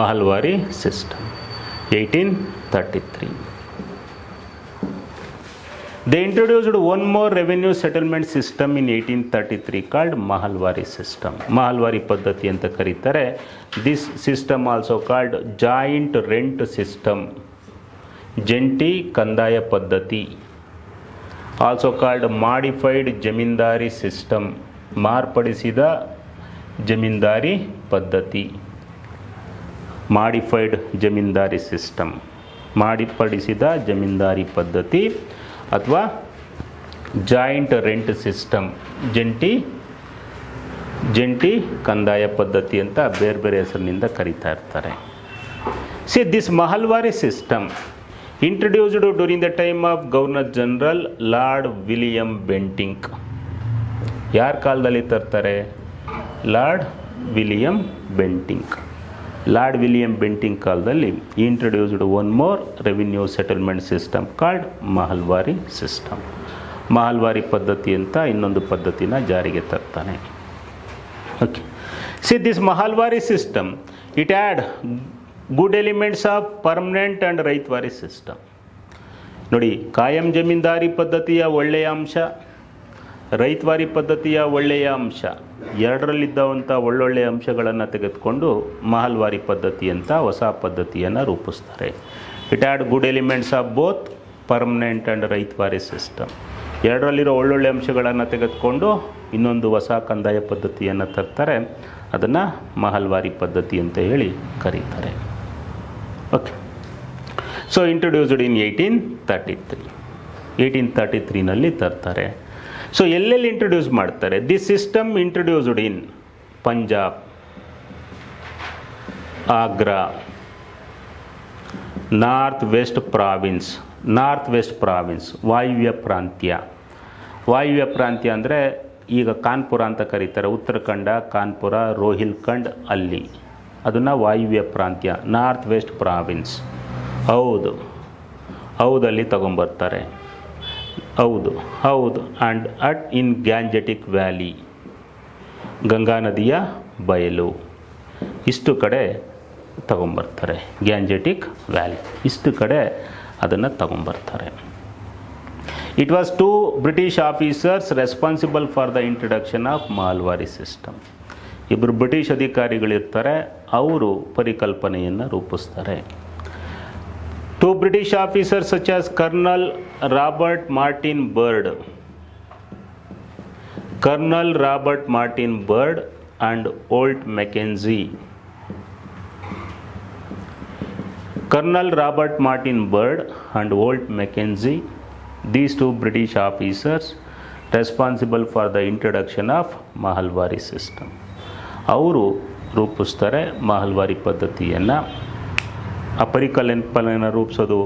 Mahalwari system 1833. They introduced one more revenue settlement system in 1833 called Mahalwari system. Mahalwari ಪದ್ಧತಿ ಅಂತ ಕರೀತಾರೆ. This system also called joint rent system, ಜಂಟಿ ಕಂದಾಯ ಪದ್ಧತಿ. Also called modified zamindari system, ಮಾರ್ಪಡಿಸಿದ ಜಮೀನ್ದಾರಿ ಪದ್ಧತಿ. ಮಾಡಿಫೈಡ್ ಜಮೀನ್ದಾರಿ ಸಿಸ್ಟಮ್, ಮಾರ್ಪಡಿಸಿದ ಜಮೀನ್ದಾರಿ ಪದ್ಧತಿ ಅಥವಾ ಜಾಯಿಂಟ್ ರೆಂಟ್ ಸಿಸ್ಟಮ್, ಜಂಟಿ ಕಂದಾಯ ಪದ್ಧತಿ ಅಂತ ಬೇರೆ ಬೇರೆ ಹೆಸರಿನಿಂದ ಕರೀತಾ ಇರ್ತಾರೆ. This mahalwari system introduced during the time of governor general Lord William Bentinck. ಯಾರ ಕಾಲದಲ್ಲಿ ತರ್ತಾರೆ? Lord William Bentinck. Lord William Bentinck ಕಾಲದಲ್ಲಿ introduced one more revenue settlement system called mahalwari system. Mahalwari ಪದ್ಧತಿ ಅಂತ ಇನ್ನೊಂದು ಪದ್ಧತಿನ ಜಾರಿಗೆ ತರ್ತಾನೆ. Okay, see this mahalwari system it add good elements of permanent and ryotwari system. ನೋಡಿ, ಕಾಯಂ ಜಮೀನ್ದಾರಿ ಪದ್ಧತಿಯ ಒಳ್ಳೆಯ ಅಂಶ, ರೈತವಾರಿ ಪದ್ಧತಿಯ ಒಳ್ಳೆಯ ಅಂಶ, ಎರಡರಲ್ಲಿದ್ದವಂಥ ಒಳ್ಳೊಳ್ಳೆಯ ಅಂಶಗಳನ್ನು ತೆಗೆದುಕೊಂಡು ಮಹಲ್ವಾರಿ ಪದ್ಧತಿ ಅಂತ ಹೊಸ ಪದ್ಧತಿಯನ್ನು ರೂಪಿಸ್ತಾರೆ. It add good elements of both permanent and ryotwari system. ಎರಡರಲ್ಲಿರೋ ಒಳ್ಳೊಳ್ಳೆ ಅಂಶಗಳನ್ನು ತೆಗೆದುಕೊಂಡು ಇನ್ನೊಂದು ಹೊಸ ಕಂದಾಯ ಪದ್ಧತಿಯನ್ನು ತರ್ತಾರೆ. ಅದನ್ನು ಮಹಲ್ವಾರಿ ಪದ್ಧತಿ ಅಂತ ಹೇಳಿ ಕರೀತಾರೆ. Okay, so introduced in 1833. 1833ನಲ್ಲಿ ತರ್ತಾರೆ. ಸೊ ಎಲ್ಲೆಲ್ಲಿ ಇಂಟ್ರೊಡ್ಯೂಸ್ ಮಾಡ್ತಾರೆ? This system introduced in Punjab, Agra, north west province, ವಾಯುವ್ಯ ಪ್ರಾಂತ್ಯ. ವಾಯುವ್ಯ ಪ್ರಾಂತ್ಯ ಅಂದರೆ ಈಗ ಕಾನ್ಪುರ ಅಂತ ಕರೀತಾರೆ, ಉತ್ತರಾಖಂಡ, ಕಾನ್ಪುರ, ರೋಹಿಲ್ಖಂಡ್, ಅಲ್ಲಿ ಅದನ್ನು ವಾಯುವ್ಯ ಪ್ರಾಂತ್ಯ, ನಾರ್ತ್ ವೆಸ್ಟ್ ಪ್ರಾವಿನ್ಸ್. ಹೌದಲ್ಲಿ ತಗೊಂಬರ್ತಾರೆ. ಹೌದು and at in Gangetic valley, Ganga ನದಿಯ ಬಯಲು, ಇಷ್ಟು ಕಡೆ ತಗೊಂಬರ್ತಾರೆ. ಗ್ಯಾಂಜೆಟಿಕ್ ವ್ಯಾಲಿ ಇಷ್ಟು ಕಡೆ ಅದನ್ನು ತಗೊಂಬರ್ತಾರೆ. It was 2 British officers responsible for the introduction of mahalwari system. ಇಬ್ಬರು ಬ್ರಿಟಿಷ್ ಅಧಿಕಾರಿಗಳಿರ್ತಾರೆ, ಅವರು ಪರಿಕಲ್ಪನೆಯನ್ನು ರೂಪಿಸ್ತಾರೆ. 2 British officers such as Colonel Robert Martin Bird and Holt Mackenzie. Colonel Robert Martin Byrd and Walt Mackenzie, these 2 British officers responsible for the introduction of mahalwari system. ಅವರು ರೂಪಿಸ್ತಾರೆ ಮಹಲ್ವಾರಿ ಪದ್ಧತಿಯನ್ನು. ಆ ಪರಿಕಲ್ಪನೆಯನ್ನು ರೂಪಿಸೋದು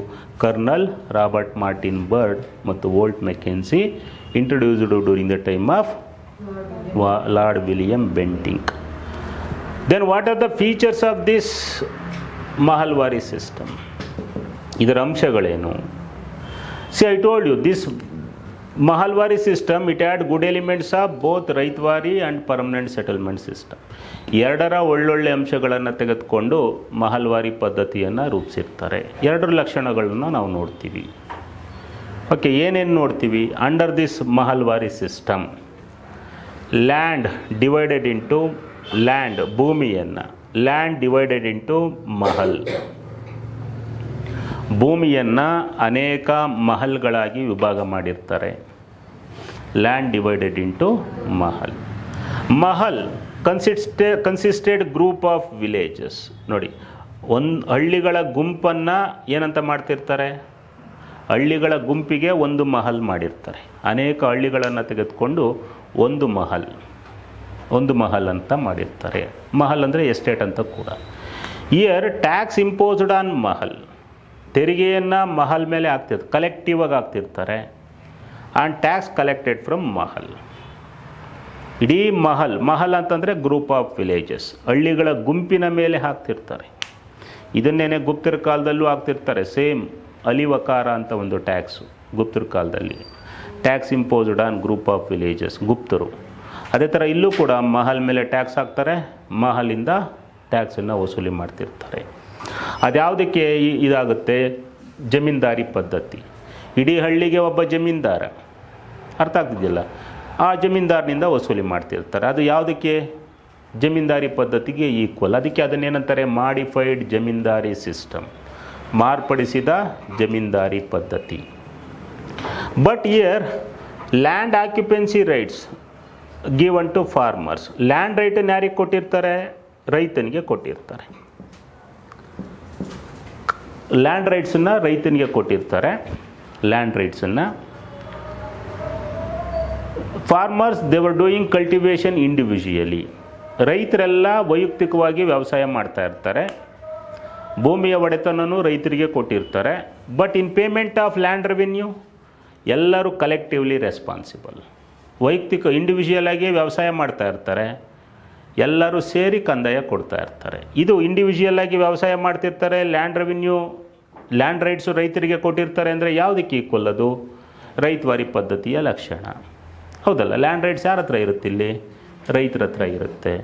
ಕರ್ನಲ್ ರಾಬರ್ಟ್ ಮಾರ್ಟಿನ್ ಬರ್ಡ್ ಮತ್ತು Holt Mackenzie, introduced during the time of lord William Bentinck. Then what are the features of this mahalwari system? ಇದರ ಅಂಶಗಳೇನು? See I told you this mahalwari system it add good elements of both ryotwari and permanent settlement system. ಎರಡರ ಒಳ್ಳೊಳ್ಳೆ ಅಂಶಗಳನ್ನು ತೆಗೆದುಕೊಂಡು ಮಹಲ್ವಾರಿ ಪದ್ಧತಿಯನ್ನು ರೂಪಿಸಿರ್ತಾರೆ. ಎರಡರ ಲಕ್ಷಣಗಳನ್ನು ನಾವು ನೋಡ್ತೀವಿ. ಓಕೆ, ಏನೇನು ನೋಡ್ತೀವಿ? Under this mahalwari system, land divided into land, ಭೂಮಿಯನ್ನು ಲ್ಯಾಂಡ್ ಡಿವೈಡೆಡ್ ಇಂಟು ಮಹಲ್, ಭೂಮಿಯನ್ನು ಅನೇಕ ಮಹಲ್ಗಳಾಗಿ ವಿಭಾಗ ಮಾಡಿರ್ತಾರೆ. Land divided into mahal consisted group of villages. ನೋಡಿ, ಹಳ್ಳಿಗಳ ಗುಂಪನ್ನು ಏನಂತ ಮಾಡ್ತಿರ್ತಾರೆ? ಹಳ್ಳಿಗಳ ಗುಂಪಿಗೆ ಒಂದು ಮಹಲ್ ಮಾಡಿರ್ತಾರೆ. ಅನೇಕ ಹಳ್ಳಿಗಳನ್ನು ತೆಗೆದುಕೊಂಡು ಒಂದು ಮಹಲ್ ಅಂತ ಮಾಡಿರ್ತಾರೆ. ಮಹಲ್ ಅಂದರೆ ಎಸ್ಟೇಟ್ ಅಂತ ಕೂಡ. Here tax imposed on mahal, ತೆರಿಗೆಯನ್ನು ಮಹಲ್ ಮೇಲೆ ಹಾಕ್ತಿರ್ತಾರೆ, ಕಲೆಕ್ಟಿವ್ ಆಗಿ ಹಾಕ್ತಿರ್ತಾರೆ. And tax collected from mahal. ಇಡೀ ಮಹಲ್ ಅಂತಂದರೆ ಗ್ರೂಪ್ ಆಫ್ ವಿಲೇಜಸ್, ಹಳ್ಳಿಗಳ ಗುಂಪಿನ ಮೇಲೆ ಹಾಕ್ತಿರ್ತಾರೆ. ಇದನ್ನೇನೆ ಗುಪ್ತರ ಕಾಲದಲ್ಲೂ ಹಾಕ್ತಿರ್ತಾರೆ. ಸೇಮ್ ಅಲಿವಕಾರ ಅಂತ ಒಂದು ಟ್ಯಾಕ್ಸು ಗುಪ್ತರ ಕಾಲದಲ್ಲಿ, tax imposed on group of villages, ಗುಪ್ತರು. ಅದೇ ಥರ ಇಲ್ಲೂ ಕೂಡ ಮಹಲ್ ಮೇಲೆ ಟ್ಯಾಕ್ಸ್ ಹಾಕ್ತಾರೆ, ಮಹಲಿಂದ ಟ್ಯಾಕ್ಸನ್ನು ವಸೂಲಿ ಮಾಡ್ತಿರ್ತಾರೆ. ಅದ್ಯಾವುದಕ್ಕೆ ಇದಾಗುತ್ತೆ? ಜಮೀನ್ದಾರಿ ಪದ್ಧತಿ. ಇಡೀ ಹಳ್ಳಿಗೆ ಒಬ್ಬ ಜಮೀನ್ದಾರ, ಅರ್ಥ ಆಗ್ತಿದೆಯಲ್ಲ, ಆ ಜಮೀನ್ದಾರನಿಂದ ವಸೂಲಿ ಮಾಡ್ತಿರ್ತಾರೆ. ಅದು ಯಾವುದಕ್ಕೆ? ಜಮೀನ್ದಾರಿ ಪದ್ಧತಿಗೆ ಈಕ್ವಲ್. ಅದಕ್ಕೆ ಅದನ್ನೇನಂತಾರೆ? ಮಾಡಿಫೈಡ್ ಜಮೀನ್ದಾರಿ ಸಿಸ್ಟಮ್, ಮಾರ್ಪಡಿಸಿದ ಜಮೀನ್ದಾರಿ ಪದ್ಧತಿ. But here land occupancy rights given to farmers. Land ರೈಟನ್ನು ಯಾರಿಗೆ ಕೊಟ್ಟಿರ್ತಾರೆ? ರೈತನಿಗೆ ಕೊಟ್ಟಿರ್ತಾರೆ. ಲ್ಯಾಂಡ್ ರೈಟ್ಸನ್ನು ರೈತನಿಗೆ ಕೊಟ್ಟಿರ್ತಾರೆ. ಲ್ಯಾಂಡ್ ರೈಟ್ಸನ್ನು farmers they were doing cultivation individually. ರೈತರೆಲ್ಲ ವೈಯಕ್ತಿಕವಾಗಿ ವ್ಯವಸಾಯ ಮಾಡ್ತಾ ಇರ್ತಾರೆ. ಭೂಮಿಯ ಒಡೆತನೂ ರೈತರಿಗೆ ಕೊಟ್ಟಿರ್ತಾರೆ. But in payment of land revenue ಎಲ್ಲರೂ ಕಲೆಕ್ಟಿವ್ಲಿ ರೆಸ್ಪಾನ್ಸಿಬಲ್. ವೈಯಕ್ತಿಕ ಇಂಡಿವಿಜುವಲ್ ಆಗಿ ವ್ಯವಸಾಯ ಮಾಡ್ತಾ ಇರ್ತಾರೆ, ಎಲ್ಲರೂ ಸೇರಿ ಕಂದಾಯ ಕೊಡ್ತಾ ಇರ್ತಾರೆ. ಇದು ಇಂಡಿವಿಜುವಲ್ ಆಗಿ ವ್ಯವಸಾಯ ಮಾಡ್ತಿರ್ತಾರೆ, ಲ್ಯಾಂಡ್ ರೆವಿನ್ಯೂ ಲ್ಯಾಂಡ್ ರೈಟ್ಸು ರೈತರಿಗೆ ಕೊಟ್ಟಿರ್ತಾರೆ ಅಂದರೆ ಯಾವುದಕ್ಕೆ ಈಕ್ವಲ್? ಅದು ರೈತವಾರಿ ಪದ್ಧತಿಯ ಲಕ್ಷಣ. ಹೌದಲ್ಲ, ಲ್ಯಾಂಡ್ ರೈಟ್ಸ್ ಯಾರ ಹತ್ರ ಇರುತ್ತೆ? ಇಲ್ಲಿ ರೈತರ ಹತ್ರ ಇರುತ್ತೆ.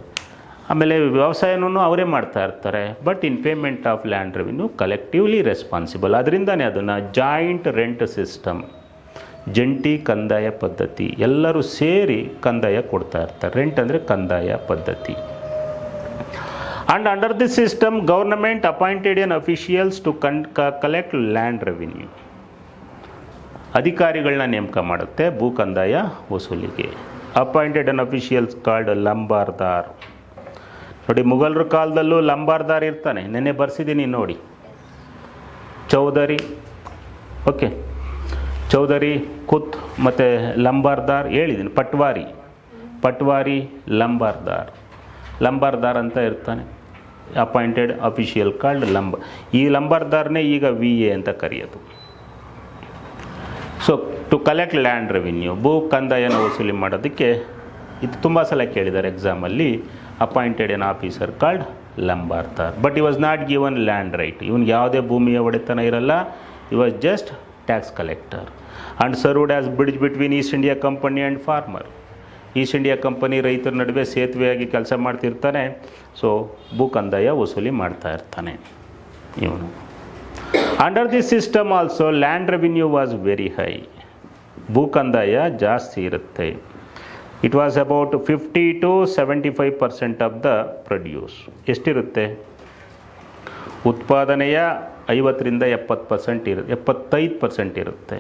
ಆಮೇಲೆ ವ್ಯವಸಾಯನೂ ಅವರೇ ಮಾಡ್ತಾ ಇರ್ತಾರೆ. But in payment of land revenue collectively responsible. ಅದರಿಂದನೇ ಅದನ್ನು ಜಾಯಿಂಟ್ ರೆಂಟ್ ಸಿಸ್ಟಮ್, ಜಂಟಿ ಕಂದಾಯ ಪದ್ಧತಿ, ಎಲ್ಲರೂ ಸೇರಿ ಕಂದಾಯ ಕೊಡ್ತಾ ಇರ್ತಾರೆ. ರೆಂಟ್ ಅಂದರೆ ಕಂದಾಯ ಪದ್ಧತಿ. And under this system government appointed an officials to collect land revenue. ಅಧಿಕಾರಿಗಳನ್ನ ನೇಮಕ ಮಾಡುತ್ತೆ ಭೂ ಕಂದಾಯ ವಸೂಲಿಗೆ. Appointed an officials called lambardar. ನೋಡಿ, ಮುಘಲರ ಕಾಲದಲ್ಲೂ ಲಂಬಾರ್ದಾರ್ ಇರ್ತಾನೆ. ನೆನ್ನೆ ಬರ್ಸಿದ್ದೀನಿ ನೋಡಿ, ಚೌಧರಿ, ಓಕೆ, ಚೌಧರಿ, ಕುತ್ ಮತ್ತು ಲಂಬಾರ್ದಾರ್ ಹೇಳಿದ್ದೀನಿ. ಪಟ್ವಾರಿ, ಲಂಬಾರ್ದಾರ್ ಅಂತ ಇರ್ತಾನೆ. ಅಪಾಯಿಂಟೆಡ್ ಅಫಿಷಿಯಲ್ ಕಾಲ್ಡ್ ಈ ಲಂಬಾರ್ದಾರ್ನೇ ಈಗ VA ಅಂತ ಕರೆಯೋದು. So to collect land revenue, ಭೂ ಕಂದಾಯನ ವಸೂಲಿ ಮಾಡೋದಕ್ಕೆ ಇದು ತುಂಬ ಸಲ ಕೇಳಿದ್ದಾರೆ ಎಕ್ಸಾಮಲ್ಲಿ. Appointed an officer called lambardar. But he was not given land right. ಇವನಿಗೆ ಯಾವುದೇ ಭೂಮಿಯ ಒಡೆತನ ಇರಲ್ಲ. He was just tax collector and served as bridge between East India company and farmer. East India Company ರೈತರ ನಡುವೆ ಸೇತುವೆಯಾಗಿ ಕೆಲಸ ಮಾಡ್ತಿರ್ತಾನೆ. ಸೊ ಭೂ ಕಂದಾಯ ವಸೂಲಿ ಮಾಡ್ತಾ ಇರ್ತಾನೆ ಇವನು. Under this system also land revenue was very high. ಭೂ ಕಂದಾಯ ಜಾಸ್ತಿ ಇರುತ್ತೆ. It was about 50 to 75% of the produce. ಎಷ್ಟಿರುತ್ತೆ? ಉತ್ಪಾದನೆಯ 50 to 70% ಇರುತ್ತೆ, 75% ಇರುತ್ತೆ.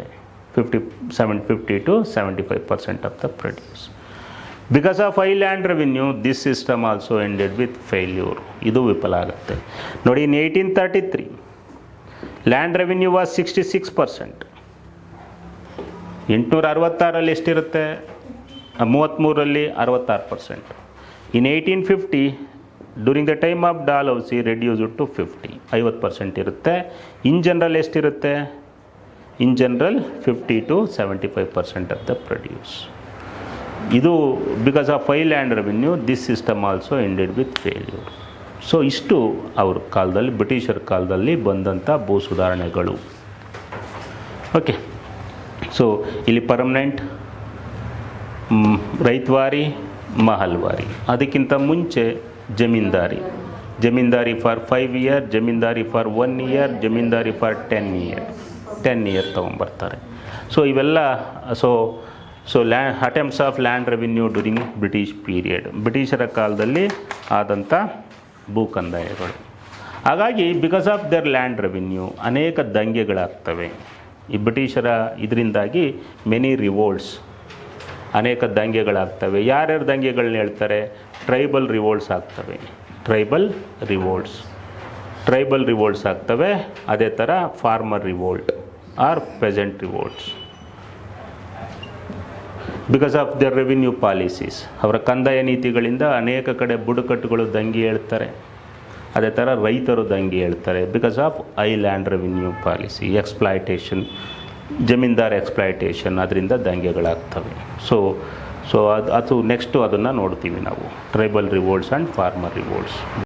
50 to 75% of the produce. Because of high land revenue this system also ended with failure. ಇದು ವಿಫಲ ಆಗುತ್ತೆ. ನೋಡಿ, ಇನ್ 1833 ಲ್ಯಾಂಡ್ ರೆವಿನ್ಯೂ ವಾಸ್ 66%. 866ರಲ್ಲಿ ಎಷ್ಟಿರುತ್ತೆ? 33ರಲ್ಲಿ 66%. In 1850 during the time of Dalhousie reduced to 50% ಇರುತ್ತೆ. ಇನ್ ಜನರಲ್ ಎಷ್ಟಿರುತ್ತೆ? In general 50 to 75% of the produce. ಇದು because of high land revenue this system also ended with failure. So ಇಷ್ಟು ಅವ್ರ ಕಾಲದಲ್ಲಿ, ಬ್ರಿಟಿಷರ ಕಾಲದಲ್ಲಿ ಬಂದಂಥ ಭೂ ಸುಧಾರಣೆಗಳು. ಓಕೆ, ಸೊ ಇಲ್ಲಿ ಪರ್ಮನೆಂಟ್, ರೈತವಾರಿ, ಮಹಲ್ವಾರಿ. ಅದಕ್ಕಿಂತ ಮುಂಚೆ zamindari for 5 year, zamindari for 1 year, zamindari for 10 year ತೊಗೊಂಬರ್ತಾರೆ. ಸೊ ಇವೆಲ್ಲ attempts of land revenue during British period, ಬ್ರಿಟಿಷರ ಕಾಲದಲ್ಲಿ ಆದಂಥ ಭೂ ಕಂದಾಯಗಳು. ಹಾಗಾಗಿ because of their land revenue ಅನೇಕ ದಂಗೆಗಳಾಗ್ತವೆ. ಈ ಬ್ರಿಟಿಷರ ಇದರಿಂದಾಗಿ ಮೆನಿ ರಿವೋಲ್ಟ್ಸ್, ಅನೇಕ ದಂಗೆಗಳಾಗ್ತವೆ. ಯಾರ್ಯಾರು ದಂಗೆಗಳನ್ನ ಹೇಳ್ತಾರೆ? ಟ್ರೈಬಲ್ ರಿವೋಲ್ಟ್ಸ್ ಆಗ್ತವೆ. ಟ್ರೈಬಲ್ ರಿವೋಲ್ಟ್ಸ್ ಆಗ್ತವೆ. ಅದೇ ಥರ farmer revolt or peasant revolts. Because of their revenue policies, ಅವರ ಕಂದಾಯ ನೀತಿಗಳಿಂದ ಅನೇಕ ಕಡೆ ಬುಡಕಟ್ಟುಗಳು ದಂಗೆ ಹೇಳ್ತಾರೆ. ಅದೇ ಥರ ರೈತರು ದಂಗೆ ಹೇಳ್ತಾರೆ. Because of high land revenue policy, exploitation, zamindar exploitation, ಅದರಿಂದ ದಂಗೆಗಳಾಗ್ತವೆ. ಸೊ ಅದು ನೆಕ್ಸ್ಟು ಅದನ್ನು ನೋಡ್ತೀವಿ ನಾವು, ಟ್ರೈಬಲ್ ರಿವೋಲ್ಟ್ಸ್ ಆ್ಯಂಡ್ ಫಾರ್ಮರ್ ರಿವೋಲ್ಟ್ಸ್.